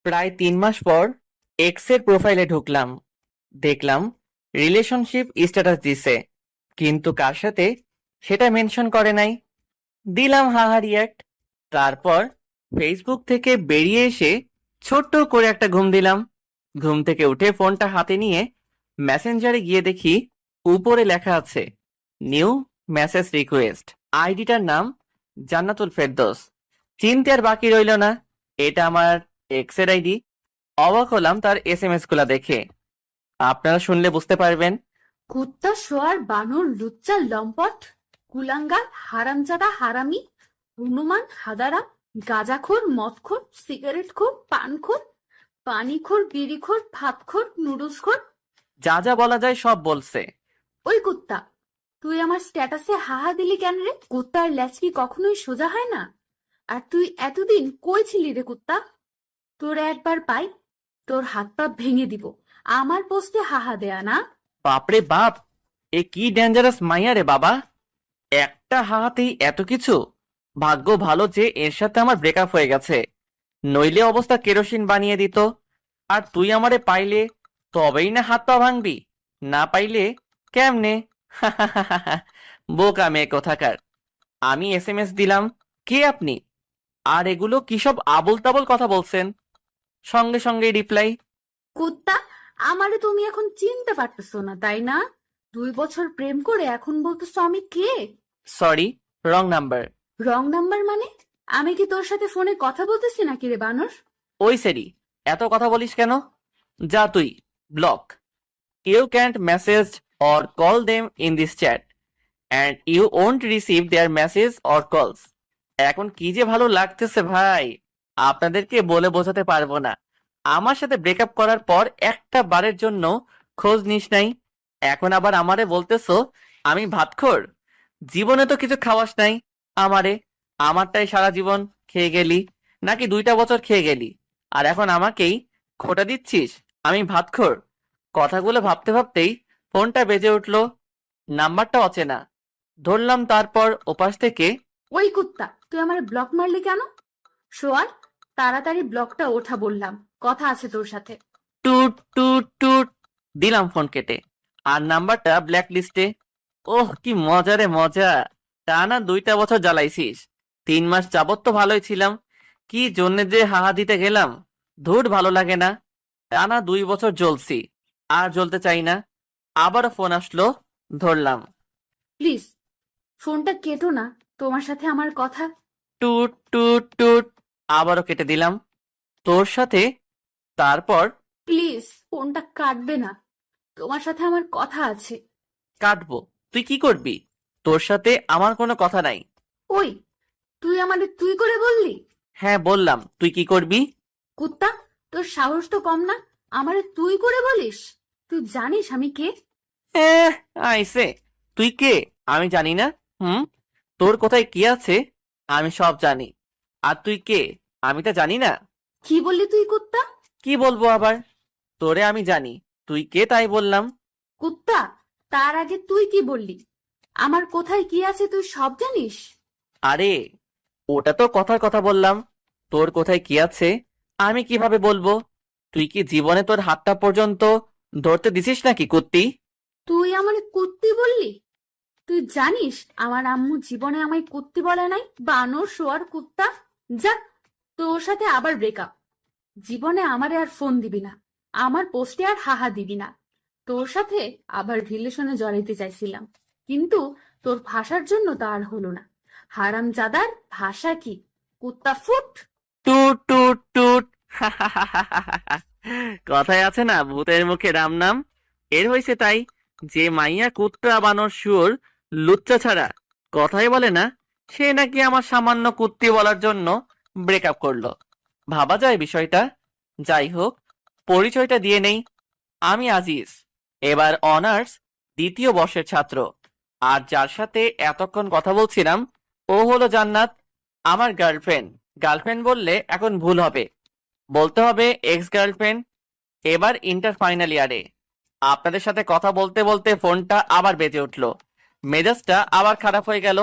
প্রায় 3 মাস পর এক্সের প্রোফাইলে ঢুকলাম, দেখলাম রিলেশনশিপ স্ট্যাটাস দিছে, কিন্তু কার সাথে সেটা মেনশন করে নাই। দিলাম হাহা রিয়াক্ট। তারপর ফেসবুক থেকে বেরিয়ে এসে ছোট্ট করে একটা ঘুম দিলাম। ঘুম থেকে উঠে ফোনটা হাতে নিয়ে মেসেঞ্জারে গিয়ে দেখি উপরে লেখা আছে নিউ মেসেজ রিকোয়েস্ট। আইডিটার নাম জান্নাতুল ফেরদৌস। চিনতে আর বাকি রইল না, এটা আমার এক্সের আইডি। অবাক হলাম তার এসএমএস গুলা দেখে। আপনারা শুনলে বুঝতে পারবেন। কুত্তা শোয়ার বানর লুচ্চা লম্পট কুলাঙ্গার হারামজাদা হারামি হনুমান হাদারাম গাঁজাখোর মদখোর সিগারেটখোর পানখোর পানিখোর বিড়িখোর ভাতখোর নুডলসখোর। যা যা বলা যায় সব বলছে। ওই কুত্তা, তুই আমার স্ট্যাটাসে হাহা দিলি কেন রে? কুত্তার ল্যাচ কি কখনোই সোজা হয় না? আর তুই এতদিন কই ছিলি রে কুত্তা? তোর একবার পাই, তোর হাত পা ভেঙে দিব আমার পোস্টে হাহা দেয়া না। বাপরে বাপ, এ কি ডেঞ্জারাস মাইয়া রে বাবা! একটা হাতেই এত কিছু। ভাগ্য ভালো যে এর সাথে আমার ব্রেকআপ হয়ে গেছে, নইলে অবস্থা কেরোসিন বানিয়ে দিত। আর তুই আমারে পাইলে তবেই না হাত পা ভাঙবি, না পাইলে কেমনে? বোকা মেয়ে কোথাকার। আমি এসএমএস দিলাম, কে আপনি? আর এগুলো কি সব আবোল তাবোল কথা বলছেন? সঙ্গে সঙ্গে রিপ্লাই, কুত্তা, আমারে তুমি এখন চিনতে পারতেছো না তাই না? 2 বছর প্রেম করে এখন বলতেছো আমি কে? Sorry, wrong number. Wrong number মানে? আমি কি তোর সাথে ফোনে কথা বলতেছি নাকি রে বানর? ওই সেরি, এত কথা বলিস কেন? যা তুই, block. You can't message or call them in this chat and you won't receive their messages or calls. এখন কি যে ভালো লাগতেছে ভাই, আপনাদেরকে বলে বোঝাতে পারবো না। আমার সাথে ব্রেকআপ করার পর একটা বারের জন্য খোঁজ নিস নাই, এখন আবার আমারে বলতেছো আমি ভাতখোর। জীবনে তো কিছু খাওয়াস নাই আমারে। আমারটাই সারা জীবন খেয়ে গেলি, নাকি 2টা বছর খেয়ে গেলি, আর এখন আমাকেই খোটা দিচ্ছিস আমি ভাতখোর? কথাগুলো ভাবতে ভাবতেই ফোনটা বেজে উঠলো। নাম্বারটা অচেনা। ধরলাম, তারপর ওপাশ থেকে, ওই কুত্তা, তুই আমার ব্লক মারলি কেন? শোয়ার, তাড়াতাড়ি ব্লকটা ওঠা বললাম, কথা আছে তোর সাথে। টুট টুট টুট দিলাম ফোন কেটে। আর নাম্বারটা ব্ল্যাক লিস্টে। ওহ কি মজা রে মজা! টানা 2টা বছর জ্বালাইছিস। 3 মাস যাবত তো ভালোই ছিলাম, কি জন্যে যে হাহা দিতে গেলাম। ধুর, ভালো লাগে না। টানা 2 বছর জ্বলছি, আর জ্বলতে চাই না। আবারও ফোন আসলো, ধরলাম। প্লিজ ফোনটা কেটো না, তোমার সাথে আমার কথা। টুট টুট টুট আবারও কেটে দিলাম। তোর সাথে? তারপর, প্লিজ ফোনটা কাটবে না, তোমার সাথে আমার কথা আছে। কাটবো? তুই কি করবি? তোর সাথে আমার কোনো কথা নাই। ওই, তুই আমারে তুই করে বললি? হ্যাঁ বললাম, তুই কি করবি? কুত্তা, তোর সাহস তো কম না, আমারে তুই করে বলিস? তুই জানিস আমি কে? এহ, আইসে। তুই কে আমি জানি না। হুম, তোর কোথায় কি আছে আমি সব জানি। আর তুই কে আমি তা জানি না। কি বললি তুই কুত্তা? কি বলবো আবার? তোরে আমি জানি, তুই কে তাই বললাম। কুত্তা, তার আগে তুই কি বললি? আমার কোথায় কি আছে তুই সব জানিস? আরে, ওটা তো কথার কথা বললাম। তোর কোথায় কি আছে আমি কিভাবে বলবো? তুই কি জীবনে তোর হাতটা পর্যন্ত ধরতে দিছিস নাকি কুত্তি? তুই আমারে কুত্তি বললি? তুই জানিস আমার আম্মু জীবনে আমায় কুত্তি বলে নাই? বানর শোয়ার কুত্তা! যা, তোর সাথে আবার ব্রেকআপ। জীবনে আমারে আর ফোন দিবি না, আমার পোস্টে আর হাহা দিবি না। তোর সাথে আবার রিলেশনে জড়াইতে চাইছিলাম, কিন্তু তোর ভাষার জন্য তা আর হলো না। হারামজাদার ভাষা কি? কুত্তা ফুট! টুট টুট টুট। কথায় আছে না, ভূতের মুখে রাম নাম। এর হয়েছে তাই, যে মাইয়া কুত্তা বানর শুয়োর লুচ্চা ছাড়া কথাই বলে না, সে নাকি আমার সামান্য কুত্তি বলার জন্য ব্রেকআপ করলো। ভাবা যায় বিষয়টা। যাই হোক, পরিচয়টা দিয়ে নেই। আমি আজিজ, এবার অনার্স 2য় বর্ষের ছাত্র। আর যার সাথে এতক্ষণ কথা বলছিলাম ও হলো জান্নাত, আমার গার্লফ্রেন্ড। গার্লফ্রেন্ড বললে এখন ভুল হবে, বলতে হবে এক্স গার্লফ্রেন্ড। এবার ইন্টার ফাইনাল ইয়ারে। আপনাদের সাথে কথা বলতে বলতে ফোনটা আবার বেজে উঠলো। মেজাজটা আবার খারাপ হয়ে গেল।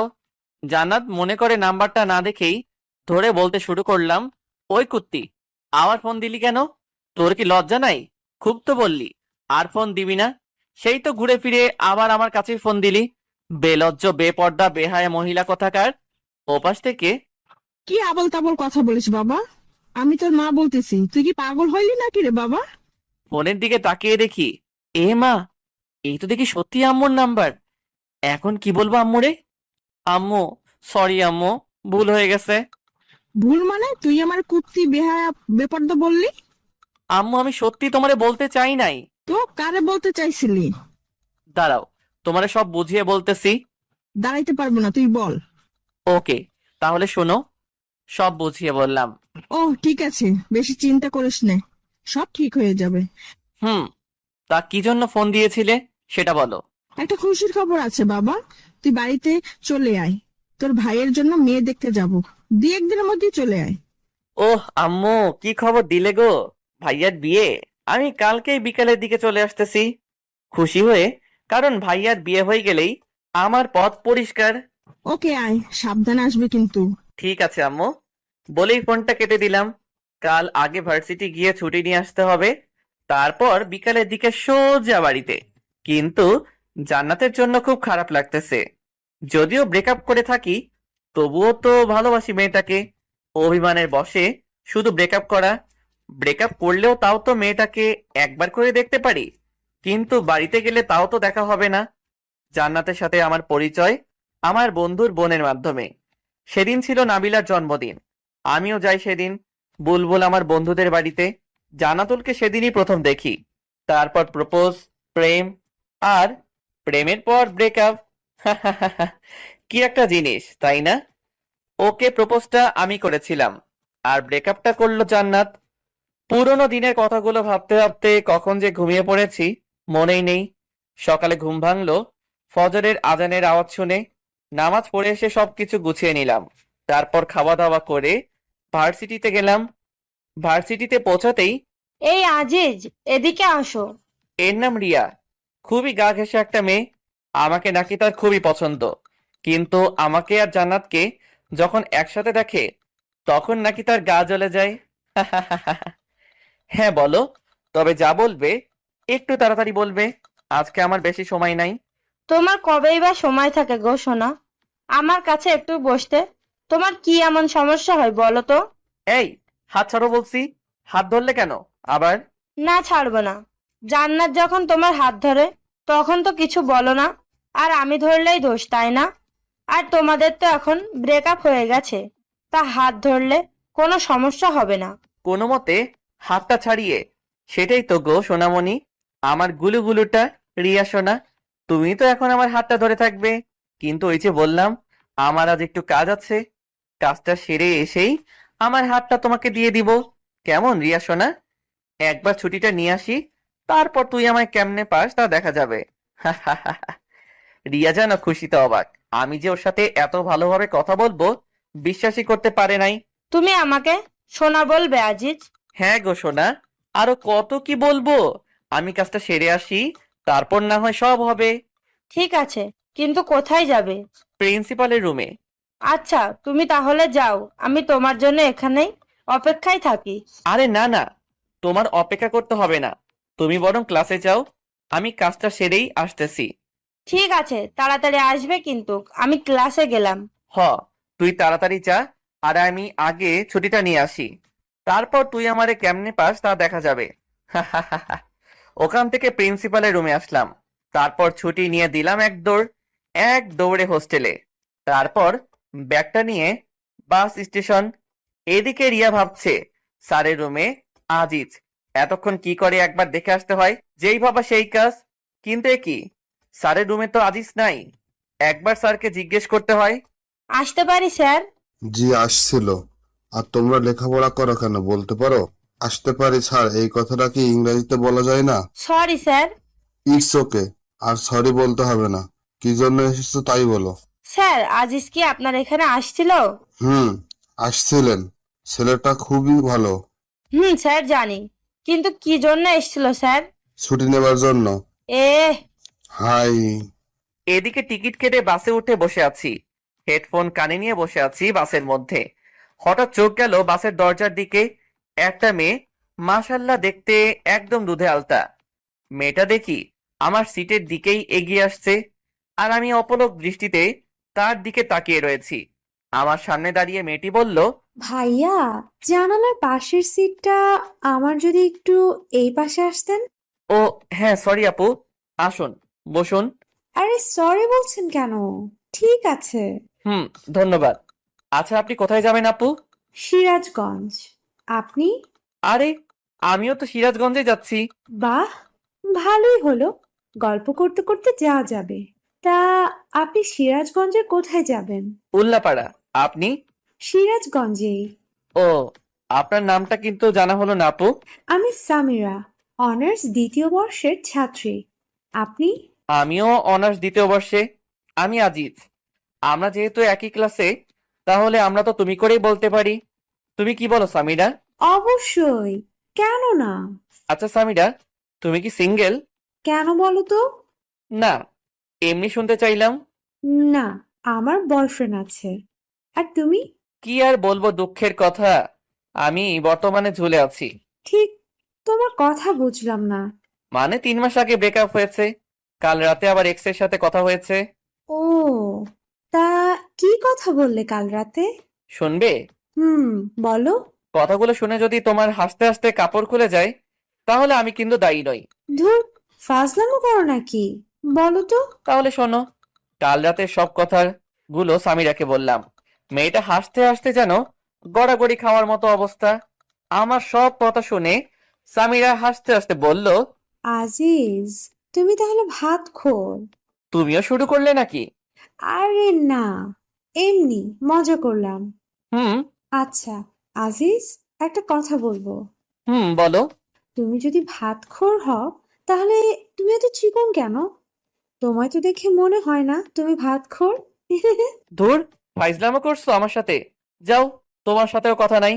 জান্নাত মনে করে নাম্বারটা না দেখেই ধরে বলতে শুরু করলাম, ওই কুত্তি, আবার ফোন দিলি কেন? তোর কি লজ্জা নাই? খুব তো বললি আর ফোন দিবি না, সেই তো ঘুরে ফিরে আবার আমার কাছেই ফোন দিলি। বেলজ্জ, বেপর্দা, বেহায়া মহিলা কোথাকার। ওপাশ থেকে, কি আবল তাবল কথা বলিস বাবা? আমি তোর মা বলতেছি, তুই কি পাগল হইলি নাকি রে বাবা? ফোনের দিকে তাকিয়ে দেখি, এ মা, এই তো দেখি সত্যি আম্মুর নাম্বার। এখন কি বলবো আম্মুরে? আম্মু, সরি আম্মু, ভুল হয়ে গেছে। ভুল মানে? তুই আমার কুত্তি বেহায়া বেপর্দা বললি? আম্মু, আমি সত্যি তোমারে বলতে চাই নাই। তো কারে বলতে চাইছিলি? দাঁড়াও, তোমারে সব বুঝিয়ে বলতেছি। দাঁড়াইতে পারবো না, তুই বল। ওকে, তাহলে শোনো, সব বুঝিয়ে বললাম। ও ঠিক আছে, বেশি চিন্তা করিস নে, সব ঠিক হয়ে যাবে। হুম, তা কি জন্য ফোন দিয়েছিলে সেটা বলো। একটা খুশির খবর আছে বাবা, তুই বাড়িতে চলে আয়। তোর ভাইয়ের জন্য মেয়ে দেখতে যাব, 2-1 দিনের মধ্যেই চলে আয়। ওহ আম্মু, কি খবর দিলে গো? ভাইয়ার বিয়ে? আমি কালকেই বিকালের দিকে চলে আসতেছি, খুশি হয়ে, কারণ ভাইয়ার বিয়ে হয়ে গেলেই আমার পথ পরিষ্কার। ওকে আয়, সাবধানে আসবে কিন্তু। ঠিক আছে আম্মু, বলেই ফোনটা কেটে দিলাম। কাল আগে ভার্সিটি গিয়ে ছুটি নিয়ে আসতে হবে, তারপর বিকালের দিকে সোজা বাড়িতে। কিন্তু জান্নাতের জন্য খুব খারাপ লাগতেছে। যদিও ব্রেকআপ করে থাকি, তবুও তো ভালোবাসি মেয়েটাকে। অভিমানের বশে শুধু ব্রেকআপ করা। ব্রেকআপ করলেও তাও তো মেয়েটাকে একবার করে দেখতে পারি, কিন্তু বাড়িতে গেলে তাও তো দেখা হবে না। জান্নাতের সাথে আমার পরিচয় আমার বন্ধুর বোনের মাধ্যমে। সেদিন ছিল নাবিলার জন্মদিন, আমিও যাই সেদিন। বুলবুল আমার বন্ধুদের বাড়িতে। জান্নাতুলকে সেদিনই প্রথম দেখি। তারপর প্রপোজ, প্রেম, আর প্রেমের পর ব্রেকআপ। কি একটা জিনিস, তাই না? ওকে প্রপোজটা আমি করেছিলাম, আর ব্রেকআপটা করলো জান্নাত। পুরোনো দিনের কথাগুলো ভাবতে ভাবতে কখন যে ঘুমিয়ে পড়েছি মনেই নেই। সকালে ঘুম ভাঙলো ফজরের আজানের আওয়াজ শুনে। নামাজ পড়ে এসে সবকিছু গুছিয়ে নিলাম। তারপর খাওয়া দাওয়া করে ভার্সিটিতে গেলাম। ভার্সিটিতে পৌঁছাতেই, এই আজিজ, এদিকে আসো। এর নাম রিয়া, খুবই গা ঘেঁষা একটা মেয়ে। আমাকে নাকি তার খুবই পছন্দ, কিন্তু আমাকে আর জান্নাতকে যখন একসাথে দেখে তখন নাকি তার গা জ্বলে যায়। হ্যাঁ বলো, তবে যা বলবে একটু তাড়াতাড়ি বলবে, আজকে আমার বেশি সময় নাই। তোমার কবেই বা সময় থাকে গো সোনা, আমার কাছে একটু বসতে? তোমার কি এমন সমস্যা হয় বলো তো? এই, হাত ছাড়ো বলছি। হাত ধরলে কেন আবার? না, ছাড়বো না। জান্নাত যখন তোমার হাত ধরে তখন তো কিছু বলো না, আর আমি ধরলেই দোষ, তাই না? আর তোমাদের তো এখন ব্রেকআপ হয়ে গেছে, তা হাত ধরলে কোনো সমস্যা হবে না। কোনো মতে হাতটা ছাড়িয়ে, সেটাই তো গো সোনামণি, আমার গুলুগুলুটা, রিয়া সোনা। তুমি তো এখন আমার হাতটা ধরে থাকবে, কিন্তু ওই যে বললাম, আমার আজ একটু কাজ আছে, কাজটা সেরে এসেই আমার হাতটা তোমাকে দিয়ে দিব। কেমন রিয়া সোনা? একবার ছুটিটা নিয়ে আসি, তারপর তুই আমায় কেমনে পাস তা দেখা যাবে। রিয়া যেন খুশিতে অবাক। আমি যে ওর সাথে এত ভালোভাবে কথা বলবো বিশ্বাসই করতে পারে নাই। তুমি আমাকে সোনা বলবে আজিজ? হ্যাঁ গো সোনা, আরো কত কি বলবো। আমি কাজটা সেরে আসি, তারপর না হয় সব হবে। ঠিক আছে, কিন্তু কোথায় যাবে? প্রিন্সিপালের রুমে। আচ্ছা, তুমি তাহলে যাও, আমি তোমার জন্য এখানেই অপেক্ষায় থাকি। আরে না না, তোমার অপেক্ষা করতে হবে না, তুমি বরং ক্লাসে যাও, আমি কাজটা সেরেই আসতেছি। ঠিক আছে, তাড়াতাড়ি আসবে কিন্তু, আমি ক্লাসে গেলাম। হ, তুই তাড়াতাড়ি যা, আর আমি আগে ছুটিটা নিয়ে আসি, তারপর তুই আমারে কেমনে পাস তা দেখা যাবে। ওখান থেকে প্রিন্সিপালের রুমে আসলাম। তারপর ছুটি নিয়ে দিলাম এক দৌড়ে হোস্টেলে। তারপর ব্যাগটা নিয়ে বাস স্টেশন। এদিকে রিয়া ভাবছে স্যারের রুমে আজিজ এতক্ষণ কি করে একবার দেখে আসতে হয়, যেই ভাবা সেই কাজ। কিন্তু এ কি, স্যারের রুমে তো আজিজ নাই, একবার স্যারকে জিজ্ঞেস করতে হয়। আসতে পারি স্যার? জি আসছিল। আর তোমরা লেখাপড়া করো কেন বলতে পারো? আসতে পারি স্যার, এই কথাটা কি ইংরেজিতে বলা যায় না? Sorry sir. ইটস ওকে, আর সরি বলতে হবে না। কি জন্য এসেছো তাই বলো। স্যার, আজিজ কি আপনার এখানে আসছিল? হুম, আসছিলেন। ছেলেটা খুবই ভালো। স্যার জানি, কিন্তু কি জন্য এসেছিল স্যার? ছুটি নেবার জন্য। এ হাই। এদিকে টিকিট কেটে বাসে উঠে বসে আছি। হেডফোন কানে নিয়ে বসে আছি বাসের মধ্যে। হঠাৎ চোখ গেল বাসের দরজার দিকে। একটা মেয়ে, মাশাল্লাহ দেখতে একদম দুধে আলতা। মেয়েটা দেখি আমার সিটের দিকেই এগিয়ে আসছে, আর আমি অপলক দৃষ্টিতে তার দিকে তাকিয়ে রয়েছি। আমার সামনে দাঁড়িয়ে মেয়েটি বলল, ভাইয়া, জানালার পাশের সিটটা আমার, যদি একটু এই পাশে আসতেন। ও হ্যাঁ সরি আপু, আসুন বসুন। আরে সরি বলছেন কেন? ঠিক আছে। হুম, ধন্যবাদ। আচ্ছা আপনি কোথায় যাবেন আপু? সিরাজগঞ্জ। আপনি? আরে আমিও তো সিরাজগঞ্জে যাচ্ছি। বাহ, ভালোই হলো, গল্প করতে করতে যাওয়া যাবে। তা আপনি সিরাজগঞ্জের কোথায় যাবেন? উল্লাপাড়া। আপনি? সিরাজগঞ্জেই। ও, আপনার নামটা কিন্তু জানা হলো না আপু। আমি সামিরা, অনার্স দ্বিতীয় বর্ষের ছাত্রী। আপনি? আমিও অনার্স দ্বিতীয় বর্ষে। আমি আজিজ। আমরা যেহেতু একই ক্লাসে, তাহলে আমরা তো তুমি করেই বলতে পারি। তুমি কি বলো সামিরা? অবশ্যই, কেন না। আচ্ছা সামিরা, তুমি কি সিঙ্গেল? কেন বলো তো? না, এমনি শুনতে চাইলাম। না, আমার বয়ফ্রেন্ড আছে। আর তুমি? কি আর বলবো, দুঃখের কথা, আমি বর্তমানে ঝুলে আছি। ঠিক, তোমার কথা বুঝলাম না। মানে 3 মাস আগে ব্রেকআপ হয়েছে, কাল রাতে আবার এক্স এর সাথে কথা হয়েছে। ও, তা কি কথা বললে কাল রাতে? শুনবে? বলো। কথাগুলো শুনে যদি তোমার হাসতে হাসতে কাপড় খুলে যায়, তাহলে আমি কিন্তু দায়ী নই। ধুর, ফাজলামো করো নাকি? বলো তো। তাহলে শোনো, কাল রাতে সব কথাগুলো সামিরাকে বললাম। মেয়েটা হাসতে হাসতে যেন গড়াগড়ি খাওয়ার মতো অবস্থা। আমার সব কথা শুনে সামিরা হাসতে হাসতে বলল, আজিজ, তুমি তাহলে ভাত খোর? তুমিও শুরু করলে নাকি? আরে না, এমনি মজা করলাম। হুম। আচ্ছা আজিজ, একটা কথা বলবো। হুম, বলো। তুমি যদি ভাতখোর হও, তাহলে তুমি এত চিকন কেন? তোমায় তো দেখে মনে হয় না তুমি ভাতখোর। ধুর, ফাইজলামো করছো আমার সাথে। যাও, তোমার সাথেও কথা নাই।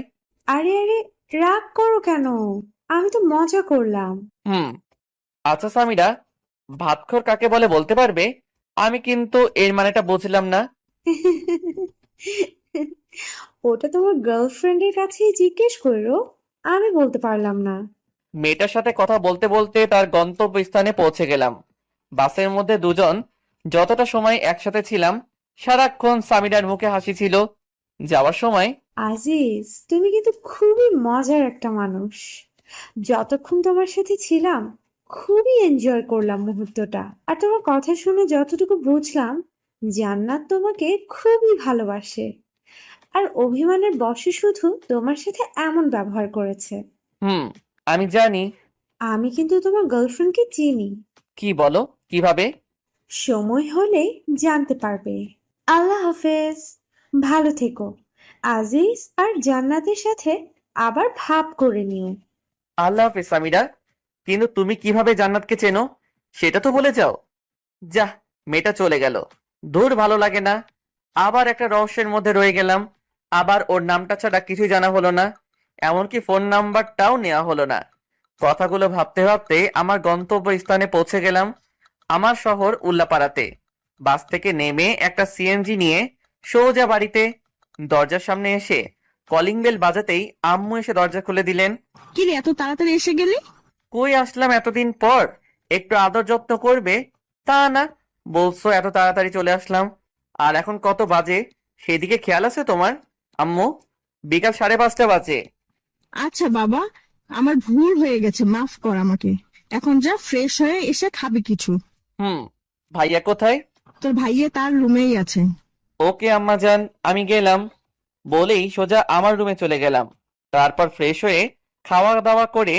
আরে আরে, রাগ করো কেন? আমি তো মজা করলাম। হুম। আচ্ছা সামিরা, ভাতখোর কাকে বলে বলতে পারবে? আমি কিন্তু এর মানেটা বুঝলাম না। ওটা তোমার গার্লফ্রেন্ডের কাছেই জিজ্ঞেস করো, আমি বলতে পারলাম না। মেয়েটার সাথে কথা বলতে বলতে তার গন্তব্যস্থানে পৌঁছে গেলাম। বাসের মধ্যে দুজন যতটা সময় একসাথে ছিলাম, সারাক্ষণ সামিরার মুখে হাসি ছিল। যাওয়ার সময়, আজিজ, তুমি কিন্তু খুবই মজার একটা মানুষ। যতক্ষণ তোমার সাথে ছিলাম, খুবই এনজয় করলাম মুহূর্তটা। আর তোমার কথা শুনে যতটুকু বুঝলাম, জান্নাত তোমাকে খুবই ভালোবাসে। আর অভিমানের বশে শুধু তোমার সাথে এমন ব্যবহার করেছে। হুম, আমি জানি। আমি কিন্তু তোমার গার্লফ্রেন্ডকে চিনি। কি বলো, কিভাবে? সময় হলে জানতে পারবে। আল্লাহ হাফেজ, ভালো থেকো। আজিজ আর জান্নাতের সাথে আবার ভাব করে নিও। আল্লাহ হাফেজ সামিরা। কিন্তু তুমি কিভাবে জান্নাতকে চেনো, সেটা তো বলে যাও। যা, মেয়েটা চলে গেল। দূর, ভালো লাগে না। আবার একটা রহস্যের মধ্যে রয়ে গেলাম। আবার ওর নামটা ছাড়া কিছুই জানা হলো না, এমনকি ফোন নাম্বারটাও নেওয়া হলো না। কথাগুলো ভাবতে ভাবতে আমার গন্তব্যস্থানে পৌঁছে গেলাম। আমার শহর উল্লাপাড়াতে। বাস থেকে নেমে একটা সিএনজি নিয়ে সোজা বাড়িতে। দরজার সামনে এসে কলিং বেল বাজাতেই আম্মু এসে দরজা খুলে দিলেন। কি রে, এত তাড়াতাড়ি এসে গেলি? কই আসলাম এতদিন পর, একটু আদর যত্ন করবে, তা না, বলছো এত তাড়াতাড়ি চলে আসলাম। আর এখন কত বাজে সেদিকে খেয়াল আছে তোমার আম্মু? বিকাল 5:30 বাজে। আচ্ছা বাবা, আমার ভুল হয়ে গেছে, মাফ কর আমাকে। এখন যা, ফ্রেশ হয়ে এসে খাবি কিছু। হুম। ভাইয়া কোথায়? তোর ভাইয়ে তার রুমেই আছে। ওকে আম্মা যান, আমি গেলাম, বলেই সোজা আমার রুমে চলে গেলাম। তারপর ফ্রেশ হয়ে খাওয়া দাওয়া করে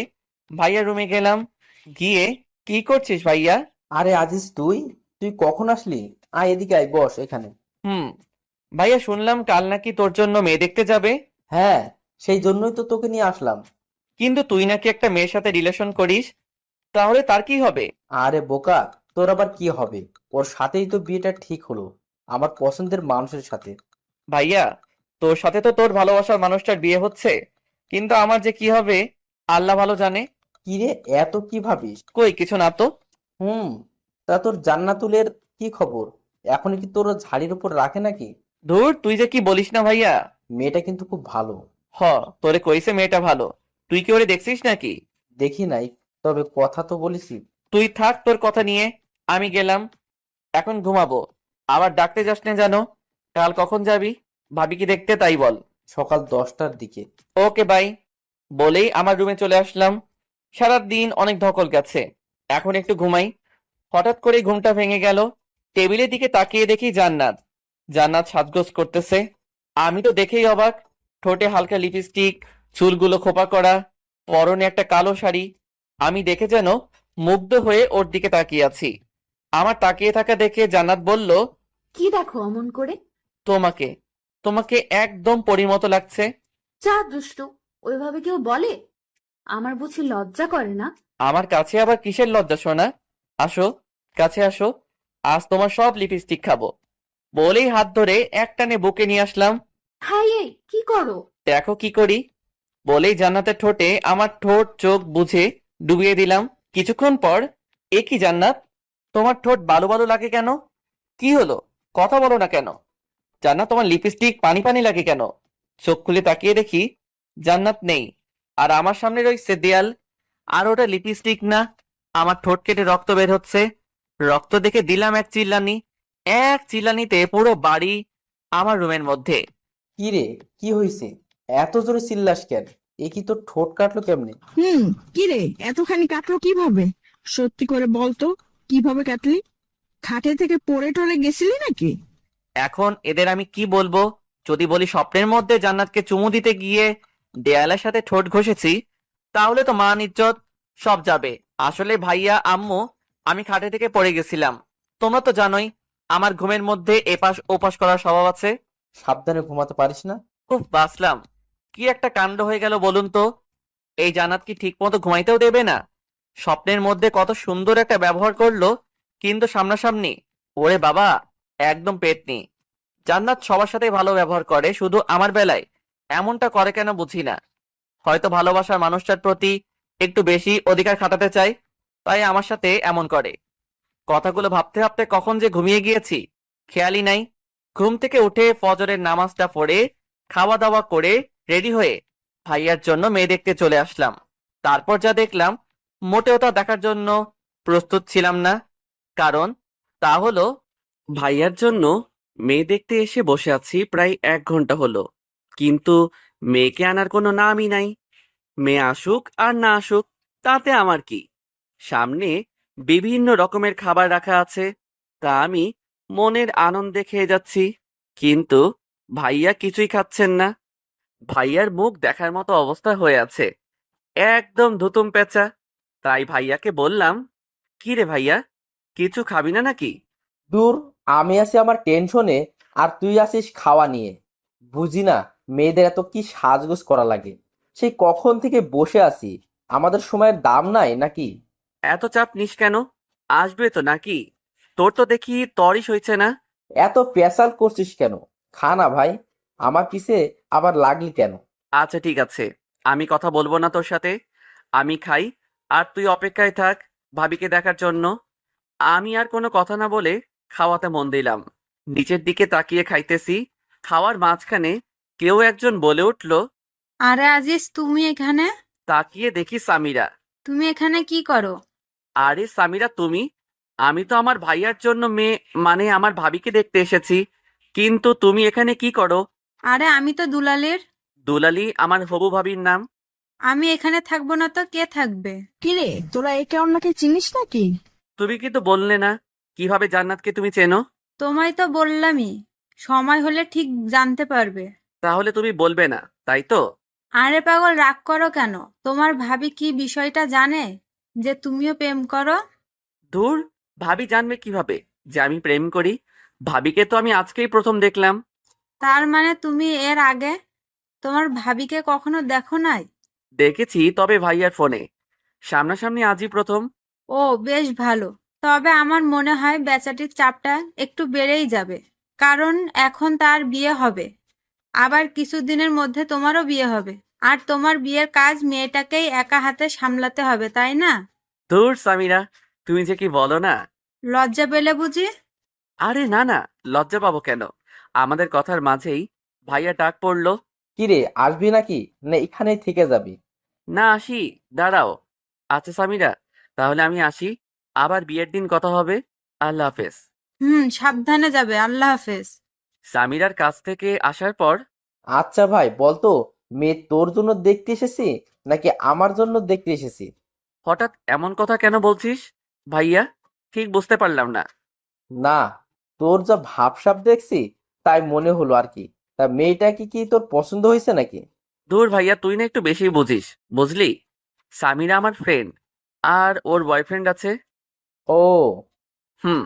ভাইয়ার রুমে গেলাম। গিয়ে, কি করছিস ভাইয়া? আরে আজিজ, তুই তুই কখন আসলি? আয় এদিকে, আয় বস এখানে। হুম। ভাইয়া শুনলাম কাল নাকি তোর জন্য মেয়ে দেখতে যাবে। হ্যাঁ, সেই জন্যই তো তোকে নিয়ে আসলাম। কিন্তু তুই নাকি একটা মেয়ের সাথে রিলেশন করিস, তাহলে তার কি হবে? আরে বোকা, তোর আবার কি হবে? ওর সাথেই তো বিয়েটা ঠিক হলো, আমার পছন্দের মানুষের সাথে। ভাইয়া, তোর সাথে তো তোর ভালোবাসার মানুষটার বিয়ে হচ্ছে, কিন্তু আমার যে কি হবে আল্লাহ ভালো জানে। কি রে, এত কি ভাবিস? কই কিছু না তো। হুম। তা তোর জান্নাতুলের কি খবর? এখন কি তোর ঝাড়ির উপর রাখে নাকি? ধুর, তুই যে কি বলিস না ভাইয়া। মেয়েটা কিন্তু খুব ভালো। হ, তোরে কইছে মেয়েটা ভালো। তুই কি ওরে দেখছিস নাকি? দেখি নাই, তবে কথা তো বলেছি। তুই থাক তোর কথা নিয়ে, আমি গেলাম। এখন ঘুমাবো। আবার ডাকতে যাস না জানো। কাল কখন যাবি? ভাবি কি দেখতে তাই বল। সকাল 10টার দিকে। Okay bye. বলেই আমার রুমে চলে আসলাম। সারাদিন অনেক ধকল গেছে, এখন একটু ঘুমাই। হঠাৎ করে ঘুমটা ভেঙে গেল। টেবিলের দিকে তাকিয়ে দেখি জান্নাত। জান্নাত সাজগোজ করতেছে। আমি তো দেখেই অবাক। ঠোঁটে হালকা লিপস্টিক, চুলগুলো খোপা করা, পরনে একটা কালো শাড়ি। আমি দেখে যেন মুগ্ধ হয়ে ওর দিকে তাকিয়ে আছি। আমার তাকিয়ে থাকা দেখে জান্নাত বলল, কি দেখো অমন করে? তোমাকে তোমাকে একদম পরীর মতো লাগছে। যা দুষ্টু, ওইভাবে কেউ বলে? আমার বুঝি লজ্জা করে না? আমার কাছে আবার কিসের লজ্জা সোনা? আসো, কাছে আসো, আজ তোমার সব লিপস্টিক খাবো। বলেই হাত ধরে একটানে বুকে নিয়ে আসলাম। হাই, এই কি করো? দেখো কি করি। বলেই জান্নাতের ঠোঁটে আমার ঠোঁট চোখ বুঝে ডুবিয়ে দিলাম। কিছুক্ষণ পর, এ কি জান্নাত, তোমার ঠোঁট বালু বালু লাগে কেন? কি হলো, কথা বলো না কেন? জান্নাত, তোমার লিপস্টিক পানি পানি লাগে কেন? চোখ খুলে তাকিয়ে দেখি জান্নাত নেই, আর আমার সামনে রয়েছে দেয়াল। আর ওটা লিপস্টিক না, আমার ঠোঁট কেটে রক্ত বের হচ্ছে। রক্ত দেখে দিলাম এক চিল্লানি। এক চিল্লানিতে পুরো বাড়ি আমার রুমের মধ্যে। কি রে, কি হয়েছে? এত জোরে চিল্লাস কেন? এ কি তোর ঠোঁট কাটলো কেমনে? কি রে, এতখানি কাটলো কিভাবে? সত্যি করে বলতো, কিভাবে কাটলি? খাটে থেকে পড়ে টরে গেছিলি নাকি? এখন এদের আমি কি বলবো? যদি বলি স্বপ্নের মধ্যে জান্নাতকে চুমু দিতে গিয়ে দেয়ালের সাথে ঠোঁট ঘষেছি, তাহলে তো মান ইজ্জত সব যাবে। আসলে ভাইয়া, আম্মু, আমি খাটে থেকে পড়ে গেছিলাম। তোমরা তো জানোই আমার ঘুমের মধ্যে এপাশ ওপাশ করার স্বভাব আছে। সাবধানে ঘুমাতে পারিস না? খুব বাসলাম। কি একটা কাণ্ড হয়ে গেল বলুন তো। এই জান্নাত কি ঠিক মতো ঘুমাইতেও দেবে না? স্বপ্নের মধ্যে কত সুন্দর একটা ব্যবহার করলো, কিন্তু সামনাসামনি, ওরে বাবা, একদম পেটনি। জান্নাত সবার সাথে ভালো ব্যবহার করে, শুধু আমার বেলায় এমনটা করে কেন বুঝি না। হয়তো ভালোবাসার মানুষটার প্রতি একটু বেশি অধিকার খাটাতে চায়, তাই আমার সাথে এমন করে। কথাগুলো ভাবতে ভাবতে কখন যে ঘুমিয়ে গিয়েছি খেয়ালই নাই। ঘুম থেকে উঠে ফজরের নামাজটা পড়ে খাওয়া দাওয়া করে রেডি হয়ে ভাইয়ার জন্য মেয়ে দেখতে চলে আসলাম। তারপর যা দেখলাম, মোটেও তা দেখার জন্য প্রস্তুত ছিলাম না। কারণ তা হলো, ভাইয়ার জন্য মেয়ে দেখতে এসে বসে আছি প্রায় 1 ঘন্টা হলো, কিন্তু মেয়েকে আনার কোনো নামই নাই। মেয়ে আসুক আর না আসুক, তাতে আমার কি। সামনে বিভিন্ন রকমের খাবার রাখা আছে, তা আমি মনের আনন্দে খেয়ে যাচ্ছি, কিন্তু ভাইয়া কিছুই খাচ্ছেন না। ভাইয়ার মুখ দেখার মতো অবস্থা হয়ে আছে, একদম ধুতুম পেঁচা। তাই ভাইয়াকে বললাম, কি রে ভাইয়া, কিছু খাবি না নাকি? দূর, আমি আছি আমার টেনশনে, আর তুই আছিস খাওয়া নিয়ে। বুঝি না মেয়েদের এত কি সাজগোজ করা লাগে। সেই কখন থেকে বসে আছি, আমাদের সময়ের দাম নাই নাকি? এত চাপ নিস কেন? আসবে তো নাকি? তোর তো দেখি তরই সইছে না। এত পেশাল করছিস কেন? খা না ভাই, আমার পিছে আবার লাগলি কেন? আচ্ছা ঠিক আছে, আমি কথা বলবো না তোর সাথে। আমি খাই, আর তুই অপেক্ষায় থাক ভাবিকে দেখার জন্য। আমি আর কোনো কথা না বলে খাওয়াতে মন দিলাম। নিচের দিকে তাকিয়ে খাইতেছি। খাওয়ার মাঝখানে কেউ একজন বলে উঠল, আরে আজিজ, তুমি এখানে? তাকিয়ে দেখি সামিরা। তুমি এখানে কি করো? আরে সামিরা, তুমি? আমি তো আমার ভাইয়ার জন্য মেয়ে, মানে আমার ভাবিকে দেখতে এসেছি, কিন্তু তুমি এখানে কি করো? আরে আমি তো দুলালের। দুলালি আমার হবু ভাবির নাম। আমি এখানে থাকবো না তো কে থাকবে? কি রে, তোরা একে অন্যকে চিনিস নাকি? তুমি কিন্তু বললে না কিভাবে জান্নাতকে তুমি চেনো। তোমায় তো বললামই, সময় হলে ঠিক জানতে পারবে। তাহলে তুমি বলবে না, তাই তো? আরে পাগল, রাগ করো কেন? তোমার ভাবি কি বিষয়টা জানে যে তুমিও প্রেম করো? ধুর, ভাবি জানবে কিভাবে যে আমি প্রেম করি? ভাবিকে তো আমি আজকেই প্রথম দেখলাম। তার মানে তুমি এর আগে তোমার ভাবিকে কখনো দেখো নাই? দেখেছি, তবে ভাইয়ার ফোনে। সামনাসামনি আজই প্রথম। ও বেশ ভালো। তবে আমার মনে হয় বেচাটির চাপটা একটু বেড়েই যাবে, কারণ এখন তার বিয়ে হবে, আবার কিছুদিনের মধ্যে তোমারও বিয়ে হবে, আর তোমার বিয়ের কাজ মেয়েটাকেই একা হাতে সামলাতে হবে, তাই না? ধুর সামিরা, তুমি যে কি বলো না। লজ্জা পেলে বুঝি? আরে না না, লজ্জা পাবো কেন? আমাদের কথার মাঝেই ভাইয়া ডাক পড়লো। কিরে, আসবি নাকি না এখানেই থেকে যাবি? না, আসি, দাঁড়াও। আচ্ছা সামিরা, তাহলে আমি আসি, আবার বিয়ের দিন কথা হবে। আল্লাহ হাফেজ। সাবধানে যাবে। আল্লাহ হাফেজ। সামিরার কাছ থেকে আসার পর আচ্ছা ভাই, বলতো মেয়ে তোর জন্য দেখতে এসেছি নাকি আমার জন্য দেখতে এসেছি? হঠাৎ এমন কথা কেন বলছিস ভাইয়া? ঠিক বুঝতে পারলাম না। না, তোর যা ভাবসাব দেখছি তাই মনে হলো আর কি। তা মেয়েটা কি তোর পছন্দ হয়েছে নাকি? দূর ভাইয়া, তুই না একটু বেশি বুঝিস, বুঝলি? সামিরা আমার ফ্রেন্ড, আর ওর বয়ফ্রেন্ড আছে। ও, হুম।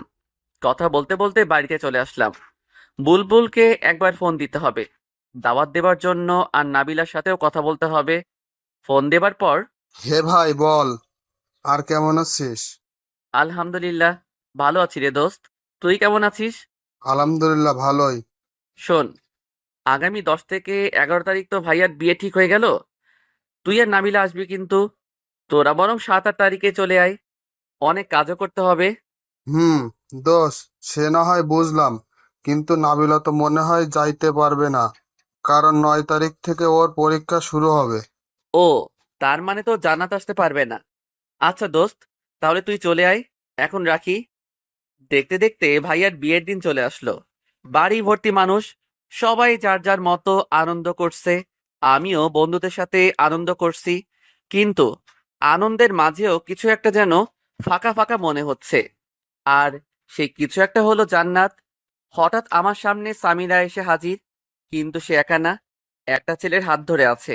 কথা বলতে বলতে বাড়িতে চলে আসলাম। বুলবুলকে একবার ফোন দিতে হবে দাওয়াত দেবার জন্য, আর নাবিলার সাথেও কথা বলতে হবে। ফোন দেবার পর হে ভাই বল, আর কেমন আছিস? আলহামদুলিল্লাহ, ভালো আছি রে দোস্ত। তুই কেমন আছিস? আলহামদুলিল্লাহ ভালোই। শোন, আগামী 10 থেকে 11 তারিখ তো ভাইয়ার বিয়ে ঠিক হয়ে গেল। তুই আর নাবিলা আসবি কিন্তু। তোরা বরং 7-8 তারিখে চলে আয়, অনেক কাজও করতে হবে। হুম, দোষ, সে না হয় বুঝলাম, কিন্তু নাবিলা তো মনে হয় যাইতে পারবে না, কারণ 9 তারিখ থেকে ওর পরীক্ষা শুরু হবে। ও, তার মানে তো জান্নাত আসতে পারবে না। আচ্ছা দোস্ত, তাহলে তুই চলে আয়, এখন রাখি। দেখতে দেখতে ভাইয়ার বিয়ের দিন চলে আসলো। বাড়ি ভর্তি মানুষ, সবাই যার যার মতো আনন্দ করছে। আমিও বন্ধুদের সাথে আনন্দ করছি, কিন্তু আনন্দের মাঝেও কিছু একটা যেন ফাঁকা ফাঁকা মনে হচ্ছে। আর সেই কিছু একটা হলো জান্নাত। হঠাৎ আমার সামনে সামিরা এসে হাজির, কিন্তু সে একা না, একটা ছেলের হাত ধরে আছে।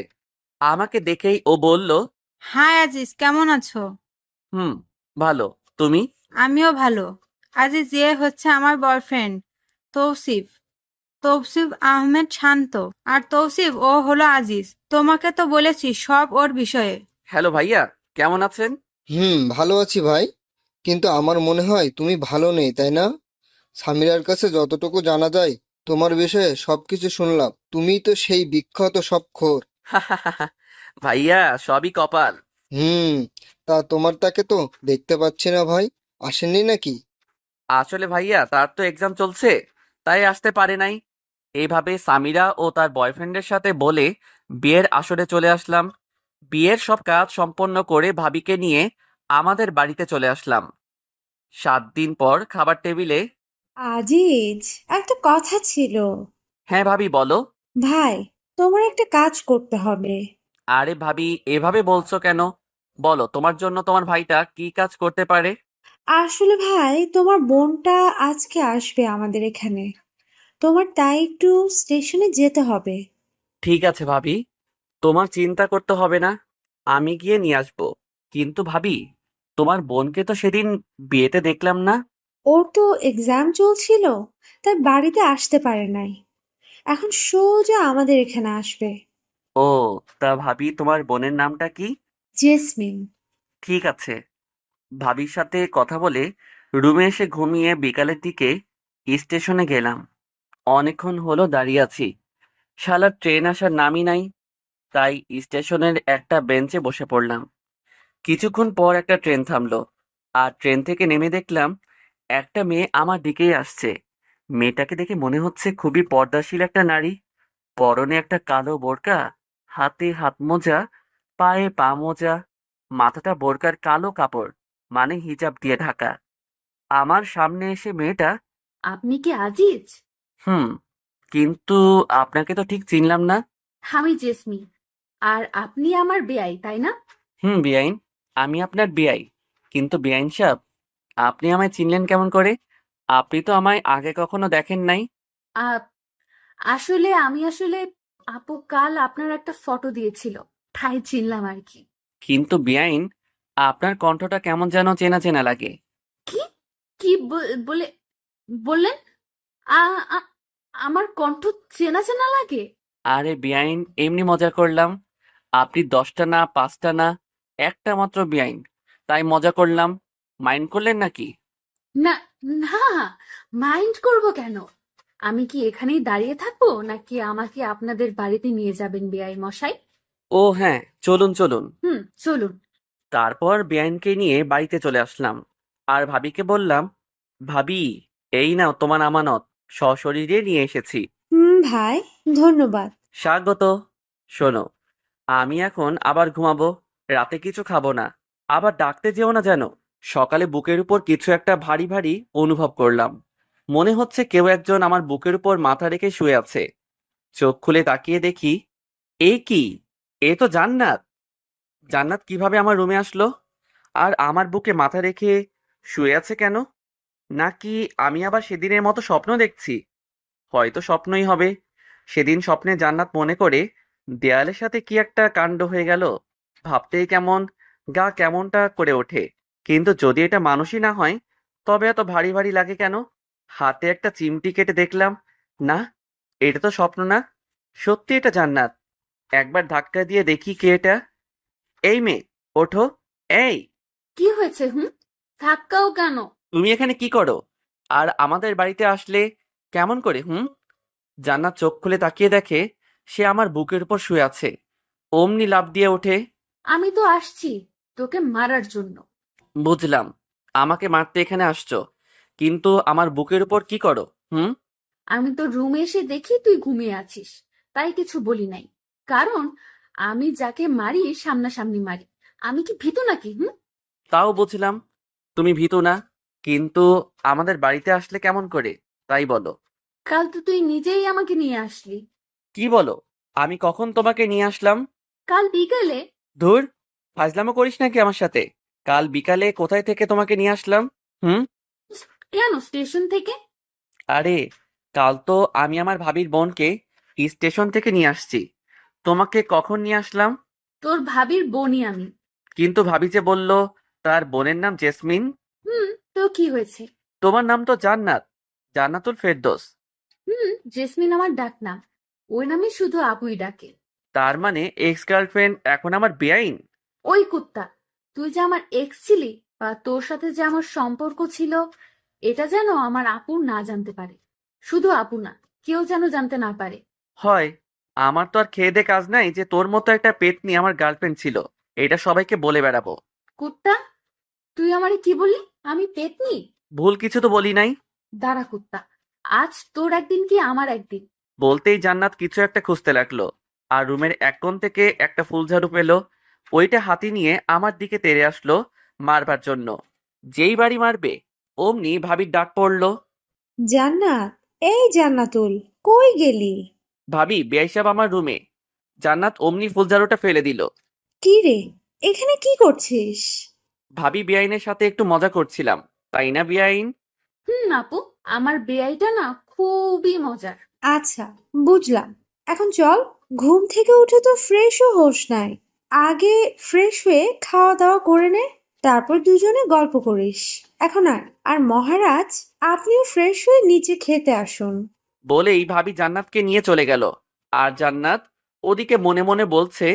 আমাকে দেখেই ও বলল, হাই আজিজ, কেমন আছো? হুম, ভালো। তুমি? আমিও ভালো। আজিজ, হচ্ছে আমার বয়ফ্রেন্ড তৌসিফ। তৌসিফ আহমেদ শান্ত। আর তৌসিফ, ও হলো আজিজ। তোমাকে তো বলেছি সব ওর বিষয়ে। হ্যালো ভাইয়া, কেমন আছেন? ভালো আছি ভাই। কিন্তু আমার মনে হয় তুমি ভালো নেই, তাই না? সামিরার কাছে যতটুকু জানা যায় তোমার বিষয়ে সবকিছু শুনলাম। তুমিই তো সেই বিখ্যাত সবখোর। ভাইয়া, সবই কপাল। হুম তা তোমার তাকে তো দেখতে পাচ্ছি না ভাই। আসেননি নাকি? আসলে ভাইয়া, তার তো এক্সাম চলছে, তাই আসতে পারে নাই। এইভাবে সামিরা ও তার বয়ফ্রেন্ডের সাথে বলে বিয়ের আসরে চলে আসলাম। বিয়ের সব কাজ সম্পন্ন করে ভাবিকে নিয়ে আমাদের বাড়িতে চলে আসলাম। 7 দিন পর খাবার টেবিলে। আজিজ, একটা কথা ছিল। হ্যাঁ ভাবি, বলো। ভাই, তোমার একটা কাজ করতে হবে। আরে ভাবি, এভাবে বলছো কেন? বলো, তোমার জন্য তোমার ভাইটা কি কাজ করতে পারে? আসলে ভাই, তোমার বোনটা আজকে আসবে আমাদের এখানে। তোমার তাই একটু স্টেশনে যেতে হবে। ঠিক আছে ভাবি, তোমার চিন্তা করতে হবে না, আমি গিয়ে নিয়ে আসবো। কিন্তু ভাবি, তোমার বোনকে তো সেদিন বিয়েতে দেখলাম না। ওর তো এক্সাম চলছিল, তাই বাড়িতে আসতে পারে নাই। এখন সোজা আমাদের এখানে আসবে। ও, তা ভাবি, তোমার বোনের নামটা কি? জেসমিন। ঠিক আছে। ভাবির সাথে কথা বলে রুমে এসে ঘুমিয়ে বিকালের দিকে স্টেশনে গেলাম। অনেকক্ষণ হলো দাঁড়িয়ে আছি, শালার ট্রেন আসার নামই নাই। তাই স্টেশনের একটা বেঞ্চে বসে পড়লাম। কিছুক্ষণ পর একটা ট্রেন থামলো, আর ট্রেন থেকে নেমে দেখলাম একটা মেয়ে আমার দিকেই আসছে। মেয়েটাকে দেখে মনে হচ্ছে খুবই পর্দাশীল একটা নারী। পরনে একটা কালো বোরকা, হাতে হাত মোজা, পায়ে পা মোজা, মাথাটা বোরকার কালো কাপড় মানে হিজাব দিয়ে ঢাকা। আমার সামনে এসে মেয়েটা, আপনি কি আজিজ? হুম, কিন্তু আপনাকে তো ঠিক চিনলাম না। আমি জেসমি। আর আপনি আমার বেয়াই, তাই না? হুম বেআইন, আমি আপনার বেআই। কিন্তু বেআইন সাহেব, আপনি আমায় চিনলেন কেমন করে? আপনি তো আমায় আগে কখনো দেখেন নাই। আ- আসলে আপু কাল আপনার একটা ফটো দিয়েছিল, তাই চিনলাম আর কি। কিন্তু বেআইন, আপনার কণ্ঠটা কেমন যেন চেনা চেনা লাগে। কি কি বলে বললেন? আ- আ- আমার কণ্ঠ চেনা চেনা লাগে? আরে বেআইন, এমনি মজা করলাম। আপনি 10টা না, 5টা না, একটা মাত্র বেআইন, তাই মজা করলাম। মাইন্ড করলেন নাকি? না, না, মাইন্ড করব কেন? আমি কি এখানেই দাঁড়িয়ে থাকবো, নাকি আমাকে আপনাদের বাড়িতে নিয়ে যাবেন বেআই মশাই? ও হ্যাঁ, চলুন চলুন। চলুন। তারপর বেআইনকে নিয়ে বাড়িতে চলে আসলাম, আর ভাবিকে বললাম, ভাবি, এই নাও তোমার আমানত, সশরীরে নিয়ে এসেছি। ভাই, ধন্যবাদ। স্বাগত। শোনো, আমি এখন আবার ঘুমাবো, রাতে কিছু খাবো না। আবার ডাকতে যেও না যেন। সকালে বুকের উপর কিছু একটা ভারী ভারী অনুভব করলাম। মনে হচ্ছে কেউ একজন আমার বুকের উপর মাথা রেখে শুয়ে আছে। চোখ খুলে তাকিয়ে দেখি, এ কি? এ তো জান্নাত। জান্নাত কিভাবে আমার রুমে আসলো? আর আমার বুকে মাথা রেখে শুয়ে আছে কেন? নাকি আমি আবার সেদিনের মতো স্বপ্ন দেখছি? হয়তো স্বপ্নই হবে। সেদিন স্বপ্নে জান্নাত মনে করে দেয়ালের সাথে কি একটা কাণ্ড হয়ে গেল। ভাবতেই কেমন গা কেমনটা করে ওঠে। কিন্তু যদি এটা মানুষই না হয়, তবে এত ভারী ভারী লাগে কেন? হাতে একটা চিমটি কেটে দেখলাম, না, এটা তো স্বপ্ন না, সত্যি এটা জান্নাত। একবার ধাক্কা দিয়ে দেখি কে এটা। এই মেয়ে, ওঠো। এই, কি হয়েছে? ধাক্কাও কেন? তুমি এখানে কি করো? আর আমাদের বাড়িতে আসলে কেমন করে? জান্নাত চোখ খুলে তাকিয়ে দেখে সে আমার বুকের উপর শুয়ে আছে। অমনি লাফ দিয়ে ওঠে। আমি তো আসছি তোকে মারার জন্য। বুঝলাম, আমাকে মারতে এখানে আসছো, কিন্তু আমার বুকের উপর কি করো? আমি তো রুমে এসে দেখি তুই ঘুমিয়ে আছিস, তাই কিছু বলি নাই। কারণ আমি যাকে মারি সামনাসামনি মারি। আমি কি ভীতু নাকি? তাও বুঝলাম তুমি ভীতু না, কিন্তু আমাদের বাড়িতে আসলে কেমন করে তাই বলো। কাল তো তুই নিজেই আমাকে নিয়ে আসলি। কি বলো? আমি কখন তোমাকে নিয়ে আসলাম? কাল বিকালে। ধুর, ফাজলামো করিস নাকি আমার সাথে? কাল বিকালে কোথায় থেকে তোমাকে নিয়ে আসলাম? হুম কেন স্টেশন থেকে? আরে, কাল তো আমি আমার ভাবির বোনকে স্টেশন থেকে নিয়ে আসছি। তোমাকে কখন নিয়ে আসলাম? তোর ভাবির বোনই আমি। কিন্তু ভাবি যে বলল তার বোনের নাম জেসমিন। তো কি হয়েছে? তোমার নাম তো জান্নাত, জান্নাতুল ফেরদৌস। জেসমিন আমার ডাক নাম। ওই নামে শুধু আপুই ডাকে। তার মানে এক্স গার্লফ্রেন্ড এখন আমার বেআইন? ওই কুত্তা, তুই যে আমার এক্স ছিলি বা তোর সাথে যে আমার সম্পর্ক ছিল, এটা যেন আমার আপু না জানতে পারে। শুধু আপু না, কেউ যেন জানতে না পারে। হয়, আমার তো আর খেয়ে দে কাজ নাই যে তোর মতো একটা পেতনি আমার গার্লফ্রেন্ড ছিল, এটা সবাইকে বলে বেড়াবো। কুত্তা, তুই আমারে কি বললি? আমি পেতনি? ভুল কিছু তো বলি নাই। দাঁড়া কুত্তা, আজ তোর একদিন কি আমার একদিন। বলতেই জান্নাত কিছু একটা খুঁজতে লাগলো, আর রুমের এক কোণ থেকে একটা ফুলঝাড়ু পেল। ওইটা হাতি নিয়ে আমার দিকে তেড়ে আসলো মারবার জন্য। যেই বাড়ি মারবে অমনি ভাবির ডাক পড়লো। জান্নাত, এই জান্নাতুল, কই গেলি? ভাবি, বেআই সাহেব আমার রুমে। জান্নাত অমনি ফুলঝাড়ুটা ফেলে দিল। কি রে, এখানে কি করছিস? ভাবি, বেআইনের সাথে একটু মজা করছিলাম, তাই না বেআইন? আপু, আমার বেআইটা না খুবই মজার। আচ্ছা, বুঝলাম। এখন চল, ঘুম থেকে উঠে তো ফ্রেশও হোস নাই। আগে ফ্রেশ হয়ে খাওয়া দাওয়া করে নে, তারপর দুজনে গল্প করিস। এখন আর মহারাজ, আপনিও ফ্রেশ হয়ে নিচে খেতে আসুন। বলেই ভাবি জান্নাতকে নিয়ে চলে গেল। আর জান্নাত ওদিকে মনে মনে বলছে,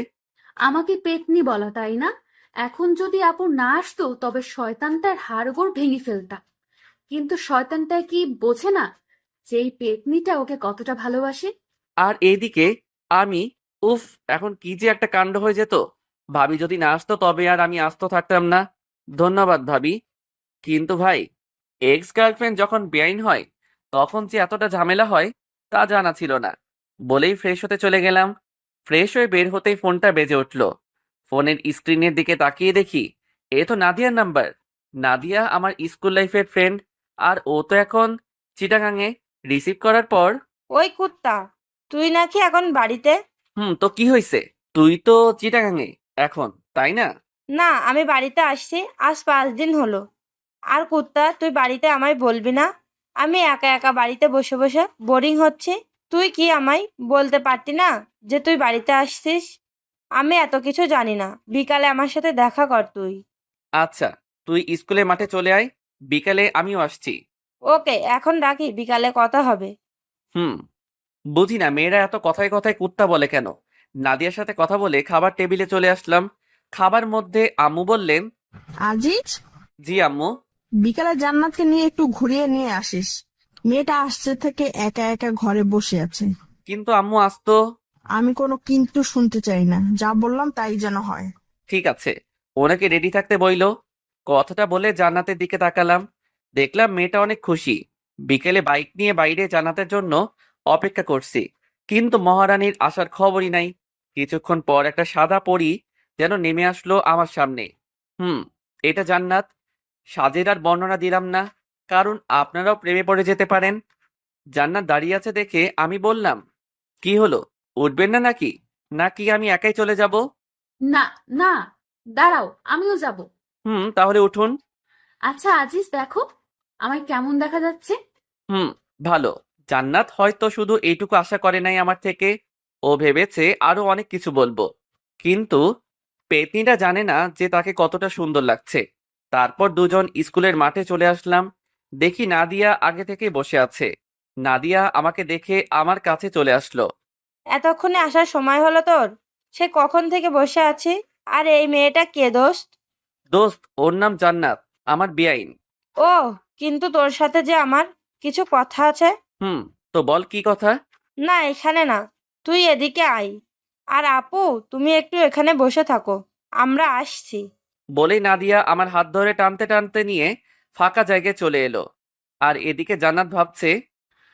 আমাকে পেতনি বলা, তাই না? এখন যদি আপু না আসতো তবে শয়তানটার হাড়গোড় ভেঙে ফেলতাম। কিন্তু শয়তানটা কি বোঝে না যে এই পেতনিটা ওকে কতটা ভালোবাসে? আর এইদিকে আমি, উফ, এখন কি যে একটা কাণ্ড হয়ে যেত। ভাবি যদি না আসতো তবে আর আমি আস্ত থাকতাম না। ধন্যবাদ ভাবি। কিন্তু ভাই, এক্স গার্লফ্রেন্ড যখন বেআইন হয় তখন যে এতটা ঝামেলা হয় তা জানা ছিল না। বলেই ফ্রেশ হতে চলে গেলাম। ফ্রেশ হয়ে বের হতেই ফোনটা বেজে উঠল। ফোনের স্ক্রিনের দিকে তাকিয়ে দেখি এ তো নাদিয়ার নাম্বার। নাদিয়া আমার স্কুল লাইফের ফ্রেন্ড, আর ও তো এখন চিটাগাঙে। রিসিভ করার পর, ওই কুত্তা, তুই নাকি এখন বাড়িতে? তো কি হয়েছে? তুই তো চিটাগাঙে এখন, তাই না? না, আমি বাড়িতে আসছি আজ 5 দিন হলো। আর কুত্তা, তুই বাড়িতে আমায় বলবি না? আমি একা একা বাড়িতে বসে বসে বোরিং হচ্ছে। তুই কি আমায় বলতে পারতি না যে তুই বাড়িতে আসছিস? আমি এত কিছু জানি না, বিকালে আমার সাথে দেখা কর তুই। আচ্ছা, তুই স্কুলের মাঠে চলে আয়, বিকালে আমিও আসছি। ওকে, এখন রাখি, বিকালে কথা হবে। হুম বুঝি না মেয়েরা এত কথায় কথায় কুত্তা বলে কেন। নাদিয়ার সাথে কথা বলে খাবার টেবিলে চলে আসলাম। খাবার মধ্যে আম্মু বললেন, আজিজ, জি আম্মু। বিকালে জান্নাতকে নিয়ে একটু ঘুরিয়ে নিয়ে আসিস। মেয়েটা আসছে থেকে একা একা ঘরে বসে আছে। কিন্তু আম্মু আসতো। আমি কোনো কিন্তু শুনতে চাই না, যা বললাম তাই যেন হয়। ঠিক আছে, ওনাকে রেডি থাকতে বইলো। কথাটা বলে জান্নাতের দিকে তাকালাম, দেখলাম মেয়েটা অনেক খুশি। বিকেলে বাইক নিয়ে বাইরে জান্নাতের জন্য অপেক্ষা করছি, কিন্তু মহারানীর আসার খবরই নাই। কিছুক্ষণ পর একটা সাদা পরী যেন নেমে আসলো আমার সামনে। হুম, এটা জান্নাত। সাজের আর বর্ণনা দিলাম না, কারণ আপনারাও প্রেমে পড়ে যেতে পারেন। জান্নাত দাঁড়িয়ে আছে দেখে আমি বললাম, কি হলো, উঠবেন না নাকি? নাকি আমি একাই চলে যাব? না, না, দাঁড়াও, আমিও যাব। তাহলে উঠুন। আচ্ছা আজিজ, দেখো আমায় কেমন দেখা যাচ্ছে। হুম, ভালো। জান্নাত হয়তো শুধু এইটুকু আশা করে নাই আমার থেকে, ও ভেবেছে আরো অনেক কিছু বলবো। কিন্তু পেতনিটা জানে না যে তাকে কতটা সুন্দর লাগছে। তারপর দুজন স্কুলের মাঠে চলে আসলাম। দেখি নাদিয়া আগে থেকে বসে আছে। নাদিয়া আমাকে দেখে আমার কাছে চলে আসলো। এতক্ষণে আসার সময় হলো তোর? সে কখন থেকে বসে আছি। আর এই মেয়েটা কে দোস্ত? দোস্ত, ওর নাম জান্নাত, আমার বেআইন। ও, কিন্তু তোর সাথে যে আমার কিছু কথা আছে। হুম, তো বল কি কথা? না, এখানে না, তুই এদিকে আয়। আর আপু, তুমি একটু এখানে বসে থাকো, আমরা আসছি। বলেই নাদিয়া আমার হাত ধরে টানতে টানতে নিয়ে ফাঁকা জায়গায় চলে এলো। আর এদিকে জান্নাত ভাবছে,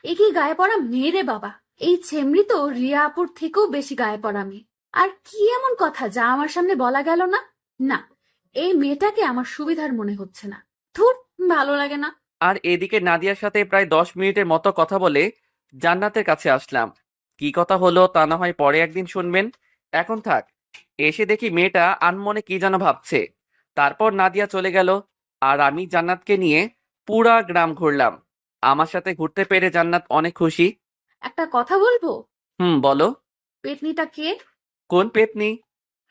এ কি গায়ে পড়া মেয়ে রে বাবা! এই ছেমড়ি তো রিয়া আপুর থেকেও বেশি গায়ে পড়া মেয়ে। আর কি এমন কথা যা আমার সামনে বলা গেল না? না, এই মেয়েটাকে আমার সুবিধার মনে হচ্ছে না। ধুর, ভালো লাগে না। আর এদিকে নাদিয়ার সাথে প্রায় 10 মিনিটের মতো কথা বলে জান্নাতের কাছে আসলাম। কি কথা হলো তা না হয় পরে একদিন শুনবেন, এখন থাক। এসে দেখি মেয়েটা আনমনে কি যেন ভাবছে। তারপর নাদিয়া চলে গেল, আর আমি জান্নাতকে নিয়ে পুরা গ্রাম ঘুরলাম। আমার সাথে ঘুরতে পেরে জান্নাত অনেক খুশি। একটা কথা বলবো? বলো। পেতনিটা কে? কোন পেতনি?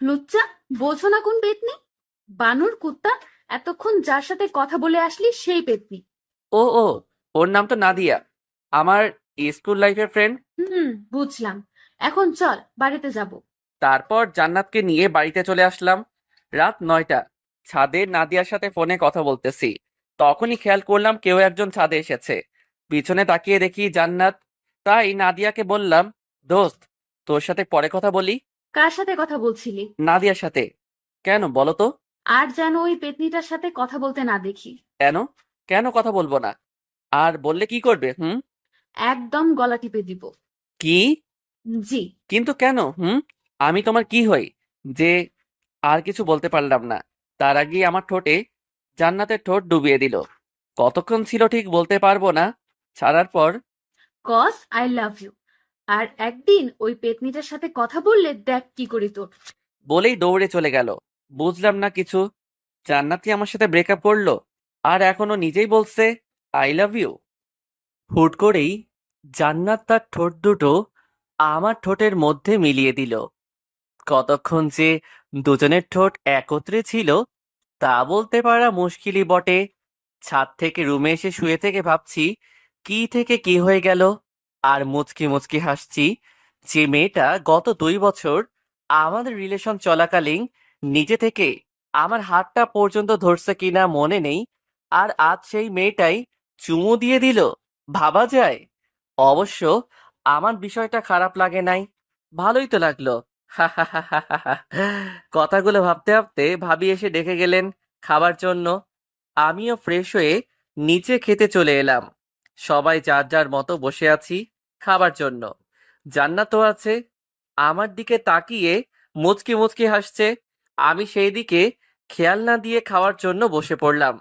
লুচ্চা, বোঝো না কোন পেতনি? বানর কুত্তা, এতক্ষণ যার সাথে কথা বলে আসলি সেই পেতনি। ও ও, ওর নাম তো নাদিয়া, আমার স্কুল লাইফের ফ্রেন্ড। বুঝলাম। এখন চল, বাড়িতে যাব। তারপর জান্নাতকে নিয়ে বাড়িতে চলে আসলাম। রাত 9টা। ছাদে নাদিয়ার সাথে ফোনে কথা বলতেছি। তখনই খেয়াল করলাম কেউ একজন ছাদে এসেছে। পিছনে তাকিয়ে দেখি জান্নাত। তাই নাদিয়াকে বললাম, দোস্ত, তোর সাথে পরে কথা বলি। কার সাথে কথা বলছিলি? নাদিয়ার সাথে। কেন বলো তো? আর যেন ওই পেতনিটার সাথে কথা বলতে না দেখি। কেন? কেন কথা বলবো না? আর বললে কি করবে? একদম গলা টিপে দিব। কি? জি। কিন্তু কেন? আমি তোমার কি হই যে? আর কিছু বলতে পারলাম না। তার আগেই আমার ঠোঁটে জান্নাতের ঠোঁট ডুবিয়ে দিল। কতক্ষণ ছিল ঠিক বলতে পারবো না। ছাড়ার পর কজ আই লাভ ইউ। আর একদিন ওই পেতনিটার সাথে কথা বললে দেখ কি করি তোর। বলেই দৌড়ে চলে গেল। বুঝলাম না কিছু। জান্নাতি আমার সাথে ব্রেকআপ করলো, আর এখনো নিজেই বলছে আই লাভ ইউ। হুট করেই জান্নাত তার ঠোঁট দুটো আমার ঠোঁটের মধ্যে মিলিয়ে দিল। কতক্ষণ যে দুজনের ঠোঁট একত্রে ছিল তা বলতে পারা মুশকিলই বটে। ছাদ থেকে রুমে এসে শুয়ে থেকে ভাবছি কি থেকে কি হয়ে গেল। আর মুচকি মুচকি হাসছি যে মেয়েটা গত 2 বছর আমাদের রিলেশন চলাকালীন নিজে থেকে আমার হাতটা পর্যন্ত ধরছে কিনা মনে নেই, আর আজ সেই মেয়েটাই চুমু দিয়ে দিল। ভাবা যায়? অবশ্য আমার বিষয়টা খারাপ লাগে নাই, ভালোই তো লাগলো। কথাগুলো ভাবতে ভাবতে ভাবি এসে ডেকে গেলেন খাবার জন্য। আমিও ফ্রেশ হয়ে নিচে খেতে চলে এলাম। সবাই যার যার মতো বসে আছি খাবার জন্য। জান্নাতও আছে, আমার দিকে তাকিয়ে মুচকি মুচকি হাসছে। আমি সেই দিকে খেয়াল না দিয়ে খাওয়ার জন্য বসে পড়লাম।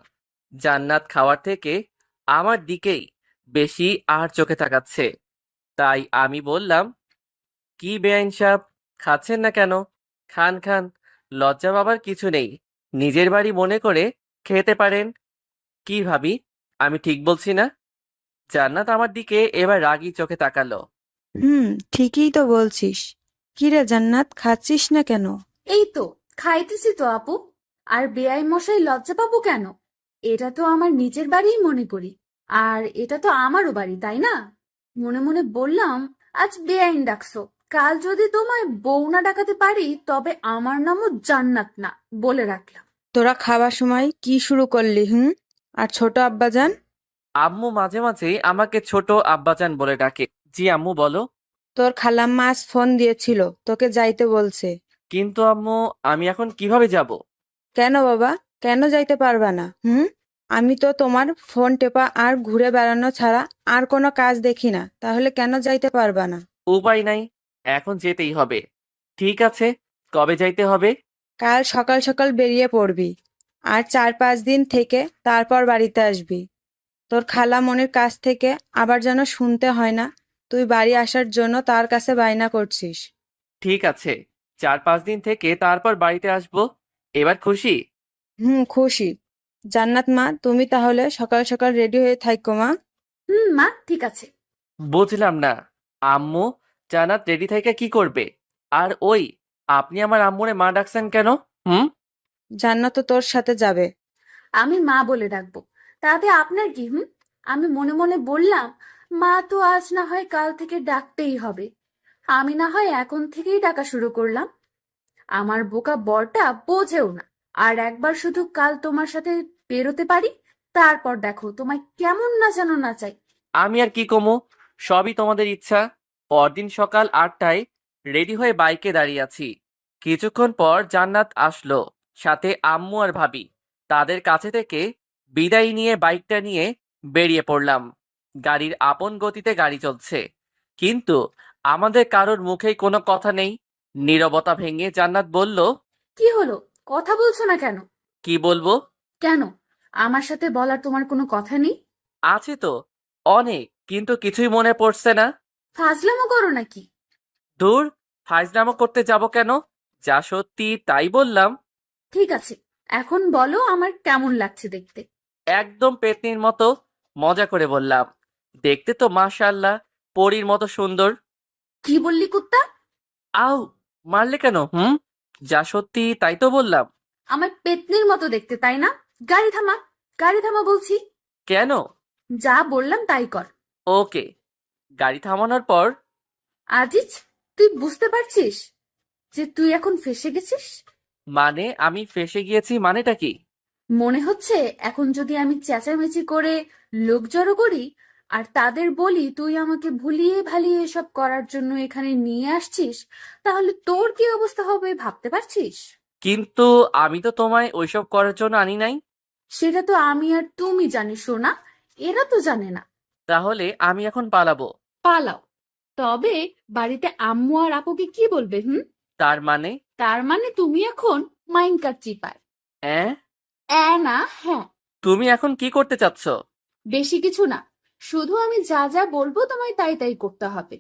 জান্নাত খাওয়ার থেকে আমার দিকেই বেশি আর চোখে তাকাচ্ছে। তাই আমি বললাম, কি বেআইন সাহেব, খাচ্ছেন না কেন? খান খান, লজ্জা পাবার কিছু নেই। নিজের বাড়ি মনে করে খেতে পারেন। কি ভাবি, আমি ঠিক বলছি না? জান্নাত আমার দিকে এবার রাগী চোখে তাকালো। ঠিকই তো বলছিস। কিরে জান্নাত, খাচ্ছিস না কেন? এই তো খাইতেছি তো আপু। আর বেআই মশাই লজ্জা পাবো কেন? এটা তো আমার নিজের বাড়িই মনে করি। আর এটা তো আমারও বাড়ি, তাই না? মনে মনে বললাম, আজ বেআইন ডাকছো, কাল যদি তোমায় বউ না ডাকাতে পারি তবে আমার নামও জান্নাত না, বলে রাখলাম। তোরা খাবার সময় কি শুরু করলি? আর ছোট আব্বাজান? আম্মু মাঝে মাঝে আমাকে ছোট আব্বাজান বলে ডাকে। জি আম্মু, বলো। তোর খালাম্মা আজ ফোন দিয়েছিল, তোকে যাইতে বলছে। কিন্তু আম্মু, আমি এখন কিভাবে যাব? কেন বাবা, কেন যাইতে পারবা না? আমি তো তোমার ফোন টেপা আর ঘুরে বেড়ানো ছাড়া আর কোনো কাজ দেখি না, তাহলে কেন যাইতে পারবা না? উপায় নাই, এখন যেতেই হবে। ঠিক আছে, কবে যাইতে হবে? কাল সকাল সকাল বেরিয়ে পড়বি, আর 4-5 দিন থেকে তারপর বাড়িতে আসবি। তোর খালামণির কাছ থেকে আবার যেন শুনতে হয় না তুই বাড়ি আসার জন্য তার কাছে বায়না করছিস। ঠিক আছে, 4-5 দিন থেকে তারপর বাড়িতে আসবো। এবার খুশি? খুশি। জান্নাত মা, তুমি তাহলে সকাল সকাল রেডি হয়ে থাইকো মা। মা ঠিক আছে। বুঝলাম না, আম্মু জান্নাত রেডি থেকে কি করবে? আর ওই, আপনি আমার আম্মুরে মা ডাকছেন কেন? জান্নাত তো তোর সাথে যাবে। আমি মা বলে ডাকবো, তাতে আপনার কি? আমি মনে মনে বললাম, মা তো আজ না হয় কাল থেকে ডাকতেই হবে, আমি না হয় এখন থেকেই ডাকা শুরু করলাম। আমার বোকা বরটা বোঝেও না। আর একবার শুধু কাল তোমার সাথে বেরোতে পারি, তারপর দেখো তোমায় কেমন নাচানো নাচাই। আমি আর কি কমু, সবই তোমাদের ইচ্ছা। পরদিন সকাল 8টায় রেডি হয়ে বাইকে দাঁড়িয়ে আছি। কিছুক্ষণ পর জান্নাত আসলো, সাথে আম্মু আর ভাবি। তাদের কাছে থেকে বিদায় নিয়ে বাইকটা নিয়ে বেরিয়ে পড়লাম। গাড়ির আপন গতিতে গাড়ি চলছে, কিন্তু আমাদের কারোর মুখেই কোনো কথা নেই। নীরবতা ভেঙে জান্নাত বলল, কি হলো, কথা বলছো না কেন? কি বলবো? কেন, আমার সাথে বলার তোমার কোনো কথা নেই? আছে তো অনেক, কিন্তু কিছুই মনে পড়ছে না। ফাজলামো করো নাকি? দূর, ফাইজলামো করতে যাব কেন? যা সত্যি তাই বললাম। ঠিক আছে, এখন বলো আমার কেমন লাগছে দেখতে। একদম পেতনির মতো, মজা করে বললাম। দেখতে তো মাশাআল্লাহ পরীর মতো সুন্দর। কি বললি কুত্তা? আউ, মারলে কেন? যা সত্যি তাই তো বললাম। আমার পেতনির মতো দেখতে, তাই না? গাড়ি থামা, গাড়ি থামা বলছি। কেন? যা বললাম তাই কর। ওকে। গাড়ি থামানোর পর, আজিজ, তুই বুঝতে পারছিস যে তুই এখন ফেঁসে গেছিস? মানে আমি ফেঁসে গিয়েছি মানেটা কি? মনে হচ্ছে এখন যদি আমি চেঁচামেচি করে লোক জড়ো করি আর তাদের বলি তুই আমাকে ভুলিয়ে ভালিয়ে এসব করার জন্য এখানে নিয়ে আসছিস, তাহলে তোর কি অবস্থা হবে ভাবতে পারছিস? কিন্তু আমি তো তোমায় ওইসব করার জন্য আনি নাই। সেটা তো আমি আর তুমি জানি সোনা, এরা তো জানে না। তাহলে আমি এখন পালাবো? পালাও, তবে বাড়িতে আম্মু আর আপুকে কি বলবে? তার মানে? তার মানে তুমি এখন মাইনকার চিপায়। অ্যাঁ? না, হ্যাঁ। তুমি এখন কি করতে চাচ্ছ? বেশি কিছু না, শুধু আমি যা যা বলবো তোমায় তাই তাই করতে হবে।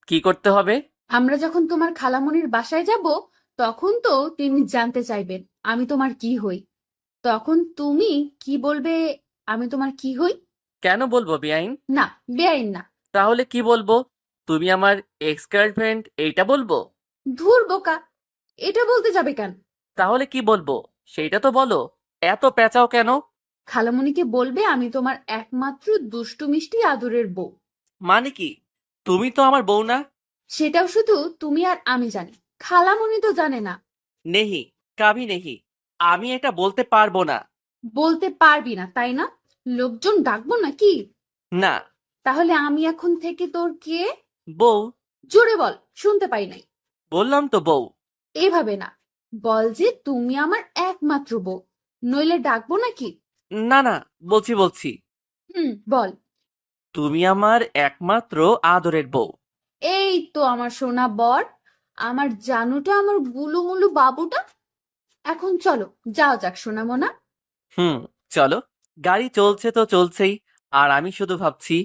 কি করতে হবে? আমরা যখন তোমার খালামণির বাসায় যাব, তখন তো তিনি জানতে চাইবেন আমি তোমার কি হই। তখন তুমি কি বলবে? আমি তোমার কি হই? কেন বলবো বেআইন? না, বেআইন না। তাহলে কি বলবো? তুমি আমার এক্স গার্লফ্রেন্ড এইটা বলবো? ধুর বোকা, এটা বলতে যাবে কেন? তাহলে কি বলবো সেইটা তো বলো। এত পেঁচাও কেন? খালামণিকে বলবে আমি তোমার একমাত্র দুষ্টু মিষ্টি আদরের বউ। মানে কি? তুমি তো আমার বউ না। সেটাও শুধু তুমি আর আমি জানি, খালামণি তো জানে না। নেহি, কাভি নেহি। আমি এটা বলতে পারবো না। বলতে পারবি না তাই না? লোকজন ডাকবো নাকি? না। তাহলে আমি এখন থেকে তোর কে? বউ। জোরে বল, শুনতে পাই নাই। বললাম তো বউ। এভাবে না, বল যে তুমি আমার একমাত্র বউ, নইলে ডাকবো নাকি? না না, বলছি বলছি। বল। তুমি আমার একমাত্র আদরের বউ। এই তো আমার সোনা বর, আমার জানুটা, আমার গুলুমুলু বাবুটা। এখন চলো, যাও যাক সোনা মোনা। চলো। গাড়ি চলছে তো চলছেই, আর আমি শুধু ভাবছি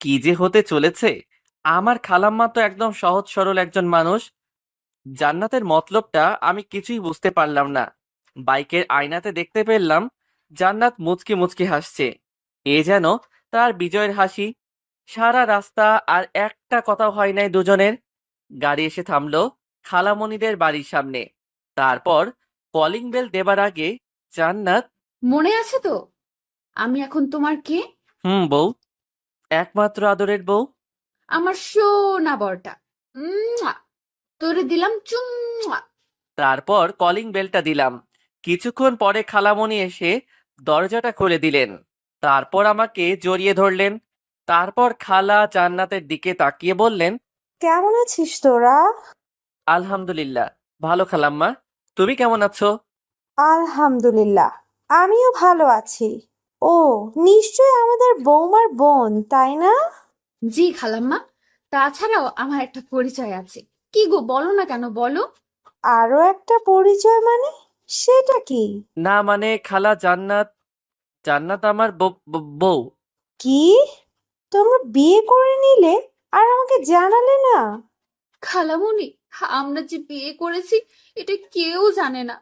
কি যে হতে চলেছে। আমার খালাম্মা তো একদম সহজ সরল একজন মানুষ। জান্নাতের মতলবটা আমি কিছুই বুঝতে পারলাম না। বাইকের আয়নাতে দেখতে পেলাম জান্নাত মুচকি মুচকি হাসছে। এ যেন তার বিজয়ের হাসি। সারা রাস্তা আর একটা কথাও হয় নাই দুজনের। গাড়ি এসে থামলো খালামণিদের বাড়ির সামনে। তারপর কলিং বেল দেবার আগে জান্নাত, মনে আছে তো আমি এখন তোমার কে? বউ, একমাত্র আদরের বউ। আমার সোনা বরটা। তোরে দিলাম চুম্মা। তারপর কলিং বেলটা দিলাম। কিছুক্ষণ পরে খালামণি এসে দরজাটা খুলে দিলেন। তারপর আমাকে জড়িয়ে ধরলেন। তারপর খালা জান্নাতের দিকে তাকিয়ে বললেন, কেমন আছিস তোরা? আলহামদুলিল্লাহ ভালো খালাম্মা, তুমি কেমন আছো? আলহামদুলিল্লাহ, আমিও ভালো আছি। ও, নিশ্চয় আমাদের বৌমার বোন, তাই না? জি খালাম্মা, তাছাড়াও আমার একটা পরিচয় আছে। কি গো, বলো না কেন, বলো। আরো একটা পরিচয় মানে? সেটা কি? না মানে খালা, জান্নাত, জান্নাত আমার বউ। কি? তোমরা বিয়ে করে নিলে আর আমাকে জানালে না? খালামণি, আমরা যে বিয়ে করেছি এটা কেউ জানে না।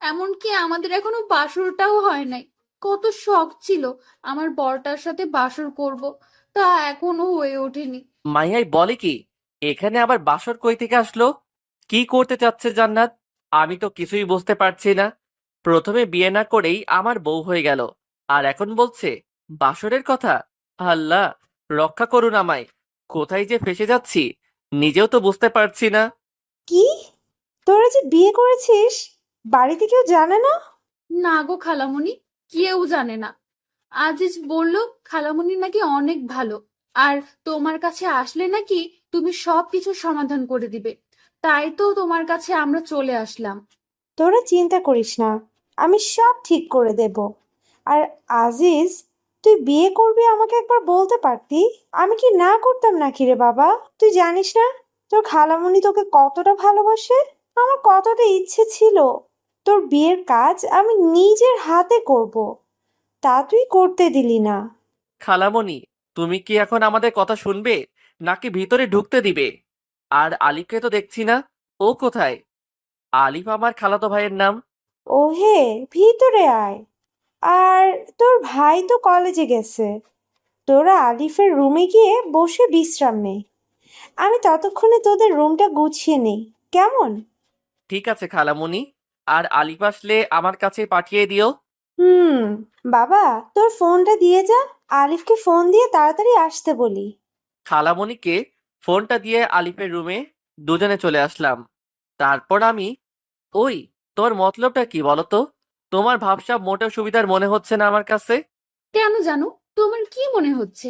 এমনকি আমাদের এখনো বাসরটাও হয় নাই। কত শখ ছিল আমার বরটার সাথে বাসর করব, তা এখনো হয়ে ওঠেনি। মাইয়াই বলে কি, এখানে আবার বাসর কই থেকে আসলো? কি করতে চাচ্ছে জান্নাত? আমি তো কিছুই বুঝতে পারছি না। প্রথমে বিয়ে না করেই আমার বউ হয়ে গেল, আর এখন বলছে বাসরের কথা। আল্লাহ, রক্ষা করুন আমায়। কোথায় যে ফেসে যাচ্ছি নিজেও তো বুঝতে পারছি না। কি? তোরা যে বিয়ে করেছিস বাড়িতে কেউ জানে না? না গো খালামণি, কেউ জানে না। আজিজ বলল খালামণি নাকি অনেক ভালো, আর তোমার কাছে আসলে নাকি তুমি সবকিছু সমাধান করে দিবে। তাই তো তোমার কাছে আমরা চলে আসলাম। তোরা চিন্তা করিস না, আমি সব ঠিক করে দেব। আর আজিজ, তুই বিয়ে করবি আমাকে একবার বলতে পারতি, আমি কি না করতাম নাকি রে বাবা? তুই জানিস না তোর খালামণি তোকে কতটা ভালোবাসে? আমার কতটা ইচ্ছে ছিল তোর বিয়ের কাজ আমি নিজের হাতে করব, তা তুই করতে দিলি না। খালামণি, তুমি কি এখন আমাদের কথা শুনবে নাকি ভিতরে ঢুকতে দিবে? আর আলিফকে তো দেখছি না, ও কোথায়? আলিফ আমার খালাতো ভাইয়ের নাম। ও হে, ভিতরে আয়। আর তোর ভাই তো কলেজে গেছে, তোরা আলিফের রুমে গিয়ে বসে বিশ্রাম নে, আমি ততক্ষণে তোদের রুমটা গুছিয়ে নেই, কেমন? ঠিক আছে খালামণি, আর আলিফ আসলে আমার কাছে পাঠিয়ে দিও। হুম। বাবা, তোর ফোনটা দিয়ে যা, আলিফকে ফোন দিয়ে তাড়াতাড়ি আসতে বলি। খালামণিকে ফোনটা দিয়ে আলিফের রুমে দুজনে চলে আসলাম। তারপর আমি, ওই, তোর মতলবটা কি বলো তো? তোমার ভাবসাব মোটেও সুবিধার মনে হচ্ছে না আমার কাছে। কেন জানো, তোমার কি মনে হচ্ছে?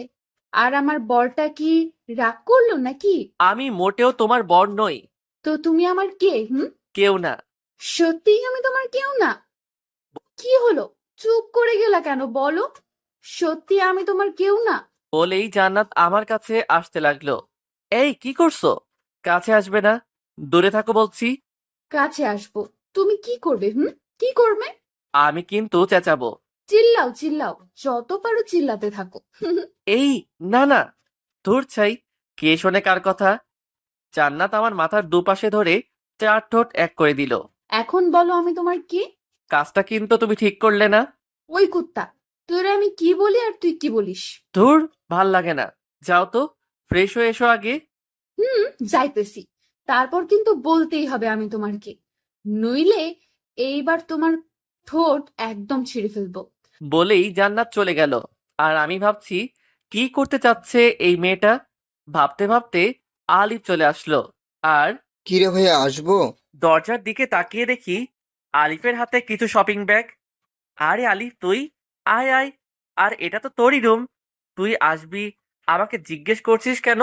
আর আমার বরটা কি রাগ করলো নাকি? আমি মোটেও তোমার বর নই। তো তুমি আমার কে? কেউ না। সত্যিই আমি তোমার কেউ না? কি হলো, চুপ করে গেলা কেন, বলো। সত্যি আমি তোমার কেউ না? বলেই জান্নাত আমার কাছে আসতে লাগলো। এই, কি করছো? কাছে আসবে না, দূরে থাকো বলছি। কাছে আসবো? তুমি কি করবে? কি করবে? আমি কিন্তু চেঁচাবো। চিল্লাও চিল্লাও, যত পারো চিল্লাতে থাকো। এই, না না, ধুর ছাই, কে শোনে কার কথা? জান্নাত আমার মাথার দুপাশে ধরে চার ঠোঁট এক করে দিল। এখন বলো আমি তোমার কে? কাজটা কিন্তু তুমি ঠিক করলে না। ওই কুত্তা, তোরে আমি কি বলি আর তুই কি বলিস? ধুর, ভাল লাগে না। যাও তো, ফ্রেশ হয়ে এসো আগে। যাইতেছি। তারপর কিন্তু বলতেই হবে আমি তোমার কে, নইলে এইবার তোমার ঠোঁট একদম ছিঁড়ে ফেলবো। বলেই জান্নাত চলে গেল। আর আমি ভাবছি কি করতে চাচ্ছে এই মেয়েটা। ভাবতে ভাবতে আলিফ চলে আসলো। আর কি রে ভাইয়া, আসবো? দরজার দিকে তাকিয়ে দেখি আলিফের হাতে কিছু শপিং ব্যাগ। আরে আলিফ, তুই আয় আয়। আর এটা তো তোরই রুম, তুই আসবি, আমাকে জিজ্ঞেস করছিস কেন?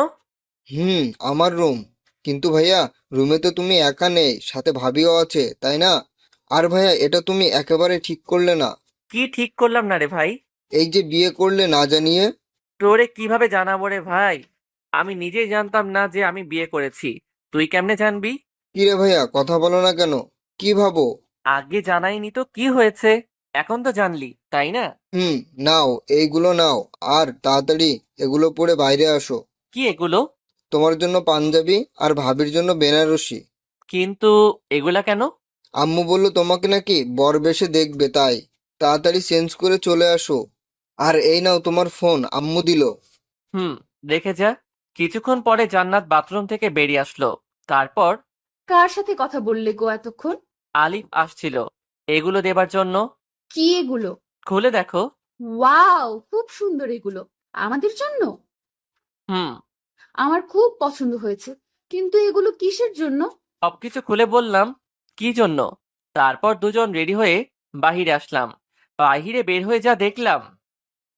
আমার রুম। কিন্তু ভাইয়া, রুমে তো তুমি একা নেই, সাথে ভাবিও আছে, তাই না? আর ভাইয়া, এটা তুমি একেবারে ঠিক করলে না। কি ঠিক করলাম না রে ভাই? এই যে বিয়ে করলে না জানিয়ে। তোরে কিভাবে জানাবো রে ভাই? আমি নিজেই জানতাম না যে আমি বিয়ে করেছি, তুই কেমনে জানবি? কি রে ভাইয়া, কথা বলো না কেন? কি ভাবো? আগে জানাইনি তো কি হয়েছে, এখন তো জানলি, তাই না? হুম, নাও, এইগুলো নাও। আর তাড়াতাড়ি এগুলো পরে বাইরে আসো। কি এগুলো? তোমার জন্য পাঞ্জাবি আর ভাবির জন্য বেনারসি। কিন্তু এগুলা কেন? আম্মু বললো তোমাকে নাকি বর বেশে দেখবে, তাই তাড়াতাড়ি চেঞ্জ করে চলে আসো। আর এই নাও তোমার ফোন, আম্মু দিল। হুম, রেখে যা। কিছুক্ষণ পরে জান্নাত বাথরুম থেকে বেরিয়ে আসলো। তারপর কার সাথে কথা বললে গো এতক্ষণ? আলিফ আসছিল এগুলো দেবার জন্য। কি এগুলো? খুলে দেখো। ওয়াও, খুব সুন্দর এগুলো। আমাদের জন্য? হুম, আমার খুব পছন্দ হয়েছে, কিন্তু এগুলো কিসের জন্য? সবকিছু খুলে বললাম কি জন্য। তারপর দুজন রেডি হয়ে বাহিরে আসলাম। বাহিরে বের হয়ে যা দেখলাম,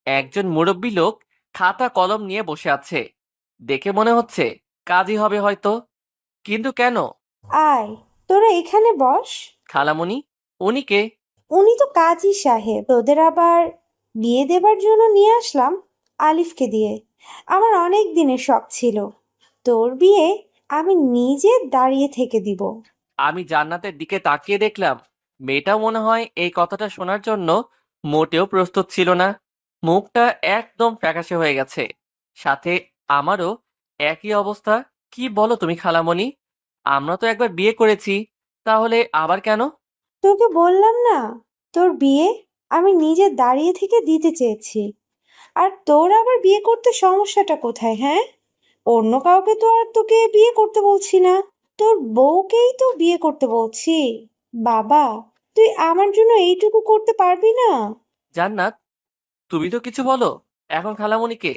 একজন মুরব্বি লোক খাতা কলম নিয়ে বসে আছে। দেখে মনে হচ্ছে কাজী হবে হয়তো, কিন্তু কেন? আয়, তোরা এখানে বস। খালামণি, উনি কে? উনি তো কাজী সাহেব, তোদের আবার বিয়ে দেবার জন্য নিয়ে আসলাম আলিফকে দিয়ে। আমার অনেক দিনের শখ ছিল তোর বিয়ে আমি নিজে দাঁড়িয়ে থেকে দিব। আমি জান্নাতের দিকে তাকিয়ে দেখলাম মেয়েটাও মনে হয় এই কথাটা শোনার জন্য মোটেও প্রস্তুত ছিল না। মুখটা একদম ফ্যাকাশে হয়ে গেছে। সাথে আমারও একই অবস্থা। কি বলো তুমি খালামণি? আমরা তো একবার বিয়ে করেছি, তাহলে আবার কেন? তোকে বললাম না, তোর বিয়ে আমি নিজে দাঁড়িয়ে থেকে দিতে চেয়েছি। আর তোর আবার বিয়ে করতে সমস্যাটা কোথায়, হ্যাঁ? অন্য কাউকে তো আর তোকে বিয়ে করতে বলছি না, তোর বউকেই তো বিয়ে করতে বলছি। বাবা, তুই আমার জন্য এইটুকু করতে পারবি না? জান্নাত, তুমি তো কিছু বলো এখন খালামণিকে।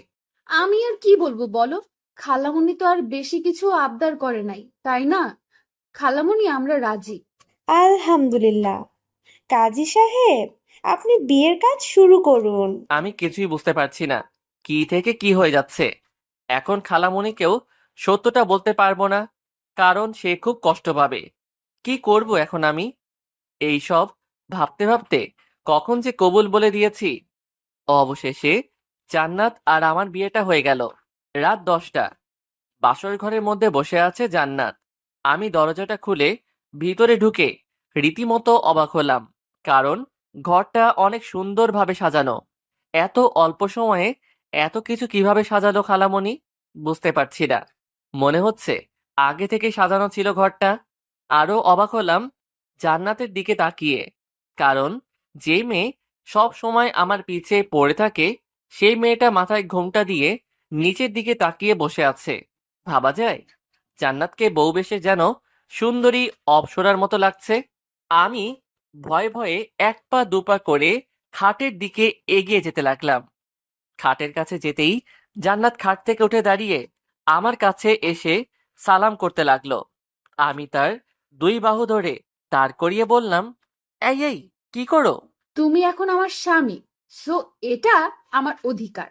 আমি আর কি বলবো বলো? খালামণি তো আর বেশি কিছু আবদার করে নাই, তাই না? খালামণি, আমরা রাজি। আলহামদুলিল্লাহ। কাজী সাহেব, আপনি বিয়ের কাজ শুরু করুন। আমি কিছুই বুঝতে পারছি না কি থেকে কি হয়ে যাচ্ছে। এখন খালামণিকেও সত্যটা বলতে পারবো না, কারণ সে খুব কষ্ট পাবে। কি করব এখন আমি? এই সব ভাবতে ভাবতে কখন যে কবুল বলে দিয়েছি। অবশেষে জান্নাত আর আমার বিয়েটা হয়ে গেল। রাত 10টা। বাসর ঘরের মধ্যে বসে আছে জান্নাত। আমি দরজাটা খুলে ভিতরে ঢুকে রীতিমতো অবাক হলাম, কারণ ঘরটা অনেক সুন্দরভাবে সাজানো। এত অল্প সময়ে এত কিছু কিভাবে সাজালো খালামণি? বুঝতে পারছি না। মনে হচ্ছে আগে থেকে সাজানো ছিল ঘরটা। আরো অবাক হলাম জান্নাতের দিকে তাকিয়ে, কারণ যে মেয়ে সব সময় আমার পিছে পড়ে থাকে সেই মেয়েটা মাথায় ঘোমটা দিয়ে নিচের দিকে তাকিয়ে বসে আছে। ভাবা যায় জান্নাতকে বউ বেশে যেন সুন্দরী অপ্সরার মতো লাগছে। আমি ভয়ে ভয়ে এক পা দুপা করে খাটের দিকে এগিয়ে যেতে লাগলাম। খাটের কাছে যেতেই জান্নাত খাট থেকে উঠে দাঁড়িয়ে আমার কাছে এসে সালাম করতে লাগলো। আমি তার 2 বাহু ধরে দাঁড় করিয়ে বললাম, এই এই, কি করো? তুমি এখন আমার স্বামী, সো এটা আমার অধিকার।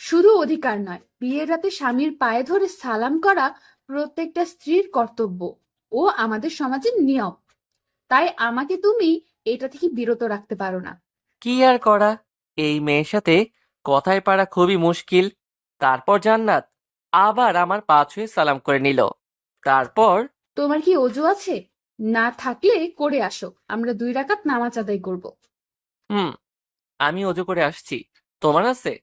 শুধু অধিকার নয়, বিয়ের রাতে স্বামীর পায়ে ধরে সালাম করা প্রত্যেকটা স্ত্রীর কর্তব্য ও আমাদের সমাজের নিয়ম। তাই আমাকে তুমি এটা থেকে বিরত রাখতে পারো না। কি আর করা, এই মেয়ের সাথে কথায় পারা খুবই মুশকিল। তারপর জান্নাত আবার আমার পা ছুঁয়ে সালাম করে নিল। তারপর, তোমার কি অজু আছে? না থাকলে করে আসো, আমরা 2 রাকাত নামাজ আদায় করব। হুম, আমি অজু করে আসছি। তোমার আছে?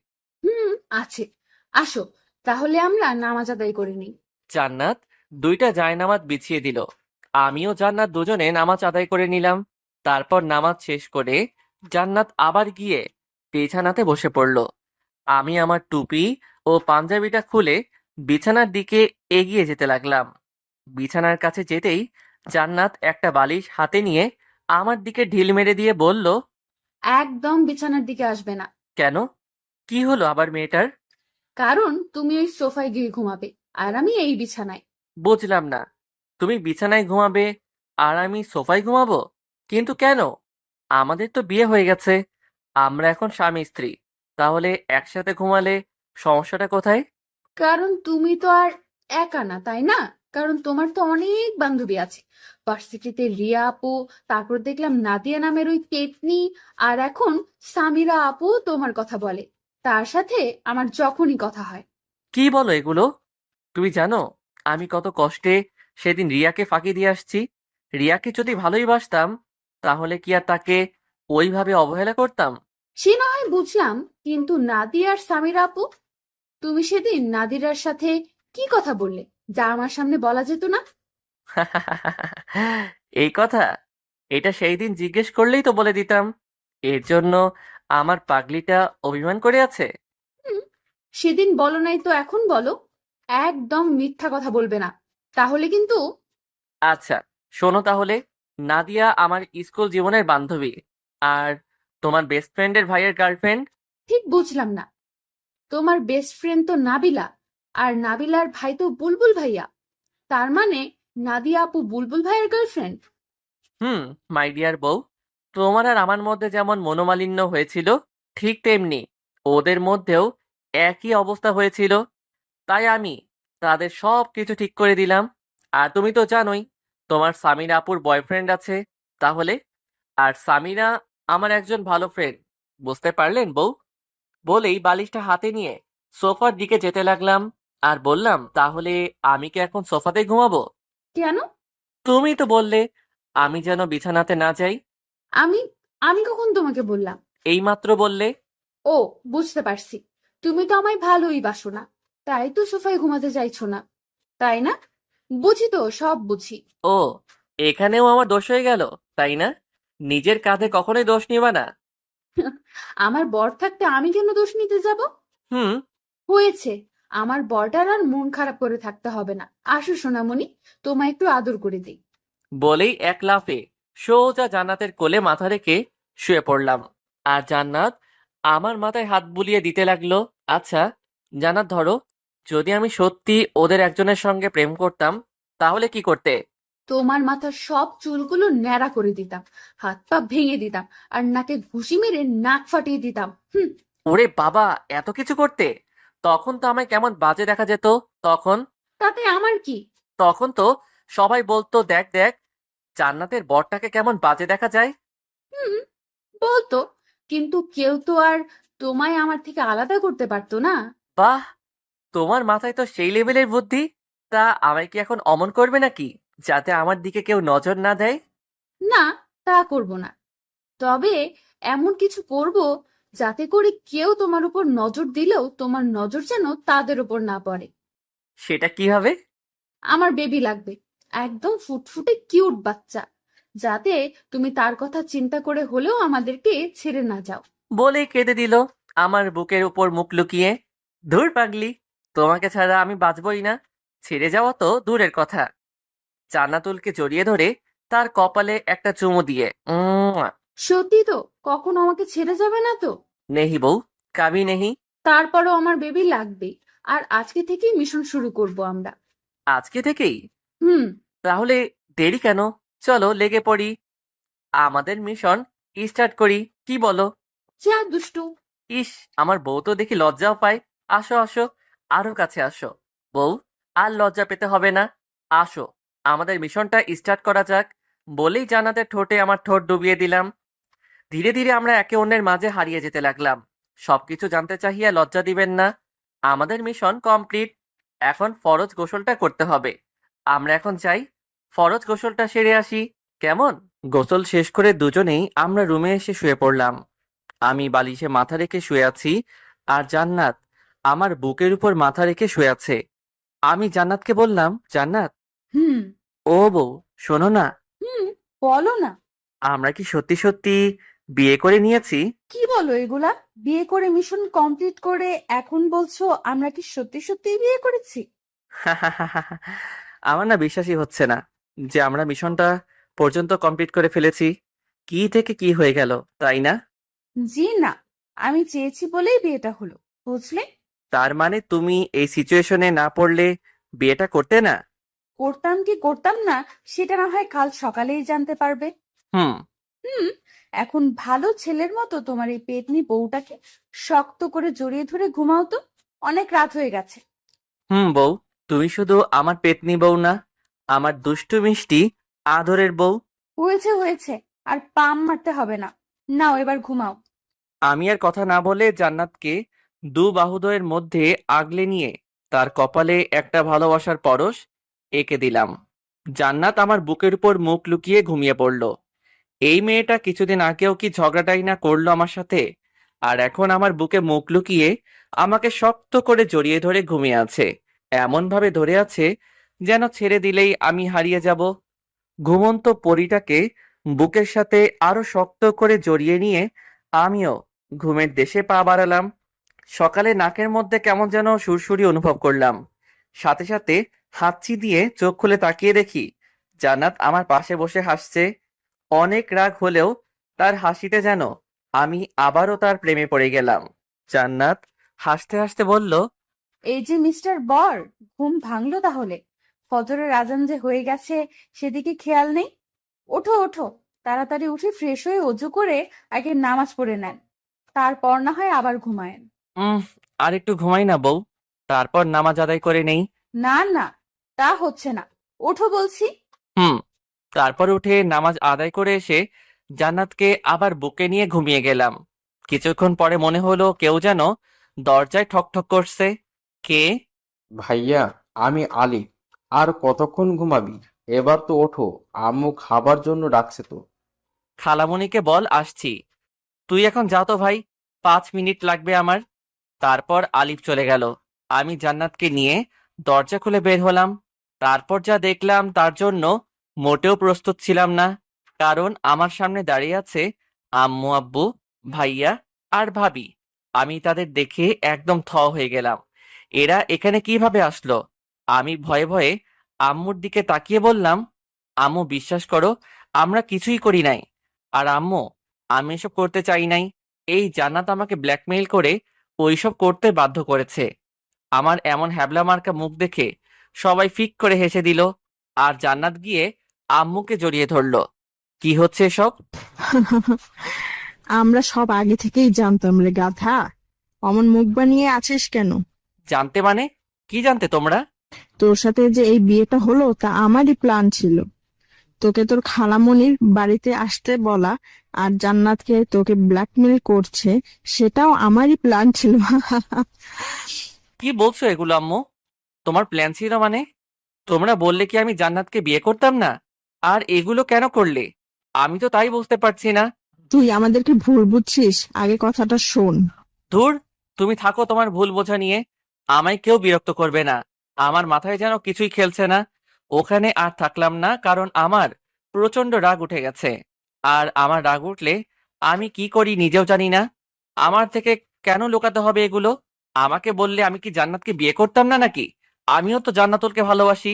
হুম, আছে। আসো, তাহলে আমরা নামাজ আদায় করে নিই। জান্নাত 2টা জায়নামাজ বিছিয়ে দিল। আমিও জান্নাত দুজনে নামাজ আদায় করে নিলাম। তারপর নামাজ শেষ করে জান্নাত আবার গিয়ে বিছানাতে বসে পড়ল। আমি আমার টুপি ও পাঞ্জাবিটা খুলে বিছানার দিকে এগিয়ে যেতে লাগলাম। বিছানার কাছে যেতেই জান্নাত একটা বালিশ হাতে নিয়ে আমার দিকে ঢিল মেরে দিয়ে বলল, একদম বিছানার দিকে আসবে না। কেন? কি হলো আবার মেয়েটার? কারণ তুমি ওই সোফায় গিয়ে ঘুমাবে, আর আমি এই বিছানায়। বুঝলাম না। তুমি বিছানায় ঘুমাবে আর আমি সোফায় ঘুমাবো? কিন্তু কেন? আমাদের তো বিয়ে হয়ে গেছে, আমরা এখন স্বামী স্ত্রী। তাহলে একসাথে ঘুমালে সমস্যাটা কোথায়? কারণ তুমি তো আর একা না, তাই না? কারণ তোমার তো অনেক বান্ধবী আছে। ভার্সিটিতে রিয়া আপু, তারপর দেখলাম নাদিয়া নামের ওই পেতনি, আর এখন সামিরা আপু তোমার কথা বলে। তার সাথে আমার যখনই কথা হয়। কি বলো এগুলো? তুমি জানো আমি কত কষ্টে সেদিন রিয়াকে ফাঁকি দিয়ে আসছি? রিয়াকে যদি ভালোই বাসতাম তাহলে কি আর তাকে ওইভাবে অবহেলা করতাম? সে না হয় বুঝলাম, কিন্তু নাদিয়া আর সামিরা আপু, তুমি সেদিন নাদিরার সাথে কি কথা বললে যা আমার সামনে বলা যেত না? এই কথা, এটা সেই দিন জিজ্ঞেস করলেই তো বলে দিতাম। এর জন্য আমার পাগলিটা অভিমান করে আছে? হুম, সেদিন বলো নাই তো এখন বলো। একদম মিথ্যা কথা বলবে না, তাহলে কিন্তু। আচ্ছা, শোনো তাহলে। নাদিয়া আমার স্কুল জীবনের বান্ধবী, আর তোমার বেস্ট ফ্রেন্ডের ভাইয়ের গার্লফ্রেন্ড। ঠিক বুঝলাম না। তোমার বেস্ট ফ্রেন্ড তো নাবিলা, আর নাবিলার ভাই তো বুলবুল ভাইয়া। তার মানে নাদিয়া আপু বুলবুল ভাইয়ের গার্লফ্রেন্ড? হুম, মাই ডিয়ার বউ, তোমার আর আমার মধ্যে যেমন মনোমালিন্য হয়েছিল ঠিক তেমনি ওদের মধ্যেও একই অবস্থা হয়েছিল। তাই আমি তাদের সব কিছু ঠিক করে দিলাম। আর তুমি তো জানোই তোমার সামিরা আপুর বয়ফ্রেন্ড আছে। তাহলে, আর সামিরা আমার একজন ভালো ফ্রেন্ড, বুঝতে পারলেন বউ? বলেই বালিশটা হাতে নিয়ে সোফার দিকে যেতে লাগলাম আর বললাম, তাহলে আমি কি এখন সোফাতে ঘুমাবো? কেন? তুমি তো বললে আমি যেন বিছানাতে না যাই। আমি আমি কখন তোমাকে বললাম? এইমাত্র বললে। ও, বুঝতে পারছি। তুমি তো আমায় ভালোই বাসো না, তাই তো সোফায় ঘুমাতে চাইছো না, তাই না? বুঝি তো, সব বুঝি। ও, এখানেও আমার দোষ হয়ে গেল, তাই না? নিজের কাঁধে কখনোই দোষ নিবা না। আমার বর থাকতে আমি কেন দোষ নিতে যাব? হুম। হয়েছে। আমার বরটার আর মন খারাপ করে থাকতে হবে না। আসো সোনামণি, তোমায় একটু আদর করে দিই। বলেই এক লাফে সোজা জান্নাতের কোলে মাথা রেখে শুয়ে পড়লাম। আর জান্নাত আমার মাথায় হাত বুলিয়ে দিতে লাগলো। আচ্ছা জান্নাত, ধরো যদি আমি সত্যি ওদের একজনের সঙ্গে প্রেম করতাম, তাহলে কি করতে? তোমার মাথার সব চুলগুলো ন্যাড়া করে দিতাম, হাত পা ভেঙে দিতাম, আর নাকে ঘুষি মেরে নাক ফাটিয়ে দিতাম। হুম। ওরে বাবা, এত কিছু করতে? তখন তো আমায় কেমন বাজে দেখা যেত। তখন তাতে আমার কি? তখন তো সবাই বলতো, দেখ দেখ জান্নাতের বরটাকে কেমন বাজে দেখা যায়। হুম, বলতো, কিন্তু কেউ তো আর তোমায় আমার থেকে আলাদা করতে পারতো না। বাহ, তোমার মাথায় তো সেই লেভেলের বুদ্ধি। তা আমায় কি এখন অমন করবে নাকি, যাতে আমার দিকে কেউ নজর না দেয়? না, তা করব না। তবে এমন কিছু করব যাতে করে কেউ তোমার উপর নজর দিলেও তোমার নজর যেন তাদের উপর না পড়ে। সেটা কি হবে? আমার বেবি লাগবে, একদম ফুটফুটে কিউট বাচ্চা, যাতে তুমি তার কথা চিন্তা করে হলেও আমাদেরকে ছেড়ে না যাও। বলেই কেঁদে দিল আমার বুকের উপর মুখ লুকিয়ে। ধুর পাগলি, তোমাকে ছাড়া আমি বাঁচবই না। ছেড়ে যাওয়া তো দূরের কথা, জান্নাতুলকে জড়িয়ে ধরে তার কপালে একটা চুমু দিয়ে সত্যি তো? কখনো আমাকে ছেড়ে যাবে না তো? নেহি বউ, কাবি নেহি। তারপরও আমার বেবি লাগবেই। আর আজকে থেকেই মিশন শুরু করব আমরা। আজকে থেকেই? হুম। তাহলে দেরি কেন? চলো লেগে পড়ি, আমাদের মিশন স্টার্ট করি, কি বলো? যা দুষ্টু। ইস, আমার বউ তো দেখি লজ্জাও পায়। আসো আসো, আরো কাছে আসো। বউ, আর লজ্জা পেতে হবে না। আসো, আমাদের মিশনটা স্টার্ট করা যাক। বলেই জান্নাতের ঠোঁটে আমার ঠোঁট ডুবিয়ে দিলাম। ধীরে ধীরে আমরা একে অন্যের মাঝে হারিয়ে যেতে লাগলাম। সবকিছু জানতে চাহিয়া লজ্জা দিবেন না। আমাদের মিশন কমপ্লিট। এখন ফরজ গোসলটা করতে হবে। আমরা এখন যাই, ফরজ গোসলটা সেরে আসি, কেমন? গোসল শেষ করে দুজনেই আমরা রুমে এসে শুয়ে পড়লাম। আমি বালিশে মাথা রেখে শুয়ে আছি, আর জান্নাত আমার বুকের উপর মাথা রেখে শুয়ে আছে। আমি জান্নাতকে বললাম, জান্নাত, হুম। ও বউ, শোনো না, হুম, বলো না। আমরা কি সত্যি সত্যি বিয়ে করে নিয়েছি? কি বলো এগুলা? বিয়ে করে মিশন কমপ্লিট করে এখন বলছো আমরা কি সত্যি সত্যি বিয়ে করেছি? আমার না বিশ্বাসই হচ্ছে না যে আমরা মিশনটা পর্যন্ত কমপ্লিট করে ফেলেছি। কি থেকে কি হয়ে গেল, তাই না? জি না, আমি চেয়েছি বলেই বিয়েটা হলো, বুঝলে? তার মানে তুমি এই সিচুয়েশনে না পড়লে বিয়েটা করতে না? করতাম কি করতাম না সেটা না হয় কাল সকালেই জানতে পারবে। হুম। হুম। এখন ভালো ছেলের মতো তোমার এই পেতনি বউটাকে শক্ত করে জড়িয়ে ধরে ঘুমাও তো, অনেক রাত হয়ে গেছে। হুম বউ, তুমি শুধু আমার পেতনি বউ না, আমার দুষ্টু মিষ্টি আদরের বউ। হয়েছে হয়েছে, আর পাম মারতে হবে না। নাও এবার ঘুমাও। আমি আর কথা না বলে জান্নাতকে দু বাহুদ্বয়ের মধ্যে আগলে নিয়ে তার কপালে একটা ভালোবাসার পরশ এঁকে দিলাম। জান্নাত আমার বুকের উপর মুখ লুকিয়ে ঘুমিয়ে পড়ল। এই মেয়েটা কিছুদিন আগেও কি ঝগড়াটাই না করলো আমার সাথে, আর এখন আমার বুকে মুখ লুকিয়ে আমাকে শক্ত করে জড়িয়ে ধরে ঘুমিয়ে আছে। এমন ভাবে ধরে আছে যেন ছেড়ে দিলেই আমি হারিয়ে যাব। ঘুমন্ত পরীটাকে বুকের সাথে আরো শক্ত করে জড়িয়ে নিয়ে আমিও ঘুমের দেশে পা বাড়ালাম। সকালে নাকের মধ্যে কেমন যেন সুরসুরি অনুভব করলাম। সাথে সাথে হাঁচি দিয়ে চোখ খুলে তাকিয়ে দেখি জান্নাত আমার পাশে বসে হাসছে। অনেক রাগ হলেও তার হাসিতে যেন আমি আবারও তার প্রেমে পড়ে গেলাম। জান্নাত হাসতে হাসতে বলল, এই যে মিস্টার বর, ঘুম ভাঙলো তাহলে? ফজরের আজান যে হয়ে গেছে সেদিকে খেয়াল নেই। ওঠো ওঠো, তাড়াতাড়ি উঠে ফ্রেশ হয়ে অজু করে আগে নামাজ পড়ে নেন, তারপর না হয় আবার ঘুমায়েন। উম আর একটু ঘুমাই না বউ, তারপর নামাজ আদায় করে নেই। না না, তা হচ্ছে না, ওঠো বলছি। হুম। তারপর উঠে নামাজ আদায় করে এসে জান্নাতকে আবার বুকে নিয়ে ঘুমিয়ে গেলাম। কিছুক্ষণ পরে মনে হলো কেউ যেন দরজায় ঠক ঠক করছে। কে? ভাইয়া, আমি আলিফ। আর কতক্ষণ ঘুমাবি? এবার তো ওঠো, আম্মু খাবার জন্য ডাকছে তো। খালামণিকে বল আসছি। তুই এখন যা তো ভাই, 5 মিনিট লাগবে আমার। তারপর আলিফ চলে গেল। আমি জান্নাতকে নিয়ে দরজা খুলে বের হলাম। তারপর যা দেখলাম তার জন্য মোটেও প্রস্তুত ছিলাম না। কারণ আমার সামনে দাঁড়িয়ে আছে আম্মু, আব্বু, ভাইয়া আর ভাবি। আমি তাদের দেখে একদম থ হয়ে গেলাম। এরা এখানে কিভাবে আসলো? আমি ভয়ে ভয়ে আম্মুর দিকে তাকিয়ে বললাম, আম্মু বিশ্বাস করো, আমরা কিছুই করি নাই। আর আম্মু, আমি এসব করতে চাই নাই। এই জান্নাত আমাকে ব্ল্যাকমেইল করে ওইসব করতে বাধ্য করেছে। আমার এমন হ্যাবলা মার্কা মুখ দেখে সবাই ফিক করে হেসে দিল। আর জান্নাত গিয়ে আম্মুকে জড়িয়ে ধরলো। কি হচ্ছে এসব? আমরা সব আগে থেকেই জানতাম রে গাধা। অমন মুখ বানিয়ে আছিস কেন? জানতে মানে? কি জানতে তোমরা? তোর সাথে যে এই বিয়েটা হলো তা আমারই প্ল্যান ছিল। তোকে তোর খালামণির বাড়িতে আসতে বলা আর জান্নাতকে তোকে ব্ল্যাকমেল করছে, সেটাও আমারই প্ল্যান ছিল। কি বলছো এগুলো আম্মু? তোমার প্ল্যান ছিল মানে? তোমরা বললে কি আমি জান্নাতকে বিয়ে করতাম না? আর এগুলো কেন করলে? আমি তো তাই বুঝতে পারছি না। তুই আমাদেরকে ভুল বুঝছিস, আগে কথাটা শোন। ধুর, তুমি থাকো তোমার ভুল বোঝা নিয়ে। আমায় কেউ বিরক্ত করবে না। আমার মাথায় যেন কিছুই খেলছে না। ওখানে আর থাকলাম না, কারণ আমার প্রচন্ড রাগ উঠে গেছে। আর আমার রাগ উঠলে আমি কি করি নিজেও জানি না। আমার থেকে কেন লুকাতে হবে এগুলো? আমাকে বললে আমি কি জান্নাতকে বিয়ে করতাম না নাকি? আমিও তো জান্নাতুলকে ভালোবাসি।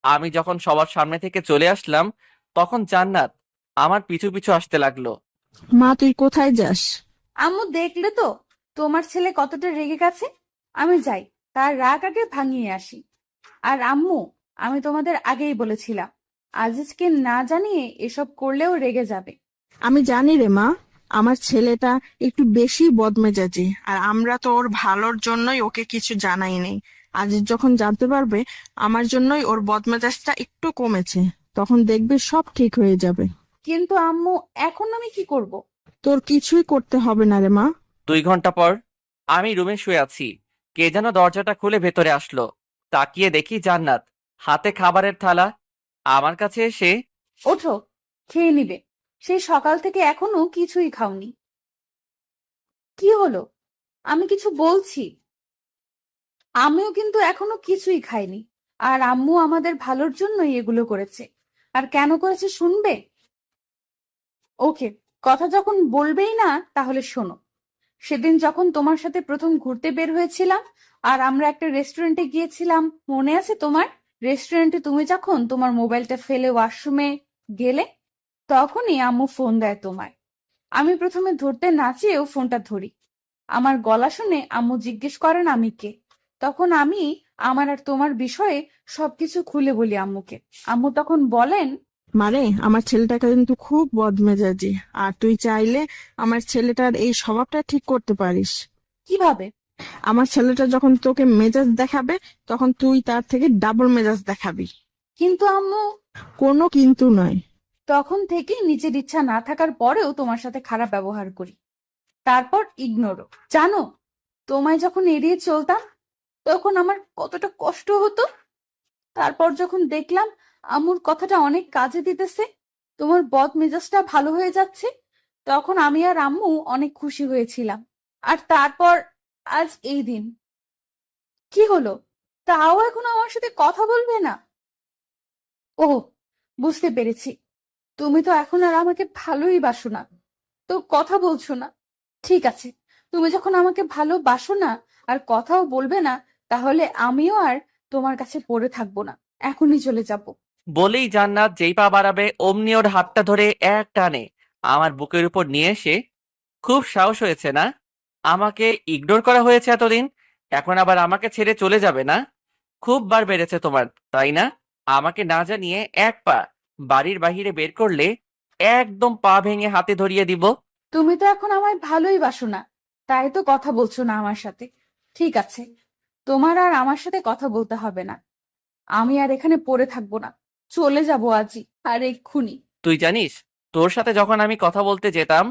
আমি যখন সবার সামনে থেকে চলে আসলাম, তখন জান্নাত আমার পিছু পিছু আসতে লাগলো। মা, তুই কোথায় যাস? আম্মু দেখলে তো তোমার ছেলে কতটা রেগে গেছে। আমি যাই, তার রাগ আগে ভাঙিয়ে আসি। আর আম্মু, আমি তোমাদের আগেই বলেছিলাম আজিজকে না জানিয়ে এসব করলেও রেগে যাবে। আমি জানি রে মা, আমার ছেলেটা একটু বেশি বদমেজাজি, আর আমরা তো ওর ভালোর জন্যই ওকে কিছু জানাইনি। আজ যখন জানতে পারবে আমার জন্যই ওর বদমেজাজটা একটু কমেছে, তখন দেখবে সব ঠিক হয়ে যাবে। কিন্তু আম্মু, এখন আমি কি করব? তোর কিছুই করতে হবে না রে মা। 2 ঘন্টা পর আমি রুমে শুয়ে আছি। কে যেন দরজাটা খুলে ভেতরে আসলো। তাকিয়ে দেখি জান্নাত, হাতে খাবারের থালা। আমার কাছে এসে, ওঠো, খেয়ে নিবে। সেই সকাল থেকে এখনো কিছুই খাওনি। কি হলো? আমি কিছু বলছি। আমিও কিন্তু এখনো কিছুই খাইনি। আর আম্মু আমাদের ভালোর জন্যই এগুলো করেছে। আর কেন করেছে শুনবে? ওকে, কথা যখন বলবেই না তাহলে শোনো। সেদিন যখন তোমার সাথে প্রথম ঘুরতে বের হয়েছিলাম আর আমরা একটা রেস্টুরেন্টে গিয়েছিলাম, মনে আছে তোমার? রেস্টুরেন্টে তুমি যখন তোমার মোবাইলটা ফেলে ওয়াশরুমে গেলে, তখনই আম্মু ফোন দেয় তোমায়। আমি প্রথমে ধরতে না চেয়েও ফোনটা ধরি। আমার গলা শুনে আম্মু জিজ্ঞেস করেন আমি কে। তখন আমি আমার আর তোমার বিষয়ে সবকিছু খুলে বলি আম্মুকে। আম্মু তখন বলেন, মারে, আমার ছেলেটাকে কিন্তু খুব বদমেজাজি, আর তুই চাইলে আমার ছেলেটার এই স্বভাবটা ঠিক করতে পারিস। কিভাবে? আমার ছেলেটা যখন তোকে মেজাজ দেখাবে, তখন তুই তার থেকে ডাবল মেজাজ দেখাবি। কিন্তু আম্মু, কোনো কিন্তু নয়। তখন থেকে নিজের ইচ্ছা না থাকার পরেও তোমার সাথে খারাপ ব্যবহার করি, তারপর ইগনোরও। জানো, তোমায় যখন এড়িয়ে চলতাম তখন আমার কতটা কষ্ট হতো। তারপর যখন দেখলাম আম্মুর কথাটা অনেক কাজে দিতেছে, তোমার বদ মেজাজটা ভালো হয়ে যাচ্ছে, তখন আমি আর আম্মু অনেক খুশি হয়েছিলাম। আর তারপর আজ এই দিন। কি হলো? তাও এখন আমার সাথে কথা বলবে না? ও, বুঝতে পেরেছি। তুমি তো এখন আর আমাকে ভালোই বাসো না, তো কথা বলছো না। ঠিক আছে, তুমি যখন আমাকে ভালোবাসো না আর কথাও বলবে না, তাহলে আমিও আর তোমার কাছে পড়ে থাকবো না, এখনই চলে যাব। বলেই জান্নাত যেই পা বাড়াবে অমনি ওর হাতটা ধরে এক টানে আমার বুকের উপর নিয়ে এসে, খুব সাহস হয়েছে না? আমাকে ইগনোর করা হয়েছে এতদিন, এখন আবার আমাকে ছেড়ে চলে যাবে না? খুব বার বেড়েছে তোমার, তাই না? আমাকে না জানিয়ে এক পা বাড়ির বাহিরে বের করলে একদম পা ভেঙে হাতে ধরিয়ে দিব। তুমি তো এখন আমায় ভালোই বাসো না, তাই তো কথা বলছো না আমার সাথে। ঠিক আছে, তোমার আর আমার সাথে কথা বলতে হবে না। আমি আর এখানে পড়ে থাকবো না, চলে যাবো আজই, আর এক্ষুনি। তুই জানিস, তোর সাথে যখন আমি কথা বলতে যেতাম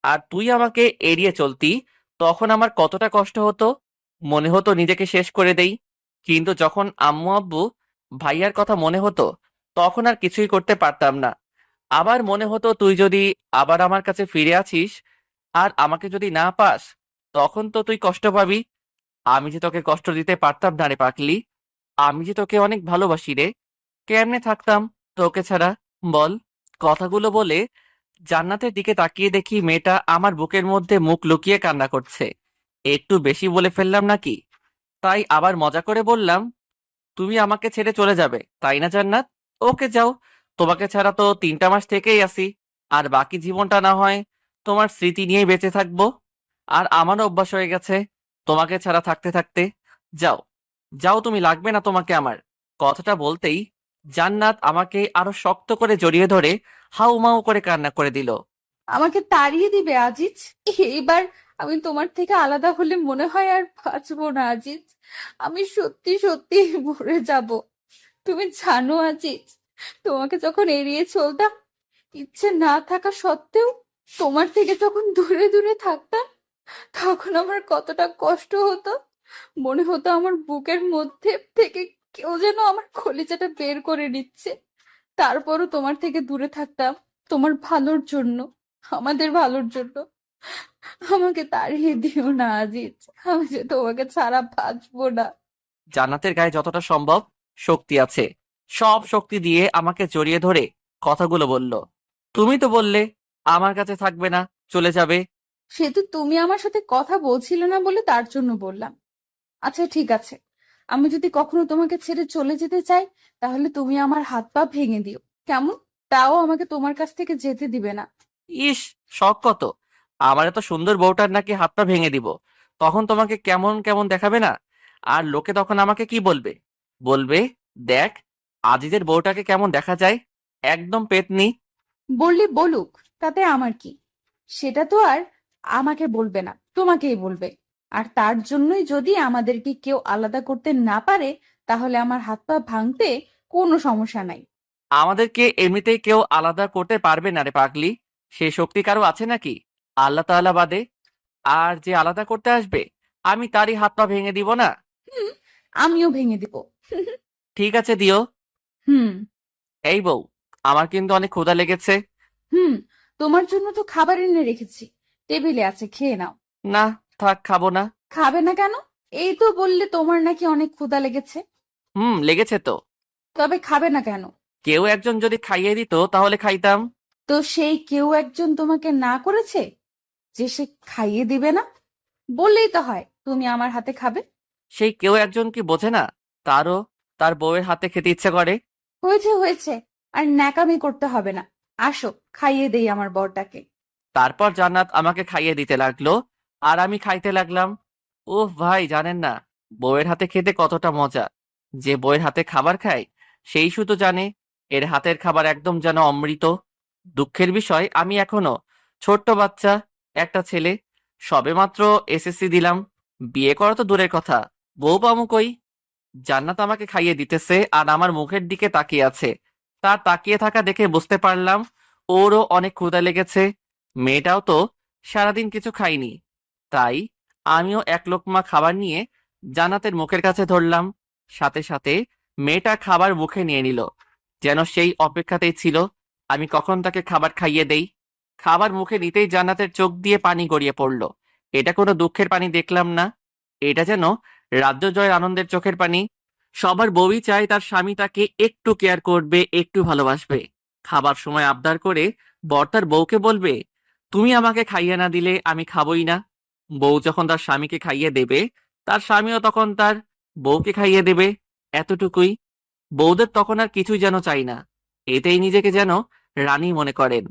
আর তুই আমাকে এড়িয়ে চলতি, তখন আমার কতটা কষ্ট হতো। মনে হতো নিজেকে শেষ করে দেই। কিন্তু যখন আম্মু আব্বু ভাইয়ার কথা মনে হতো, তখন আর কিছুই করতে পারতাম না। আবার মনে হতো তুই যদি আবার আমার কাছে ফিরে আছিস আর আমাকে যদি না পাস, তখন তো তুই কষ্ট পাবি। আমি যে তোকে কষ্ট দিতে পারতাম না রে পাগলি। আমি যে তোকে অনেক ভালোবাসি রে। কেমনে থাকতাম তোকে ছাড়া বল? কথাগুলো বলে জান্নাতের দিকে তাকিয়ে দেখি মেয়েটা আমার বুকের মধ্যে মুখ লুকিয়ে কান্না করছে। একটু বেশি বলে ফেললাম নাকি? তাই আবার মজা করে বললাম, তুমি আমাকে ছেড়ে চলে যাবে তাই না জান্নাত? ওকে যাও, তোমাকে ছাড়া তো 3টা মাস থেকেই আসি। আর বাকি জীবনটা না হয় তোমার স্মৃতি নিয়েই বেঁচে থাকবো। আর আমারও অভ্যাস হয়ে গেছে তোমাকে ছাড়া থাকতে থাকতে। যাও, যাও, তুমি, লাগবে না তোমাকে আমার। কথাটা বলতেই জান্নাত আমাকে আরো শক্ত করে জড়িয়ে ধরে হাউমাউ করে কান্না করে দিল। আমাকে তাড়িয়ে দিবে আজিজ? এবার আমি তোমার থেকে আলাদা হলে মনে হয় আর বাঁচবো না আজিজ। আমি সত্যি সত্যি মরে যাব। তুমি জানো আজিজ, তোমাকে যখন এড়িয়ে চলতাম, ইচ্ছে না থাকা সত্ত্বেও তোমার থেকে যখন দূরে দূরে থাকতাম, তখন আমার কতটা কষ্ট হতো। মনে হতো আমার বুকের মধ্যে থেকে কেউ যেন আমার কলিজাটা বের করে নিচ্ছে। তারপরও তোমার থেকে দূরে থাকতাম তোমার ভালোর জন্য, আমাদের ভালোর জন্য। আমাকে তাড়িয়ে দিও না আজিজ, আমি যে তোমাকে ছাড়া বাঁচবো না। জান্নাতের গায়ে যতটা সম্ভব শক্তি আছে, সব শক্তি দিয়ে আমাকে জড়িয়ে ধরে কথাগুলো বলল। তুমি তো বললে আমার কাছে থাকবে না, চলে যাবে। সে তো তুমি আমার সাথে কথা বলছিলে না বলে তার জন্য বললাম। আচ্ছা ঠিক আছে, আমি যদি কখনো তোমাকে ছেড়ে চলে যেতে চাই, তাহলে তুমি আমার হাত পা ভেঙে দিও, কেমন? তাও আমাকে তোমার কাছ থেকে যেতে দিবে না। ইস, শখ কত! আমার এত সুন্দর বউটার নাকি হাত পা ভেঙে দিব, তখন তোমাকে কেমন কেমন দেখাবে না? আর লোকে তখন আমাকে কি বলবে? বলবে, দেখ আজিজের বউটাকে কেমন দেখা যায়, একদম পেতনি। বললে বলুক, তাতে আমার কি? সেটা তো আর আমাকে বলবে না, তোমাকেই বলবে। আর তার জন্যই যদি আমাদেরকে কেউ আলাদা করতে না পারে, তাহলে আমার হাত পা ভাঙতে কোনো সমস্যা নাই। আমাদেরকে এমনিতেই কেউ আলাদা করতে পারবে না রে পাগলি। সে শক্তি কারো আছে নাকি আল্লাহ তাআলা বাদে? আর যে আলাদা করতে আসবে, আমি তারই হাত পা ভেঙে দিব না? হুম, আমিও ভেঙে দিব। ঠিক আছে, দিও। হুম। এই বউ, আমার কিন্তু অনেক ক্ষুধা লেগেছে। হুম, তোমার জন্য তো খাবার এনে রেখেছি, টেবিলে আছে, খেয়ে নাও। না, থাক, খাবো না। খাবে না কেন? এই তো বললে তোমার নাকি অনেক ক্ষুধা লেগেছে। লেগেছে তো। তবে খাবে না কেন? কেউ একজন যদি খাইয়ে দিত তাহলে খাইতাম। তো সেই কেউ একজন তোমাকে না করেছে যে সে খাইয়ে দিবে না? বললেই তো হয় তুমি আমার হাতে খাবে। সেই কেউ একজন কি বোঝে না তারও তার বউয়ের হাতে খেতে ইচ্ছে করে? হয়েছে হয়েছে, আর ন্যাকামি করতে হবে না। আসো, খাইয়ে দেই আমার বরটাকে। তারপর জান্নাত আমাকে খাইয়ে দিতে লাগলো আর আমি খাইতে লাগলাম। উফ ভাই, জানেন না বউয়ের হাতে খেতে কতটা মজা। যে বউয়ের হাতে খাবার খায় সেই শুধু জানে এর হাতের খাবার একদম যেন অমৃত। দুঃখের বিষয়, আমি এখনো ছোট্ট বাচ্চা, একটা ছেলে, সবেমাত্র এসএসসি দিলাম। বিয়ে করা তো দূরের কথা, বউ পামু কই? জান্নাত আমাকে খাইয়ে দিতেছে আর আমার মুখের দিকে তাকিয়ে আছে। তার তাকিয়ে থাকা দেখে বুঝতে পারলাম ওরও অনেক ক্ষুধা লেগেছে। মেয়েটাও তো সারাদিন কিছু খায়নি। তাই আমিও এক লোকমা খাবার নিয়ে জান্নাতের মুখের কাছে ধরলাম। সাথে সাথে মেয়েটা খাবার মুখে নিয়ে নিল, যেন সেই অপেক্ষাতেই ছিল আমি কখন তাকে খাবার খাইয়ে দেই। খাবার মুখে নিতেই জান্নাতের চোখ দিয়ে পানি গড়িয়ে পড়ল। এটা কোনো দুঃখের পানি দেখলাম না, এটা যেন রাজ্য জয়ের আনন্দের চোখের পানি। সবার বউই চায় তার স্বামী তাকে একটু কেয়ার করবে, একটু ভালোবাসবে। খাবার সময় আবদার করে বর তার বউকে বলবে, তুমি আমাকে খাইয়ে না দিলে আমি খাবই না। বউ যখন তার স্বামীকে খাইয়ে দেবে, তার স্বামীও তখন তার বউকে খাইয়ে দেবে। এতটুকুই। বউদের তখন আর কিছুই যেন চাই না, এতেই নিজেকে যেন রানী মনে করেন।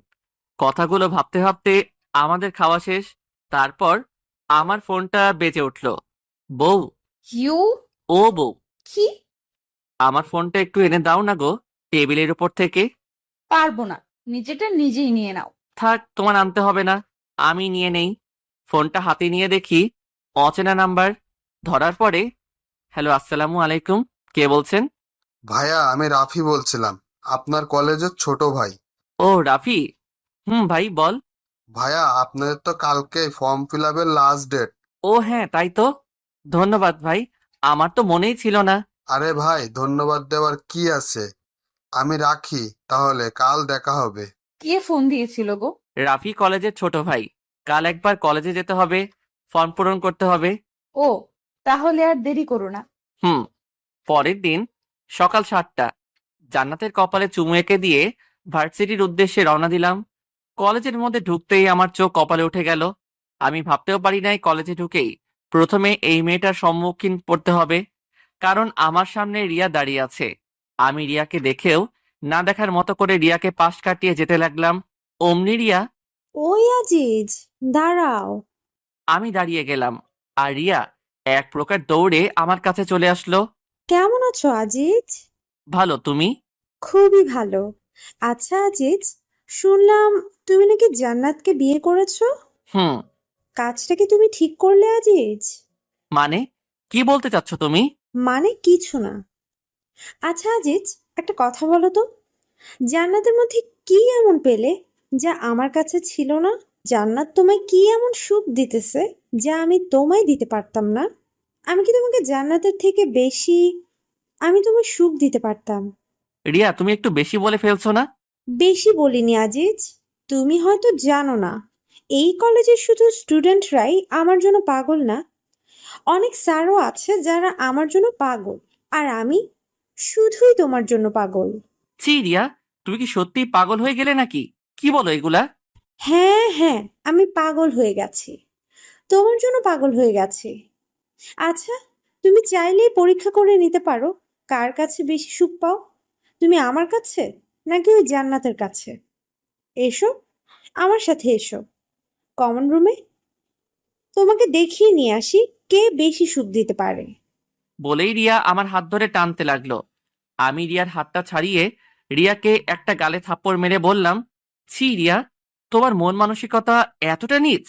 কথাগুলো ভাবতে ভাবতে আমাদের খাওয়া শেষ। তারপর আমার ফোনটা বেজে উঠল। বউ, ইউ? ও বউ, কি? আমার ফোনটা একটু এনে দাও না গো, টেবিলের উপর থেকে। পারবো না, নিজেটা নিজেই নিয়ে নাও। থাক, তোমার আনতে হবে না, আমি নিয়ে নেই। ফোনটা হাতে নিয়ে দেখি অচেনা নাম্বার। ধরার পরে, হ্যালো, আসসালামু আলাইকুম, কে বলছেন? ভাইয়া, আমি রাফি বলছিলাম, আপনার কলেজের ছোট ভাই। ও রাফি, ভাই বল। ভাইয়া আপনাদের তো কালকেই ফর্ম ফিল আপের লাস্ট ডেট। ও হ্যাঁ, তাই তো। ধন্যবাদ ভাই, আমার তো মনেই ছিল না। আরে ভাই, ধন্যবাদ দেওয়ার কি আছে? আমি রাখি, তাহলে কাল দেখা হবে। কে ফোন দিয়েছিল গো? রাফি কলেজের ছোট ভাই। কাল একবার কলেজে যেতে হবে, ফর্ম পূরণ করতে হবে। ও, তাহলে আর দেরি করো না। হুম। পরের দিন সকাল 7টা, জান্নাতের কপালে চুমু এঁকে দিয়ে ভার্সিটির উদ্দেশ্যে রওনা দিলাম। কলেজের মধ্যে ঢুকতেই আমার চোখ কপালে উঠে গেল। আমি ভাবতেও পারি নাই কলেজে ঢুকেই প্রথমে এই মেয়েটার সম্মুখীন পড়তে হবে, কারণ আমার সামনে রিয়া দাঁড়িয়ে আছে। আমি রিয়াকে দেখেও না দেখার মতো করে রিয়াকে পাশ কাটিয়ে যেতে লাগলাম। অমনি রিয়া। ওই আজিজ, দাঁড়াও। আমি দাঁড়িয়ে গেলাম, আর রিয়া এক প্রকার দৌড়ে আমার কাছে চলে আসলো। কেমন আছো আজিজ? ভালো, তুমি? খুবই ভালো। আচ্ছা আজিজ, শুনলাম তুমি নাকি জান্নাতকে বিয়ে করেছো। হুম। কাজটা কি তুমি ঠিক করলে আজিজ? মানে, কি বলতে চাচ্ছ তুমি? মানে কিছু না। আচ্ছা আজিজ, একটা কথা বলো তো, জান্নাতের মধ্যে কি এমন পেলে যা আমার কাছে ছিল না? জান্নাত তোমায় কি এমন সুখ দিতেছে যা আমি তোমায় দিতে পারতাম না? আমি কি তোমাকে জান্নাতের থেকে বেশি, আমি তোমায় সুখ দিতে পারতাম। রিয়া, তুমি একটু বেশি বলে ফেলছো না? বেশি বলিনি আজিজ, তুমি হয়তো জানো না, এই কলেজের শুধু স্টুডেন্টরাই আমার জন্য পাগল না, অনেক স্যারও আছে যারা আমার জন্য পাগল, আর আমি শুধুই তোমার জন্য পাগল। ছি রিয়া, তুমি কি সত্যিই পাগল হয়ে গেলে নাকি? কি বলো এগুলা? হ্যাঁ হ্যাঁ, আমি পাগল হয়ে গেছি, তোমার জন্য পাগল হয়ে গেছি। আচ্ছা, তুমি চাইলেই পরীক্ষা করে নিতে পারো কার কাছে বেশি সুখ পাও, তুমি আমার কাছে নাকি ওই জান্নাতের কাছে। এসো, আমার সাথে এসো কমন রুমে, তোমাকে দেখিয়ে নিয়ে আসি কে বেশি সুখ দিতে পারে। বলেই রিয়া আমার হাত ধরে টানতে লাগলো। আমি রিয়ার হাতটা ছাড়িয়ে রিয়াকে একটা গালে থাপ্পড় মেরে বললাম, ছি রিয়া, তোমার মন মানসিকতা এতটা নীচ?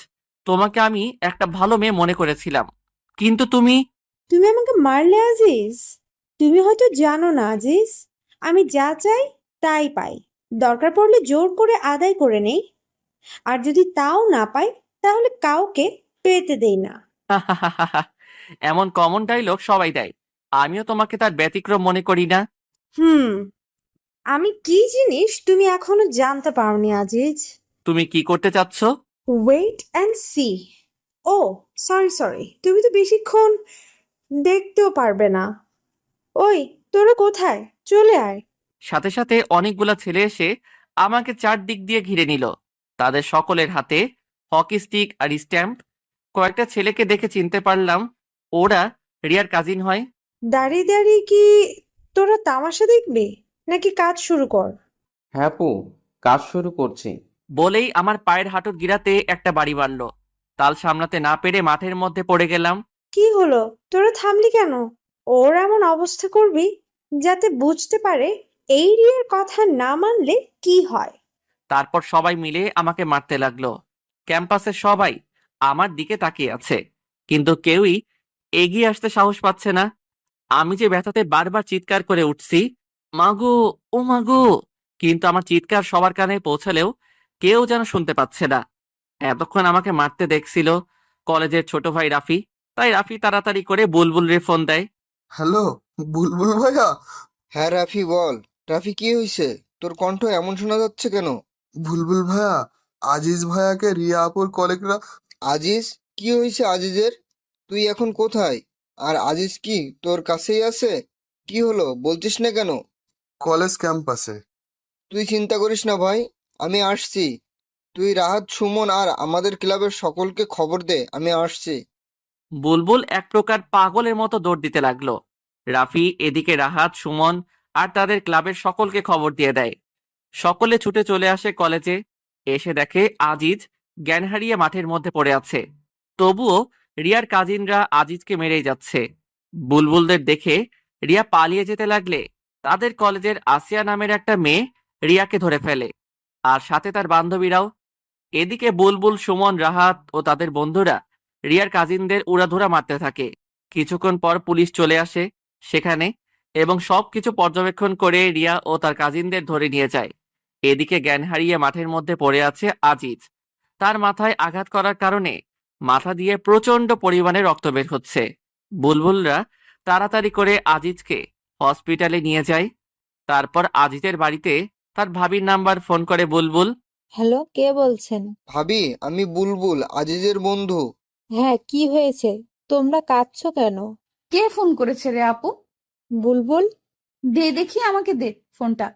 তোমাকে আমি একটা ভালো মেয়ে মনে করেছিলাম, কিন্তু তুমি। তুমি আমাকে মারলে আজিজ? তুমি হয়তো জানো না আজিজ, আমি যা চাই তাই পাই, দরকার পড়লে জোর করে আদায় করে নেই, আর যদি তাও না পাই তাহলে কাউকে পেতে দেই না। এমন কমন ডায়লগ সবাই দেয়, আমিও তোমাকে তার ব্যতিক্রম মনে করি না। হুম, আমি কি জিনিস তুমি এখনো জানতে পারোনি আজিজ। তুমি কি করতে চাচ্ছ? Wait and see. ও, সরি সরি, তুমি তো বেশিক্ষণ দেখতেও পারবে না। ওই, তোরা কোথায়? চলে আয়। সাথে সাথে অনেকগুলা ছেলে এসে আমাকে চারদিক দিয়ে ঘিরে নিল। তাদের সকলের হাতে হকি স্টিক আর স্ট্যাম্প। কয়েকটা ছেলেকে দেখে চিনতে পারলাম ওরা রিয়ার কাজিন হয়। দাঁড়িয়ে দাঁড়িয়ে কি তোরা তামাশা দেখবি, নাকি কাজ শুরু কর? হ্যাঁ আপু, কাজ শুরু করছি। বলেই আমার পায়ের হাঁটুর গিরাতে একটা বাড়ি মারল। তাল সামলাতে না পেরে মাঠের মধ্যে পড়ে গেলাম। কি হলো, তোরা থামলি কেন? ওর এমন অবস্থা করবি যাতে বুঝতে পারে এই রিয়ের কথা না মানলে কি হয়। তারপর সবাই মিলে আমাকে মারতে লাগলো। ক্যাম্পাসের সবাই আমার দিকে তাকিয়ে আছে, কিন্তু কেউই এগিয়ে আসতে সাহস পাচ্ছে না। আমি যে ব্যথাতে বারবার চিৎকার করে উঠছি, মাগো, ও মাগো, কিন্তু আমার চিৎকার সবার কানে পৌঁছালেও কেউ যেন শুনতে পাচ্ছে না। এতক্ষণ আমাকে মারতে দেখছিল কলেজের ছোট ভাই রাফি, তাই রাফি তাড়াতাড়ি করে বুলবুল রে ফোন দেয়। হ্যালো, বুলবুল ভাইয়া। হ্যাঁ রাফি, বল। রাফি, কি হয়েছে? তোর কণ্ঠ এমন শোনা যাচ্ছে কেন? বুলবুল ভাইয়া, আজিজ ভাইয়াকে রিয়া আপুর কলিগরা। আজিজ? কি হয়েছে আজিজের? তুই এখন কোথায়? আর আজিজ কি তোর কাছেই আছে? কি হলো বলছিস না কেন? কলেজ ক্যাম্পাসে। তুই চিন্তা করিস না ভাই, আমি আসছি। তুই রাহাত, সুমন আর আমাদের ক্লাবের সকলকে খবর দে, আমি আসছি। বুলবুল এক প্রকার পাগলের মতো দৌড় দিতে লাগলো। রাফি এদিকে রাহাত, সুমন আর তাদের ক্লাবের সকলকে খবর দিয়ে দেয়। সকলে ছুটে চলে আসে কলেজে। এসে দেখে আজিজ জ্ঞান হারিয়ে মাঠের মধ্যে পড়ে আছে। তবুও রিয়ার কাজিনরা আজিজকে মেরেই যাচ্ছে। বুলবুলদের দেখে রিয়া পালিয়ে যেতে লাগলে তাদের কলেজের আসিয়া নামের একটা মেয়ে রিয়াকে ধরে ফেলে, আর সাথে তার বান্ধবীরাও। এদিকে বুলবুল, সুমন, রাহাত ও তাদের বন্ধুরা রিয়ার কাজিনদের উড়াধুরা মারতে থাকে। কিছুক্ষণ পর পুলিশ চলে আসে সেখানে এবং সবকিছু পর্যবেক্ষণ করে রিয়া ও তার কাজিনদের ধরে নিয়ে যায়। এদিকে জ্ঞান হারিয়ে মাঠের মধ্যে পড়ে আছে আজিজ। তার মাথায় আঘাত করার কারণে মাথা দিয়ে প্রচন্ড পরিমাণে রক্ত বের হচ্ছে। বুলবুলরা তাড়াতাড়ি করে আজিজকে হসপিটালে নিয়ে যায়। তারপর আজিজের বাড়িতে তার ভাবির নাম্বার ফোন করে বুলবুল। হ্যালো, কে বলছেন? ভাবি, আমি বুলবুল, আজিজের বন্ধু। হ্যাঁ, কি হয়েছে? তোমরা কাঁদছো কেন? কে ফোন করেছে রে আপু? বুলবুল। দে দেখি, আমাকে দে ফোনটা।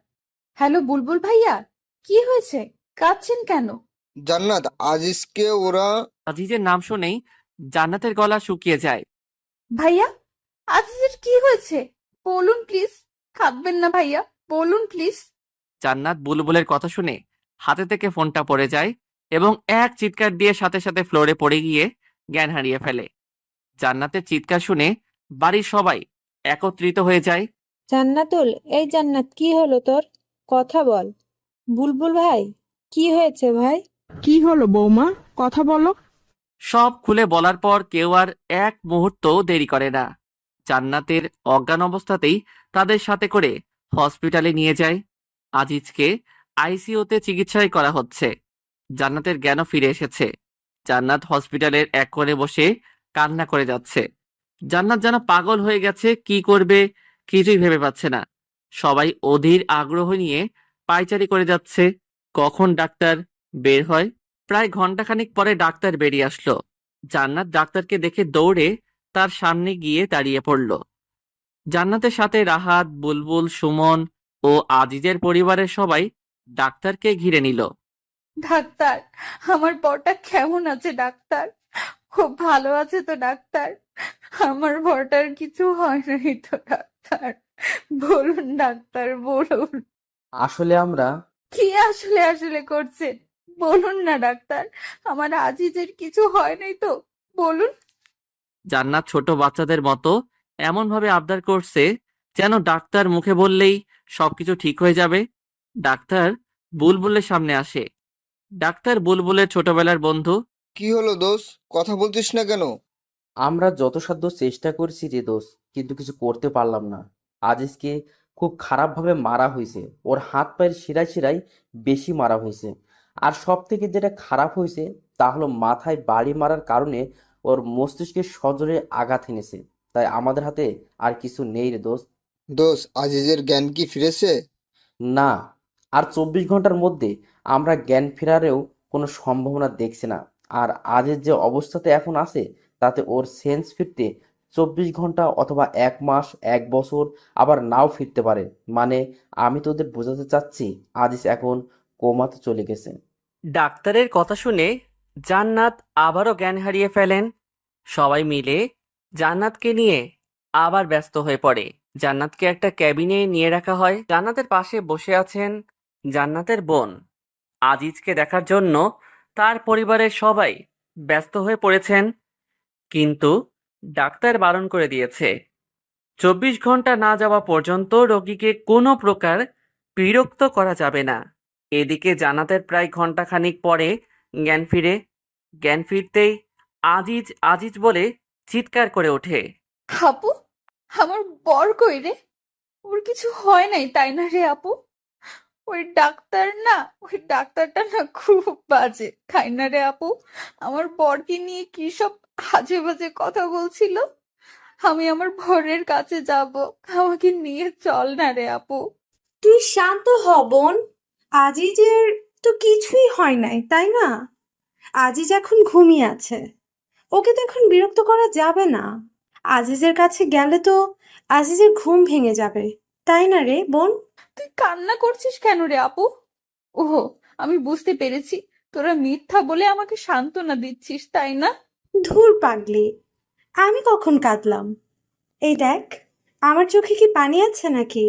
হ্যালো বুলবুল ভাইয়া, কি হয়েছে? কাঁদছেন কেন? জান্নাত, আজিজকে ওরা আজিজের নাম শুনেই জান্নাতের গলা শুকিয়ে যায়। ভাইয়া, আজিজের কি হয়েছে? বলুন প্লিজ। কাঁদবেন না ভাইয়া, বলুন প্লিজ। জান্নাত বুলবুলের কথা শুনে হাতে থেকে ফোনটা পড়ে যায় এবং এক চিৎকার দিয়ে সাথে সাথে ফ্লোরে পড়ে গিয়ে জ্ঞান হারিয়ে ফেলে। জান্নাতের চিৎকার শুনে বাড়ির সবাই একত্রিত হয়ে যায়। জান্নাতুল, এই জান্নাত, কি হলো তোর? কথা বল। বুলবুল ভাই, কি হয়েছে ভাই? কি হলো বৌমা, কথা বলো। সব খুলে বলার পর কেউ আর এক মুহূর্ত দেরি করে না। জান্নাতের অজ্ঞান অবস্থাতেই তাদের সাথে করে হসপিটালে নিয়ে যায়। আজিজকে আইসিইউতে চিকিৎসায় করা হচ্ছে। জান্নাতের জ্ঞানও ফিরে এসেছে। জান্নাত হসপিটালের এক কোণে বসে কান্না করে যাচ্ছে। জান্নাত যেন পাগল হয়ে গেছে, কি করবে কিছুই ভেবে পাচ্ছে না। সবাই অধীর আগ্রহ নিয়ে পায়চারি করে যাচ্ছে কখন ডাক্তার বের হয়। প্রায় ঘন্টাখানিক পরে ডাক্তার বেরিয়ে আসলো। জান্নাত ডাক্তারকে দেখে দৌড়ে তার সামনে গিয়ে দাঁড়িয়ে পড়ল। জান্নাতের সাথে রাহাত, বুলবুল, সুমন ও আজিজের পরিবারের সবাই ডাক্তারকে ঘিরে নিল। ডাক্তার, আমার বরটা কেমন আছে ডাক্তার? খুব ভালো আছে তো ডাক্তার? আমার বরটার কিছু হয় নাই তো ডাক্তার? বলুন ডাক্তার, বলুন। আসলে আমরা কি আসলে আসলে করছেন? বলুন না ডাক্তার, আমার আজিজের কিছু হয় নাই তো? বলুন। জান্নাত ছোট বাচ্চাদের মতো এমন ভাবে আবদার করছে যেন ডাক্তার মুখে বললেই সবকিছু ঠিক হয়ে যাবে। ডাক্তার বুলবুলের সামনে আসে। ডাক্তার বুলবুলের ছোটবেলার বন্ধু। কি হলো দোষ, কথা বলছিস না কেন? আমরা যথাসাধ্য চেষ্টা করছি রে দোষ, কিন্তু কিছু করতে পারলাম না। আজিজকে খুব খারাপভাবে মারা হয়েছে, ওর হাত পায়ের শিরায় শিরায় বেশি মারা হয়েছে। আর সব থেকে যেটা খারাপ হয়েছে তা হলো মাথায় বাড়ি মারার কারণে ওর মস্তিষ্কে সজোরে আঘাত এনেছে। তাই আমাদের হাতে আর কিছু নেই রে দোষ। দোষ, আজিজের জ্ঞান কি ফিরেছে? না, আর 24 ঘন্টার মধ্যে আমরা জ্ঞান ফেরারেও কোনো সম্ভাবনা দেখছি না। আর আজের যে অবস্থাতে এখন আছে তাতে ওর সেন্স ফিরতে 24 ঘন্টা অথবা 1 মাস, 1 বছর, আবার নাও ফিরতে পারে। মানে আমি তোদের বোঝাতে চাচ্ছি আজিজ এখন কোমাতে চলে গেছে। ডাক্তারের কথা শুনে জান্নাত আবারও জ্ঞান হারিয়ে ফেলেন। সবাই মিলে জান্নাতকে নিয়ে আবার ব্যস্ত হয়ে পড়ে। জান্নাতকে একটা ক্যাবিনে নিয়ে রাখা হয়। জান্নাতের পাশে বসে আছেন জান্নাতের বোন। আজিজকে দেখার জন্য তার পরিবারের সবাই ব্যস্ত হয়ে পড়েছেন, কিন্তু ডাক্তার বারণ করে দিয়েছে 24 ঘন্টা না যাওয়া পর্যন্ত রোগীকে কোনো প্রকার বিরক্ত করা যাবে না। এদিকে জান্নাতের প্রায় ঘন্টাখানিক পরে জ্ঞান ফিরে। জ্ঞান ফিরতেই আজিজ আজিজ বলে চিৎকার করে ওঠে। আপু, আমার বর কই রে? ওর কিছু হয় নাই তাই না রে আপু? ওই ডাক্তারটা না খুব বাজে, তাই না রে আপু? আমার বরকে নিয়ে কি সব আজে বাজে কথা বলছিল। আমি আমার বরের কাছে যাব, আমাকে নিয়ে চল না রে আপু। তুই শান্ত হ বোন। আজিজের তো কিছুই হয় নাই, তাই না? আজিজ এখন ঘুমিয়ে আছে, ওকে তো এখন বিরক্ত করা যাবে না। আজিজের কাছে গেলে তো আজিজের ঘুম ভেঙে যাবে, তাই না রে বোন? তুই কান্না করছিস কেন রে আপু? ওহো, আমি বুঝতে পেরেছি, তোরা মিথ্যা বলে আমাকে সান্ত্বনা দিচ্ছিস, তাই না? ধুর পাগলি, আমি কখন কাঁদলাম? এই দেখ, আমার চোখে কি পানি আছে নাকি?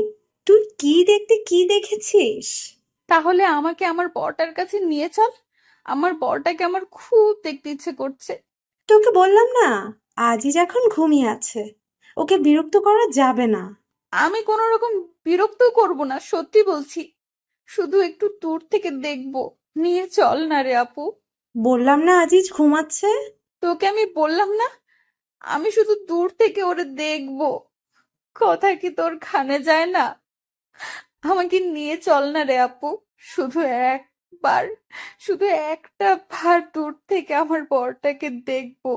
তুই কি দেখতে কি দেখেছিস? তাহলে আমাকে আমার বরটার কাছে নিয়ে চল, আমার বরটাকে আমার খুব দেখতে ইচ্ছে করছে। তোকে বললাম না, আজিজ এখন ঘুমিয়ে আছে, ওকে বিরক্ত করা যাবে না। আমি কোনো রকম বিরক্ত করব না, সত্যি বলছি। শুধু একটু দূর থেকে দেখবো, নিয়ে চল না রে আপু। বললাম না আজিজ ঘুমাচ্ছে। তোকে আমি বললাম না, আমি শুধু দূর থেকে ওরে দেখবো। কথা কি তোর কানে যায় না? আমাকে নিয়ে চল না রে আপু, শুধু বার, শুধু একটা বার দূর থেকে আমার বরটাকে দেখবো,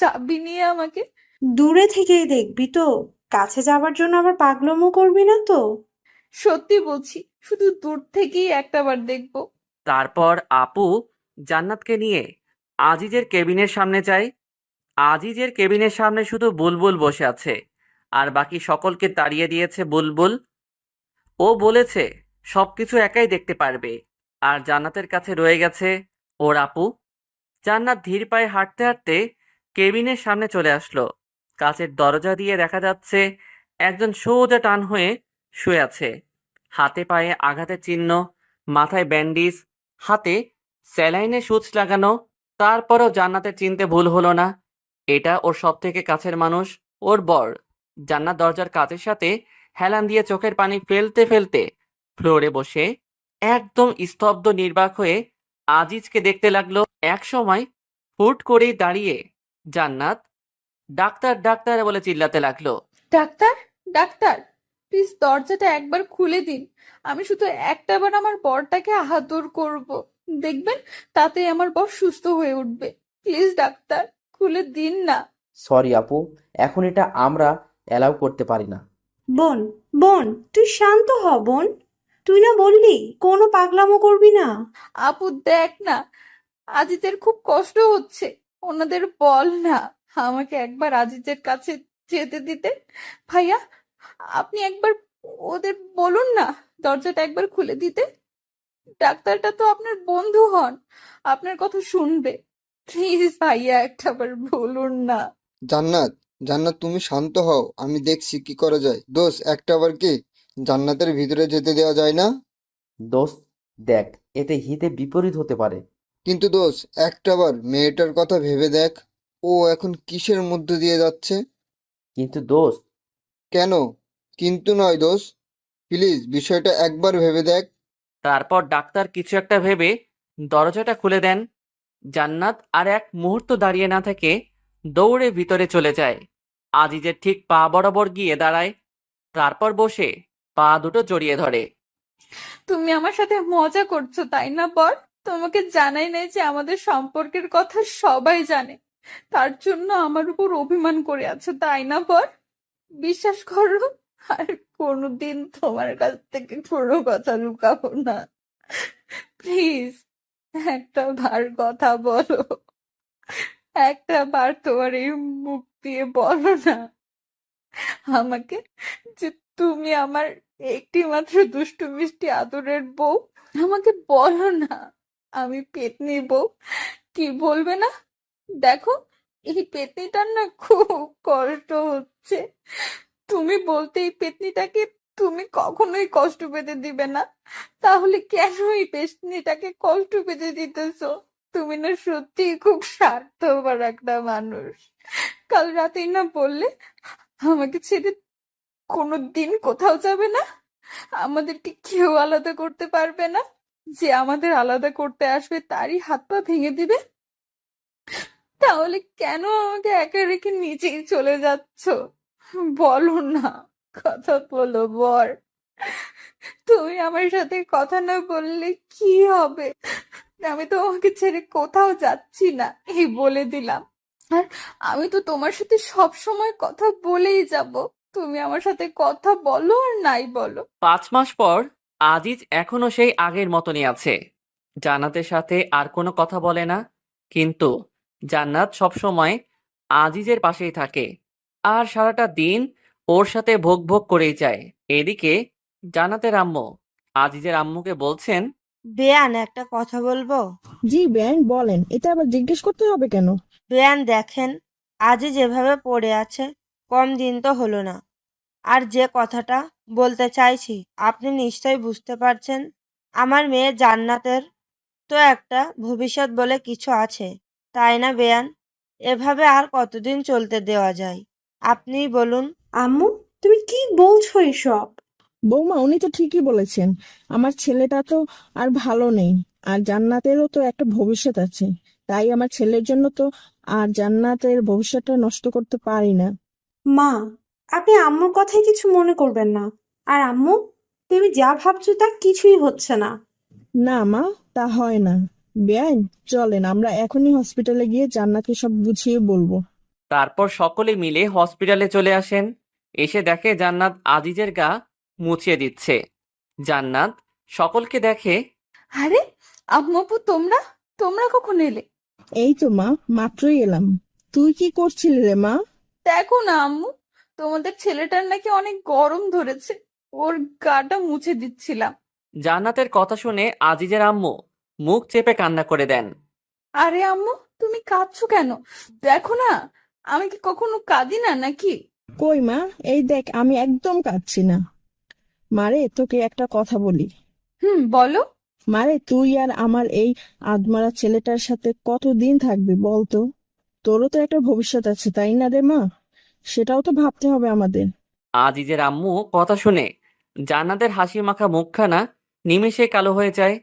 যাবি নিয়ে আমাকে? দূরে থেকেই দেখবি তো? কাছে যাবার জন্য আবার পাগলামো করবি না তো? সত্যি বলছি, শুধু দূর থেকেই একটা বার দেখবো। তারপর আপু জান্নাতকে নিয়ে আজিজের কেবিনের সামনে যায়। আজিজের কেবিনের সামনে শুধু বুলবুল বসে আছে, আর বাকি সকলকে তাড়িয়ে দিয়েছে বুলবুল। ও বলেছে সবকিছু একাই দেখতে পারবে, আর জান্নাতের কাছে রয়ে গেছে ওর আপু। জান্নাত ধীর পায়ে হাঁটতে হাঁটতে কেবিনের সামনে চলে আসলো। কাচের দরজা দিয়ে দেখা যাচ্ছে একজন সোজা টান হয়ে শুয়ে আছে, হাতে পায়ে আঘাতের চিহ্ন, মাথায় ব্যান্ডিজ, হাতে স্যালাইনের সুচ লাগানো। তারপরও জান্নাতের চিনতে ভুল হলো না, এটা ওর সব থেকে কাছের মানুষ, ওর বর। জান্নাত দরজার কাচের সাথে হেলান দিয়ে চোখের পানি ফেলতে ফেলতে ফ্লোরে বসে একদম স্তব্ধ নির্বাক হয়ে আজিজকে দেখতে লাগলো। এক সময় হুট করেই দাঁড়িয়ে জান্নাত ডাক্তার ডাক্তার বলে চিল্লাতে লাগলো। ডাক্তার, ডাক্তার, প্লিজ দরজাটা একবার খুলে দিন। আমি শুধু একটা বার আমার বরটাকে আদর করব, দেখবেন তাতে আমার বর সুস্থ হয়ে উঠবে। প্লিজ ডাক্তার, খুলে দিন না। সরি আপু, এখন এটা আমরা অ্যালাউ করতে পারি না। বোন, বোন, তুই শান্ত হ বোন। তুই না বললি কোনো পাগলামো করবি না? আপু দেখ না, আজিজের খুব কষ্ট হচ্ছে, ওনাদের বল না আমাকে একবার আজিজের কাছে যেতে দিতে। ভাইয়া, আপনি একবার ওদের বলুন না দরজাটা একবার খুলে দিতে। ডাক্তারটা তো আপনার বন্ধু হন, আপনার কথা শুনবে। প্লিজ ভাইয়া, একটাবার বলুন না। জান্নাত, জান্নাত তুমি শান্ত হও, আমি দেখছি কি করা যায়। দোস্ত, একটা বার কি জান্নাতের ভিতরে যেতে দেওয়া যায় না? দোস্ত দেখ, এতে হিতে বিপরীত হতে পারে। কিন্তু দোস্ত, একটা বার মেয়েটার কথা ভেবে দেখ, ও এখন কিসের মধ্যে দিয়ে যাচ্ছে। কিন্তু দোস্ত, কেন কিন্তু নয় দোস্ত, প্লিজ বিষয়টা একবার ভেবে দেখ। তারপর ডাক্তার কিছু একটা ভেবে দরজাটা খুলে দেন। জান্নাত আর এক মুহূর্ত দাঁড়িয়ে না থেকে দৌড়ে ভিতরে চলে যায়। আজিজের ঠিক পা বরাবর গিয়ে দাঁড়ায়, তারপর বসে পা দুটো জড়িয়ে ধরে। তুমি আমার সাথে মজা করছো তাই না বর? তোমাকে জানাই নাই যে আমাদের সম্পর্কের কথা সবাই জানে, তার জন্য আমার উপর অভিমান করে আছো তাই না বর? বিশ্বাস করো, আর কোনোদিন তোমার কাছ থেকে কোনো কথা লুকাবো না। প্লিজ, একটা বার কথা বলো, একটা বার তোমার এই মুখ দিয়ে বলো না আমাকে যে তুমি আমার একটি মাত্র দুষ্টু মিষ্টি আদরের বউ। আমাকে বলো না আমি পেতনি বউ। কি বলবে না? দেখো, এই পেতনিটার না খুব কষ্ট হচ্ছে। তুমি বলতে এই পেতনিটাকে তুমি কখনোই কষ্ট পেতে দিবে না, তাহলে কেন এই পেতনিটাকে কষ্ট পেতে দিতেছো? তুমি না সত্যিই খুব স্বার্থপর একটা মানুষ। কাল রাতেই না বললে আমাকে ছেড়ে কোনোদিন কোথাও যাবে না, আমাদেরকে কেউ আলাদা করতে পারবে না, যে আমাদের আলাদা করতে আসবে তারই হাত পা ভেঙে দিবে। তাহলে কেন আমাকে একা রেখে নিচেই চলে যাচ্ছ? বলো না, কথা বলো বর। তুমি আমার সাথে কথা না বললে কি হবে? আমি তো তোমাকে ছেড়ে কোথাও যাচ্ছি না, এই বলে দিলাম। আর আমি তো তোমার সাথে সব সময় কথা বলেই যাব, তুমি আমার সাথে কথা বলো আর নাই বলো। 5 মাস পর আজিজ এখনো সেই আগের মতনই আছে। জান্নাতের সাথে আর কোনো কথা বলে না, কিন্তু জান্নাত সবসময় আজিজের পাশেই থাকে, আর সারাটা দিন ওর সাথে ভোগ ভোগ করেই যায়। এদিকে জান্নাতের আম্মু আজিজের আম্মুকে বলছেন, বেয়ান, একটা কথা বলবো? জি বেআইন বলেন, এটা আবার জিজ্ঞেস করতে হবে কেন? বেয়ান দেখেন, আজই যেভাবে পড়ে আছে, কম দিন তো হলো না। আর যে কথাটা বলতে চাইছি আপনি নিশ্চয়ই বুঝতে পারছেন। আমার মেয়ে জান্নাতের তো একটা ভবিষ্যৎ বলে কিছু আছে, তাই না বেয়ান? এভাবে আর কতদিন চলতে দেওয়া যায় আপনিই বলুন। আম্মু, তুমি কি বলছো এসব? বৌমা, উনি তো ঠিকই বলেছেন। আমার ছেলেটা তো আর ভালো নেই, আর জান্নাতেরও তো একটা ভবিষ্যৎ আছে। তাই আমার ছেলের জন্য তো আর জান্নাতের ভবিষ্যৎটা নষ্ট করতে পারি না। মা, আপনি আম্মুর কথায় কিছু মনে করবেন না। আর আম্মু, তুমি যা ভাবছো তা কিছুই হচ্ছে না। না মা, তা হয় না। বেআইন, চলেন আমরা এখনই হসপিটালে গিয়ে জান্নাতকে সব বুঝিয়ে বলবো। তারপর সকলে মিলে হসপিটালে চলে আসেন। এসে দেখে জান্নাত আজিজের গা মুছিয়ে দিচ্ছে। জান্নাত সকলকে দেখে। আরে আম্মু আপু, তোমরা তোমরা কখন এলে? এই তো মা, মাত্রই এলাম। তুই কি করছিলি রে মা? দেখো না আম্মু, তোমাদের ছেলেটার নাকি অনেক গরম ধরেছে, ওর গাটা মুছে দিচ্ছিলাম। জান্নাতের কথা শুনে আজিজের আম্মু মুখ চেপে কান্না করে দেন। আরে আম্মু, তুমি কাঁদছো কেন? দেখো না, আমি কি কখনো কাঁদি না নাকি? কই মা, এই দেখ আমি একদম কাঁদছি না। মারে, তোকে একটা কথা বলি। বলো। মারে, তুই আর আমার এই আদমারা ছেলেটার সাথে কতদিন থাকবি বলতো? তোরও তো একটা ভবিষ্যৎ আছে, তাই না রে মা? সেটাও তো ভাবতে হবে আমাদের। আজিজের আম্মু কথা শুনে জান্নাতের হাসি মাখা মুখখানা নিমেষে কালো হয়ে যায়।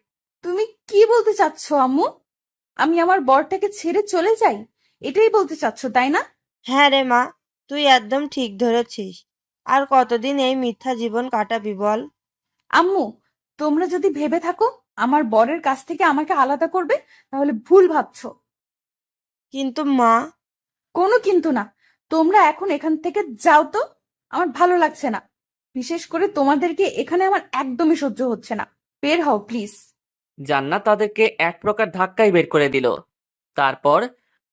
তুমি কি বলতে চাচ্ছো আম্মু? আমি আমার বরটাকে ছেড়ে চলে যাই, এটাই বলতে চাচ্ছো তাই না? হ্যাঁ রে মা, তুই একদম ঠিক ধরেছিস। আর কতদিন এই মিথ্যা জীবন কাটাবি বল? আম্মু, তোমরা যদি ভেবে থাকো আমার বরের কাছ থেকে আমাকে আলাদা করবে, তাহলে ভুল ভাবছো। কিন্তু মা, কোনো কিন্তু না। তোমরা এখন এখান থেকে যাও তো, আমার ভালো লাগছে না। বিশেষ করে তোমাদেরকে এখানে আমার একদমই সহ্য হচ্ছে না। বের হও প্লিজ। জান্নাত তাদেরকে এক প্রকার ধাক্কায় বের করে দিল। তারপর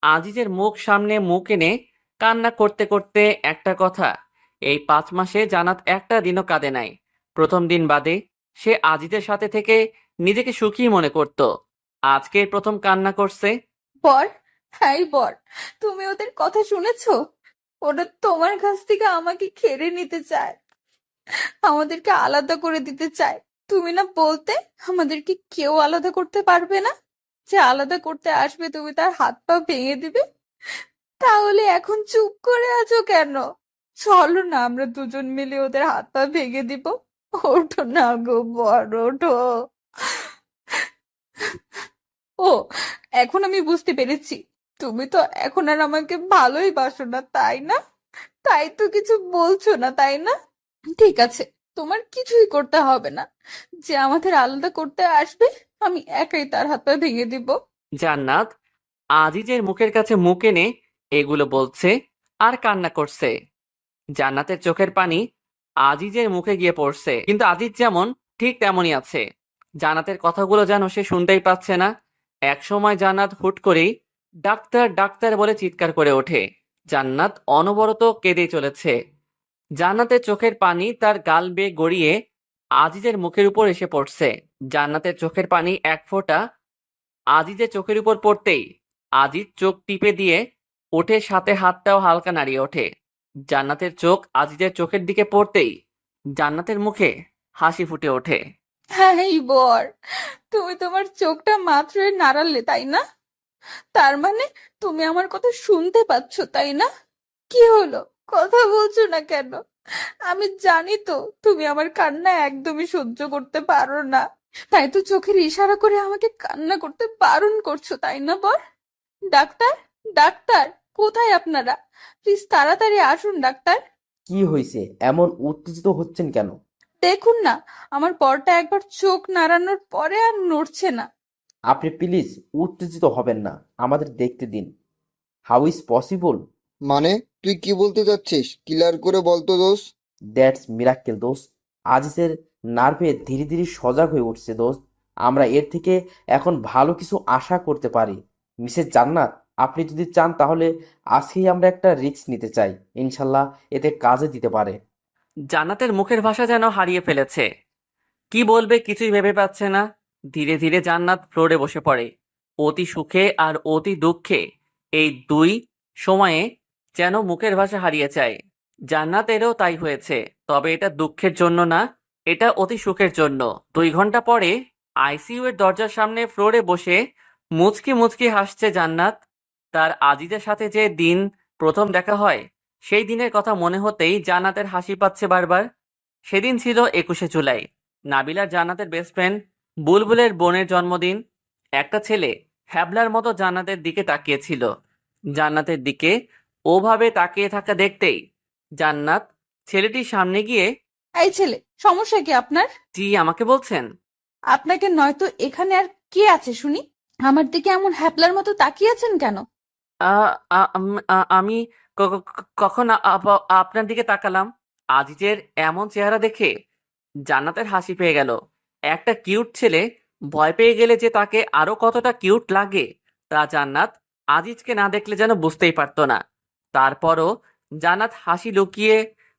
আজিজের মুখ সামনে মুখ এনে কান্না করতে করতে একটা কথা, এই 5 মাসে জান্নাত একটা দিনও কাঁদে নাই। প্রথম দিন বাদে সে আজিজের সাথে থেকে নিজেকে সুখী মনে করত। আজকে প্রথম কান্না করছে। বর, হ্যাঁ বর, তুমি ওদের কথা শুনেছো? ওরা তোমার কাছ থেকে আমাকে কেড়ে নিতে চায়, আমাদেরকে আলাদা করে দিতে চায়। তুমি না বলতে আমাদেরকে কেউ আলাদা করতে পারবে না, যে আলাদা করতে আসবে তুমি তার হাত পা ভেঙে দিবে। তাহলে এখন চুপ করে আছো কেন? চলো না, আমরা দুজন মিলে ওদের হাত পা ভেঙে দিব। ওঠো না গো বর, ওঠো। ও, এখন আমি বুঝতে পেরেছি, তুমি তো এখন আর আমাকে ভালোই বাসো না, তাই না? তাই তো কিছু বলছো না, তাই না? ঠিক আছে, তোমার কিছুই করতে হবে না। যে আমাদের আলাদা করতে আসবে, আমি একাই তার হাত পা ভেঙে দিব। জান্নাত আজিজের মুখের কাছে মুখ এনে এগুলো বলছে আর কান্না করছে। জান্নাতের চোখের পানি আজিজের মুখে গিয়ে পড়ছে, কিন্তু আজিজ যেমন ঠিক তেমনই আছে। জান্নাতের কথাগুলো যেন সে শুনতেই পাচ্ছে না। একসময় জান্নাত হুট করেই ডাক্তার ডাক্তার বলে চিৎকার করে ওঠে। জান্নাত অনবরত কেঁদে চলেছে। জান্নাতের চোখের পানি তার গাল বেয়ে গড়িয়ে আজিজের মুখের উপর এসে পড়ছে। জান্নাতের চোখের পানি এক ফোঁটা আজিজের চোখের উপর পড়তেই আজিজ চোখ টিপে দিয়ে ওঠে, সাথে হাতটাও হালকা নাড়িয়ে ওঠে। জান্নাতের চোখ আজিজের চোখের দিকে পড়তেই জান্নাতের মুখে হাসি ফুটে ওঠে। হ্যাঁ এই বর, তুমি তোমার চোখটা মাত্রই নাড়ালে তাই না? তার মানে তুমি আমার কথা শুনতে পাচ্ছ তাই না? কি হলো, কথা বলছো না কেন? আমি জানি তো তুমি আমার কান্না একদমই সহ্য করতে পারো না, তাই তো চোখের ইশারা করে আমাকে কান্না করতে বারণ করছো তাই না বর? ডাক্তার, ডাক্তার, কোথায় আপনারা? প্লিজ তাড়াতাড়ি আসুন ডাক্তার। কি হয়েছে? এমন উত্তেজিত হচ্ছেন কেন? দেখুন না, আমার বরটা একবার চোখ নাড়ানোর পরে আর নড়ছে না। আপনি প্লিজ উত্তেজিত হবেন না, আমাদের দেখতে দিন। How is possible? মানে, তুই কি বলতে চাচ্ছিস? ক্লিয়ার করে বলতো দোস্ত। দ্যাটস মিরাক্কেল দোস্ত। আজিজের নার্ভে ধীরে ধীরে সজাগ হয়ে উঠছে দোস্ত। আমরা এর থেকে এখন ভালো কিছু আশা করতে পারি। মিসেস জান্নাত, আপনি যদি চান তাহলে আজকেই আমরা একটা রিস্ক নিতে চাই। ইনশাল্লাহ এতে কাজে দিতে পারে। জান্নাতের মুখের ভাষা যেন হারিয়ে ফেলেছে। কি বলবে কিছুই ভেবে পাচ্ছে না। ধীরে ধীরে জান্নাত ফ্লোরে বসে পড়ে। অতি সুখে আর অতি দুঃখে এই দুই সময়ে যেন মুখের ভাষা হারিয়ে যায়। জান্নাতেরও তাই হয়েছে, তবে এটা দুঃখের জন্য না, এটা অতি সুখের জন্য। 2 ঘন্টা পরে আইসিইউ এর দরজার সামনে ফ্লোরে বসে মুচকি মুচকি হাসছে জান্নাত। তার আজিজের সাথে যে দিন প্রথম দেখা হয়, সেই দিনের কথা মনে হতেই জান্নাতের হাসি পাচ্ছে বারবার। সেদিন ছিল 21শে জুলাই, নাবিলার জান্নাতের বেস্ট ফ্রেন্ড বুলবুলের বোনের জন্মদিন। একটা ছেলে হ্যাবলার মতো জান্নাতের দিকে তাকিয়েছিল। জান্নাতের দিকে ওভাবে তাকিয়ে থাকা দেখতেই জান্নাত ছেলেটির সামনে গিয়ে, এই ছেলে, সমস্যা কি আপনার? জি আমাকে বলছেন? আপনাকে নয়তো এখানে আর কি আছে শুনি? আমার দিকে এমন হ্যাপলার মতো তাকিয়ে আছেন কেন? আমি কখন আপনার দিকে তাকালাম? আজিজের এমন চেহারা দেখে জান্নাতের হাসি পেয়ে গেল। একটা কিউট ছেলে ভয় পেয়ে গেলে যে তাকে আরো কতটা কিউট লাগে তা জান্নাত আজিজকে না দেখলে যেন বুঝতেই পারতো না। তারপরও জান্নাত হাসি লুকিয়ে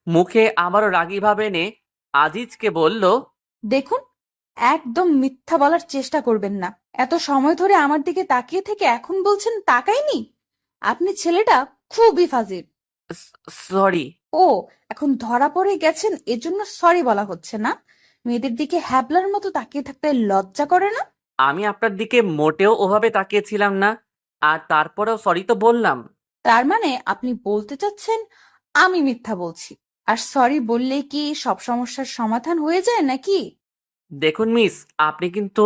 মুখে আবারও রাগী ভাব এনে আজিজকে বলল, দেখুন, একদম মিথ্যা বলার চেষ্টা করবেন না। এত সময় ধরে আমার দিকে তাকিয়ে থেকে এখন বলছেন তাকাইনি? আপনি ছেলেটা খুবই ফাজিল। সরি। ও, এখন ধরা পড়ে গেছেন এজন্য সরি বলা হচ্ছে না? মেয়েদের দিকে হ্যাবলার মতো তাকিয়ে থাকতে লজ্জা করে না? আমি আপনার দিকে মোটেও ওভাবে তাকিয়েছিলাম না, আর তারপরেও সরি তো বললাম। তার মানে আপনি বলতে চাচ্ছেন আমি মিথ্যা বলছি? আর সরি বললেই কি সব সমস্যার সমাধান হয়ে যায় নাকি? দেখুন মিস, আপনি কিন্তু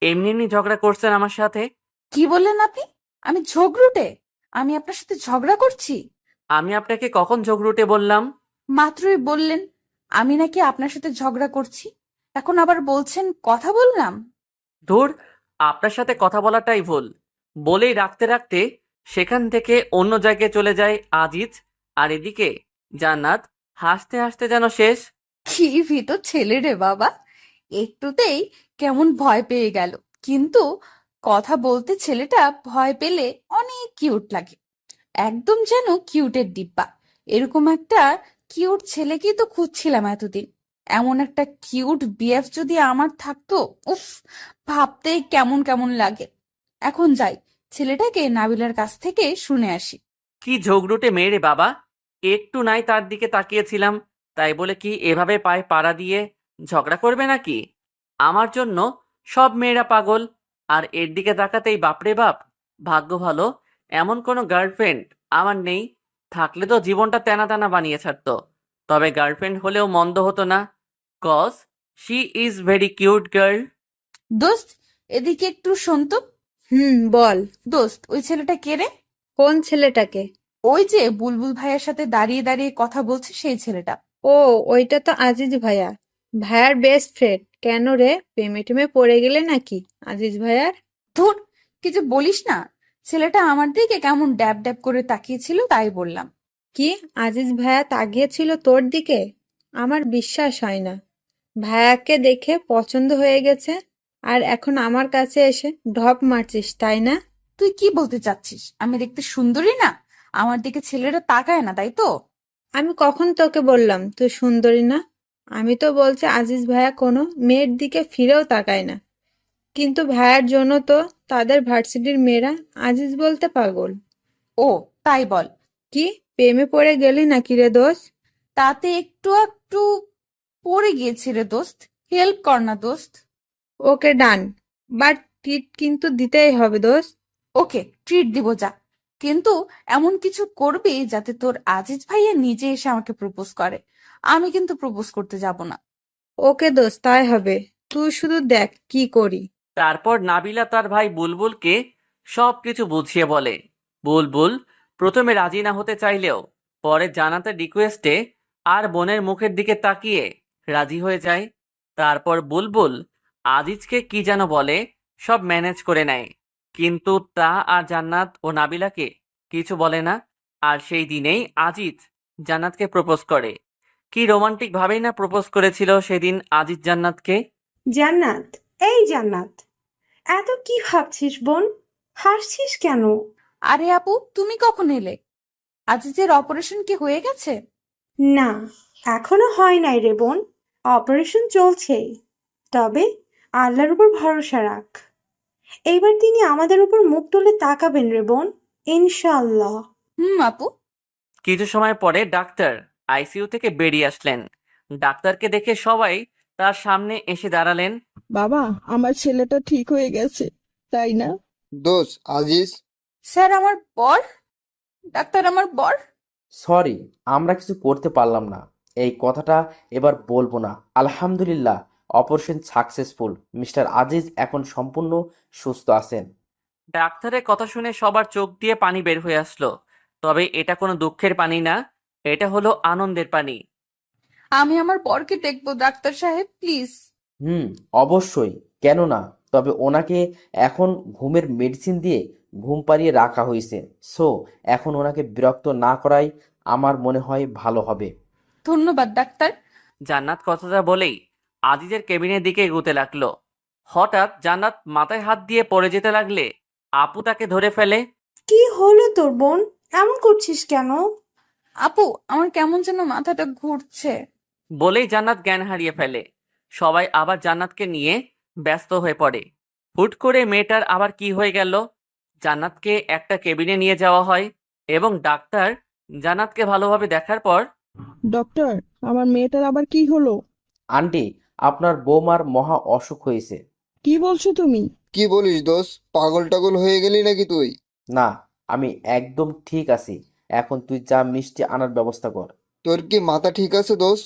এমনি এমনি ঝগড়া করছেন আমার সাথে। কি বললেন আপনি? আমি ঝগড়ুটে? আমি আপনার সাথে ঝগড়া করছি? আমি আপনাকে কখন ঝগড়ুটে বললাম? মাত্রই বললেন আমি নাকি আপনার সাথে ঝগড়া করছি, এখন আবার বলছেন কথা বললাম। ধুর, আপনার সাথে কথা বলাটাই ভুল। বলেই রাখতে রাখতে সেখান থেকে অন্য জায়গায় চলে যায় আজিজ। আর এদিকে জান্নাত হাসতে হাসতে যেন শেষ। কি ভীত ছেলে রে বাবা! একটুতেই কেমন ভয় পেয়ে গেল, কিন্তু কথা বলতে ছেলেটা ভয় পেলে অনেক কিউট লাগে, একদম যেন কিউটের ডিব্বা। এরকম একটা কিউট ছেলেকেই তো খুঁজছিলাম এতদিন। এমন একটা কিউট বিএফ যদি আমার থাকতো, উফ, ভাবতেই কেমন কেমন লাগে। এখন যাই, ছেলেটাকে নাবিলার কাছ থেকে শুনে আসি। কি ঝগড়ুটে মেয়ে রে বাবা! একটু নাই তার দিকে তাকিয়েছিলাম, তাই বলে কি এভাবে পায়ে পাড়া দিয়ে ঝগড়া করবে নাকি? আমার জন্য সব মেয়েরা পাগল, আর এর দিকে তাকাতেই বাপরে বাপ। ভাগ্য ভালো এমন কোনো গার্লফ্রেন্ড আমার নেই, থাকলে তো জীবনটা তেনা তেনা বানিয়ে ছাড়তো। তবে গার্লফ্রেন্ড হলেও মন্দ হতো না, cause she is very cute girl. দোস্ত, এদিকে একটু শোন তো। বল। দোস্ত, ওই ছেলেটা কে রে? কোন ছেলেটাকে? ওই যে বুলবুল ভাইয়ের সাথে দাঁড়িয়ে দাঁড়িয়ে কথা বলছে সেই ছেলেটা। ও, ওইটা তো আজিজ ভাইয়া, ভাইয়ার বেস্ট ফ্রেন্ড। কেন রে, প্রেমে টেমে পড়ে গেলে নাকি আজিজ ভাইয়ার? ধুর, কিছু বলিস না। ছেলেটা আমার দিকে কেমন ড্যাব ড্যাব করে তাকিয়েছিল তাই বললাম। কি, আজিজ ভাইয়া তাকিয়েছিল তোর দিকে? আমার বিশ্বাস হয় না। ভাইয়াকে দেখে পছন্দ হয়ে গেছে, আর এখন আমার কাছে এসে ঢপ মারছিস, তাই না? তুই কি বলতে চাচ্ছিস? আমি দেখতে সুন্দরী না? আমার দিকে ছেলেরা তাকায় না, তাই তো? আমি কখন তোকে বললাম তুই সুন্দরী না? আমি তো বলছি আজিজ ভাইয়া কোনো মেয়ের দিকে ফিরেও তাকায় না, কিন্তু ভাইয়ার জন্য তো তাদের ভার্সিটির মেয়েরা আজিজ বলতে পাগল। ও, তাই বল। কি, প্রেমে পড়ে গেলি নাকি রে দোস্ত? তাতে একটু একটু পড়ে গিয়েছি রে দোস্ত, হেল্প কর না দোস্ত। ওকে ডান, বাট ট্রিট কিন্তু দিতেই হবে দোস্ত। ওকে, ট্রিট দিব যা, কিন্তু এমন কিছু করবি যাতে তোর আজিজ ভাইয়া নিজে এসে আমাকে প্রপোজ করে। আমি কিন্তু প্রপোজ করতে যাব না। ওকে দোস্ত, তাই হবে, তুই শুধু দেখ কি করি। তারপর নাবিলা তার ভাই বুলবুলকে সবকিছু বুঝিয়ে বলে। বুলবুল প্রথমে রাজি না হতে চাইলেও পরে জানাতে রিকোয়েস্টে আর বোনের মুখের দিকে তাকিয়ে রাজি হয়ে যায়। তারপর বুলবুল আজিজকে কি যেন বলে, সব ম্যানেজ করে নেয়, কিন্তু তা আর জান্নাত ও নাবিলাকে কিছু বলে না। আর সেই দিনেই আজিজ জান্নাতকে প্রপোজ করে। কি রোমান্টিক ভাবেই না প্রপোজ করেছিল সেদিন আজিজ জান্নাতকে। জান্নাত, এই জান্নাত, এত কি ভাবছিস বোন? হাসছিস কেন? আরে আপু, তুমি কখন এলে? আজিজের অপারেশন কি হয়ে গেছে? না, এখনো হয় নাই রে বোন, অপারেশন চলছেই। তবে আল্লাহর উপর ভরসা রাখ, এইবার তিনি আমাদের উপর মুখ তুলে তাকাবেন রে বোন, ইনশাআল্লাহ। আপু। কিছু সময় পরে ডাক্তার আইসিইউ থেকে বেরিয়ে আসলেন। ডাক্তারকে দেখে সবাই তার সামনে এসে দাঁড়ালেন। বাবা, আমার ছেলেটা ঠিক হয়ে গেছে, তাই না? দোষ আজিজ। স্যার, আমার বর। ডাক্তার, আমার বর। সরি, আমরা কিছু করতে পারলাম না, এই কথাটা এবার বলবো না। আলহামদুলিল্লাহ, অপারেশন সাকসেসফুল। মিস্টার আজিজ এখন সম্পূর্ণ সুস্থ আছেন। ডাক্তারের কথা শুনে সবার চোখ দিয়ে পানি বের হয়ে আসলো। তবে এটা কোনো দুঃখের পানি না, এটা হলো আনন্দের পানি। আমি আমার বরকে দেখবো ডাক্তার সাহেব, প্লিজ। অবশ্যই, কেন না। তবে ওনাকে এখন ঘুমের মেডিসিন দিয়ে ঘুম পাড়িয়ে রাখা হয়েছে। সো এখন ওনাকে বিরক্ত না করাই আমার মনে হয় ভালো হবে। ধন্যবাদ ডাক্তার। জান্নাত কথাটা বলেই আজিজের কেবিনের দিকে এগোতে লাগলো। হঠাৎ জান্নাত মাথায় হাত দিয়ে পড়ে যেতে লাগলে আপু তাকে ধরে ফেলে। কি হলো তোর বোন? এমন করছিস কেন? আপু, আমার কেমন যেন মাথাটা ঘুরছে। বলেই জান্নাত জ্ঞান হারিয়ে ফেলে। সবাই আবার জান্নাতকে নিয়ে ব্যস্ত হয়ে পড়ে। হুট করে মেয়েটার আবার কি হয়ে গেল? জান্নাতকে একটা কেবিনে নিয়ে যাওয়া হয় এবং ডাক্তার জান্নাতকে ভালোভাবে দেখার পর, ডক্টর, আমার মেয়েটার আবার কি হলো? আন্টি, আপনার বৌমার মহা অসুখ হয়েছে। কি বলছো তুমি? কি বলিস দোষ? পাগল টাগল হয়ে গেলি নাকি তুই? না, আমি একদম ঠিক আছি। এখন তুই যা মিষ্টি আনার ব্যবস্থা কর। তোর কি মাথা ঠিক আছে দোষ?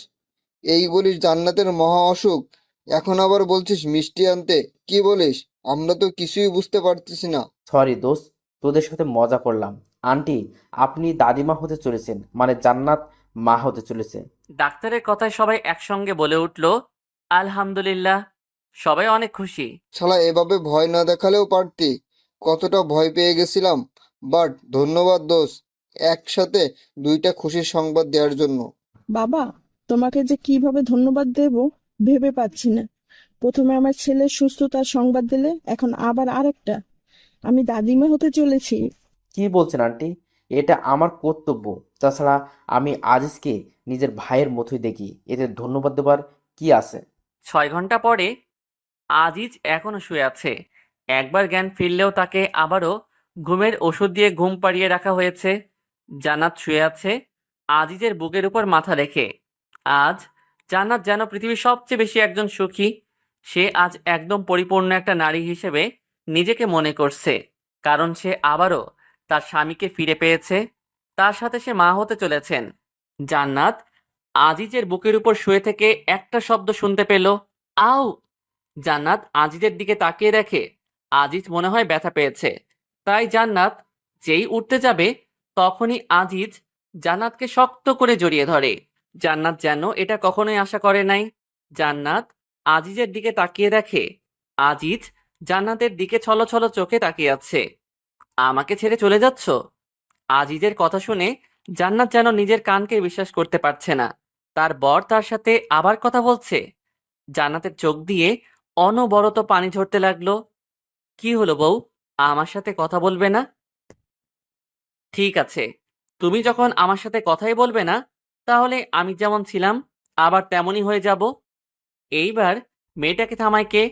এই বলিস জান্নাতের মহা অসুখ, এখন আবার বলছিস মিষ্টি আনতে? কি বলিস? আমরা তো কিছুই বুঝতে পারতেছি না। সরি দোস্ত, তোদের সাথে মজা করলাম। আন্টি, আপনি দাদিমা হতে চলেছেন, মানে জান্নাত মা হতে চলেছে। ডাক্তারের কথায় সবাই একসঙ্গে বলে উঠল, আলহামদুলিল্লাহ। সবাই অনেক খুশি। শালা এভাবে ভয় না দেখালেও পারতি। কতটা ভয় পেয়ে গেছিলাম। বাট ধন্যবাদ দোষ, একসাথে দুইটা খুশির সংবাদ দেওয়ার জন্য। বাবা, তোমাকে যে কিভাবে ধন্যবাদ দেব ভেবে পাচ্ছি না। প্রথমে আমার ছেলের সুস্থতার সংবাদ দিলে, এখন আবার আরেকটা। আমি দাদিমা হতে চলেছি। কি বলছেন আন্টি? এটা আমার কর্তব্য। তাছাড়া আমি আজিজকে নিজের ভাইয়ের মতোই দেখি, এতে ধন্যবাদ দেবার কি আছে? 6 ঘন্টা পরে আজিজ এখনো শুয়ে আছে। একবার জ্ঞান ফিরলেও তাকে আবারও ঘুমের ওষুধ দিয়ে ঘুম পাড়িয়ে রাখা হয়েছে। জান্নাত শুয়ে আছে আজিজের বুকের উপর মাথা রেখে। আজ জান্নাত যেন পৃথিবীর সবচেয়ে বেশি একজন সুখী। সে আজ একদম পরিপূর্ণ একটা নারী হিসেবে নিজেকে মনে করছে, কারণ সে আবারও তার স্বামীকে ফিরে পেয়েছে। তার সাথে সে মা হতে চলেছেন। জান্নাত আজিজের বুকের উপর শুয়ে থেকে একটা শব্দ শুনতে পেল, আউ। জান্নাত আজিজের দিকে তাকিয়ে দেখে আজিজ মনে হয় ব্যথা পেয়েছে। তাই জান্নাত যেই উঠতে যাবে তখনই আজিজ জান্নাতকে শক্ত করে জড়িয়ে ধরে। জান্নাত যেন এটা কখনোই আশা করে নাই। জান্নাত আজিজের দিকে তাকিয়ে দেখে আজিজ জান্নাতের দিকে ছলছল চোখে তাকিয়ে আছে। আমাকে ছেড়ে চলে যাচ্ছ? আজিজের কথা শুনে জান্নাত যেন নিজের কানকে বিশ্বাস করতে পারছে না। তার বর তার সাথে আবার কথা বলছে। জান্নাতের চোখ দিয়ে অনবরত পানি ঝরতে লাগলো। কি হলো বউ, আমার সাথে কথা বলবে না? ঠিক আছে, তুমি যখন আমার সাথে কথাই বলবে না, তাহলে আমি যেমন ছিলাম আবার তেমনই হয়ে যাব। এইবার মেয়েটাকে থামায় কে?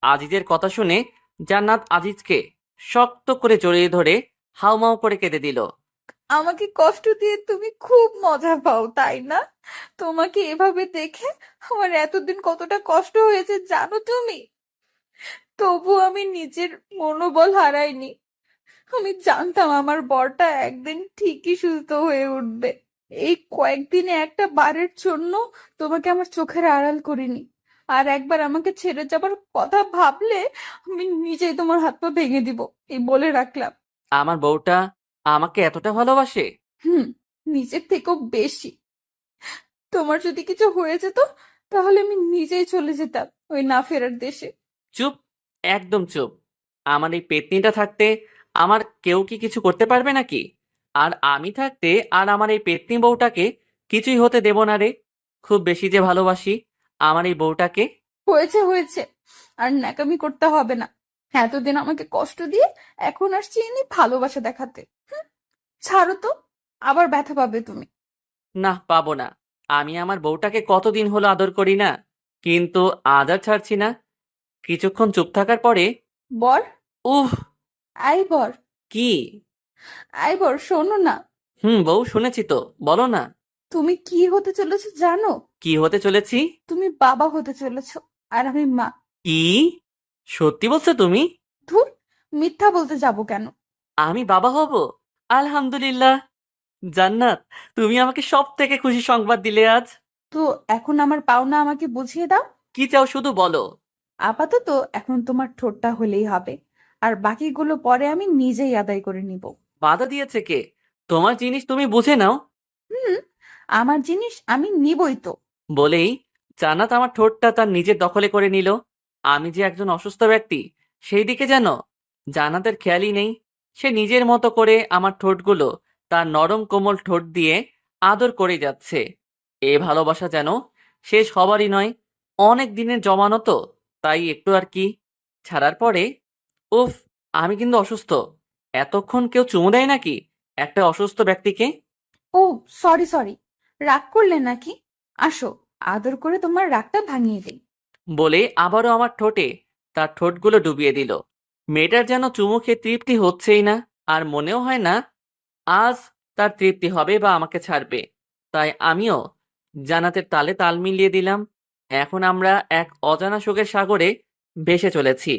আজিজের কথা শুনে জান্নাত আজিজকে শক্ত করে জড়িয়ে ধরে হাউমাউ করে কেঁদে দিল। আমাকে কষ্ট দিয়ে তুমি খুব মজা পাও, তাই না? তোমাকে এভাবে দেখে আমার এতদিন কতটা কষ্ট হয়েছে জানো তুমি? তবু আমি নিজের মনোবল হারাইনি। আমি জানতাম আমার বরটা একদিন ঠিকই সুস্থ হয়ে উঠবে। এই কয়েকদিনে একটা বারের জন্য তোমাকে আমার চোখের আড়াল করিনি। আর একবার আমাকে ছেড়ে যাবার কথা ভাবলে আমি নিজেই তোমার হাত পা ভেঙে দিব, এই বলে রাখলাম। আমার বউটা আমাকে এতটা ভালোবাসে? হুম, নিজের থেকেও বেশি। তোমার যদি কিছু হয়ে যেত তাহলে আমি নিজেই চলে যেতাম ওই না ফেরার দেশে। চুপ, একদম চুপ। আমার এই পেতনিটা থাকতে আমার কেউ কি কিছু করতে পারবে নাকি? আর আমি থাকতে আর আমার এই পেতনি বউটাকে কিছুই হতে দেব না রে। খুব বেশি যে ভালোবাসি আমার এই বউটাকে। হয়েছে হয়েছে, আর ন্যাকামি করতে হবে না। এতদিন আমাকে কষ্ট দিয়ে এখন আসছি এনে ভালোবাসা দেখাতে। হুম, ছাড়ো তো, আবার ব্যথা পাবে তুমি। না, পাবো না। আমি আমার বউটাকে কতদিন হলো আদর করি না, কিন্তু আজ আর ছাড়ছি না। কিছুক্ষণ চুপ থাকার পরে, বর, উহ। আই বর, কি? আই বর, শোনো না। বউ, শুনেছি তো, বলো না। তুমি কি হতে চলেছো জানো? কি হতে চলেছি? তুমি বাবা হতে চলেছো, আর আমি মা। কি? সত্যি বলছো তুমি? ধুর, মিথ্যা বলতে যাবো কেন? আমি বাবা হব? আলহামদুলিল্লাহ। জান্নাত, তুমি আমাকে সব থেকে খুশি সংবাদ দিলে আজ। তো এখন আমার পাওনা আমাকে বুঝিয়ে দাও। কি চাও শুধু বলো। আপাতত এখন তোমার ঠোঁটটা হলেই হবে, আর বাকিগুলো পরে আমি নিজেই আদায় করে নিব। বাধা দিয়েছে কে? তোমার জিনিস তুমি বুঝে নাও। হুম, আমার জিনিস আমি নিবই তো। বলেই জান্নাত আমার ঠোঁটটা তার নিজের দখলে করে নিল। আমি যে একজন অসুস্থ ব্যক্তি সেই দিকে যেন জান্নাতের খেয়ালই নেই। সে নিজের মতো করে আমার ঠোঁটগুলো তার নরম কোমল ঠোঁট দিয়ে আদর করে যাচ্ছে। এ ভালোবাসা যেন শেষ হবারই নয়, অনেক দিনের জমানো তো, তাই একটু আর কি। ছাড়ার পরে উফ, আমি কিন্তু অসুস্থ। এতক্ষণ কেউ চুমু দেয় নাকি একটা অসুস্থ ব্যক্তিকে? ও, সরি সরি, রাগ করলে নাকি? আসো, আদর করে তোমার রাগটা ভাঙিয়ে দেই। বলে আবারও আমার ঠোঁটে তার ঠোঁটগুলো ডুবিয়ে দিল। মেয়েটার যেন চুমু খেয়ে তৃপ্তি হচ্ছেই না, আর মনেও হয় না আজ তার তৃপ্তি হবে বা আমাকে ছাড়বে। তাই আমিও জান্নাতের তালে তাল মিলিয়ে দিলাম। এখন আমরা এক অজানা সুখের সাগরে ভেসে চলেছি।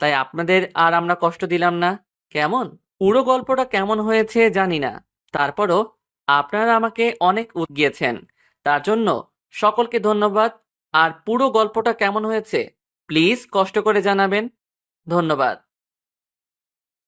তাই আপনাদের আর আমরা কষ্ট দিলাম না। কেমন, পুরো গল্পটা কেমন হয়েছে জানি না, তারপরও আপনারা আমাকে অনেক উৎগিয়েছেন, তার জন্য সকলকে ধন্যবাদ। আর পুরো গল্পটা কেমন হয়েছে প্লিজ কষ্ট করে জানাবেন। ধন্যবাদ।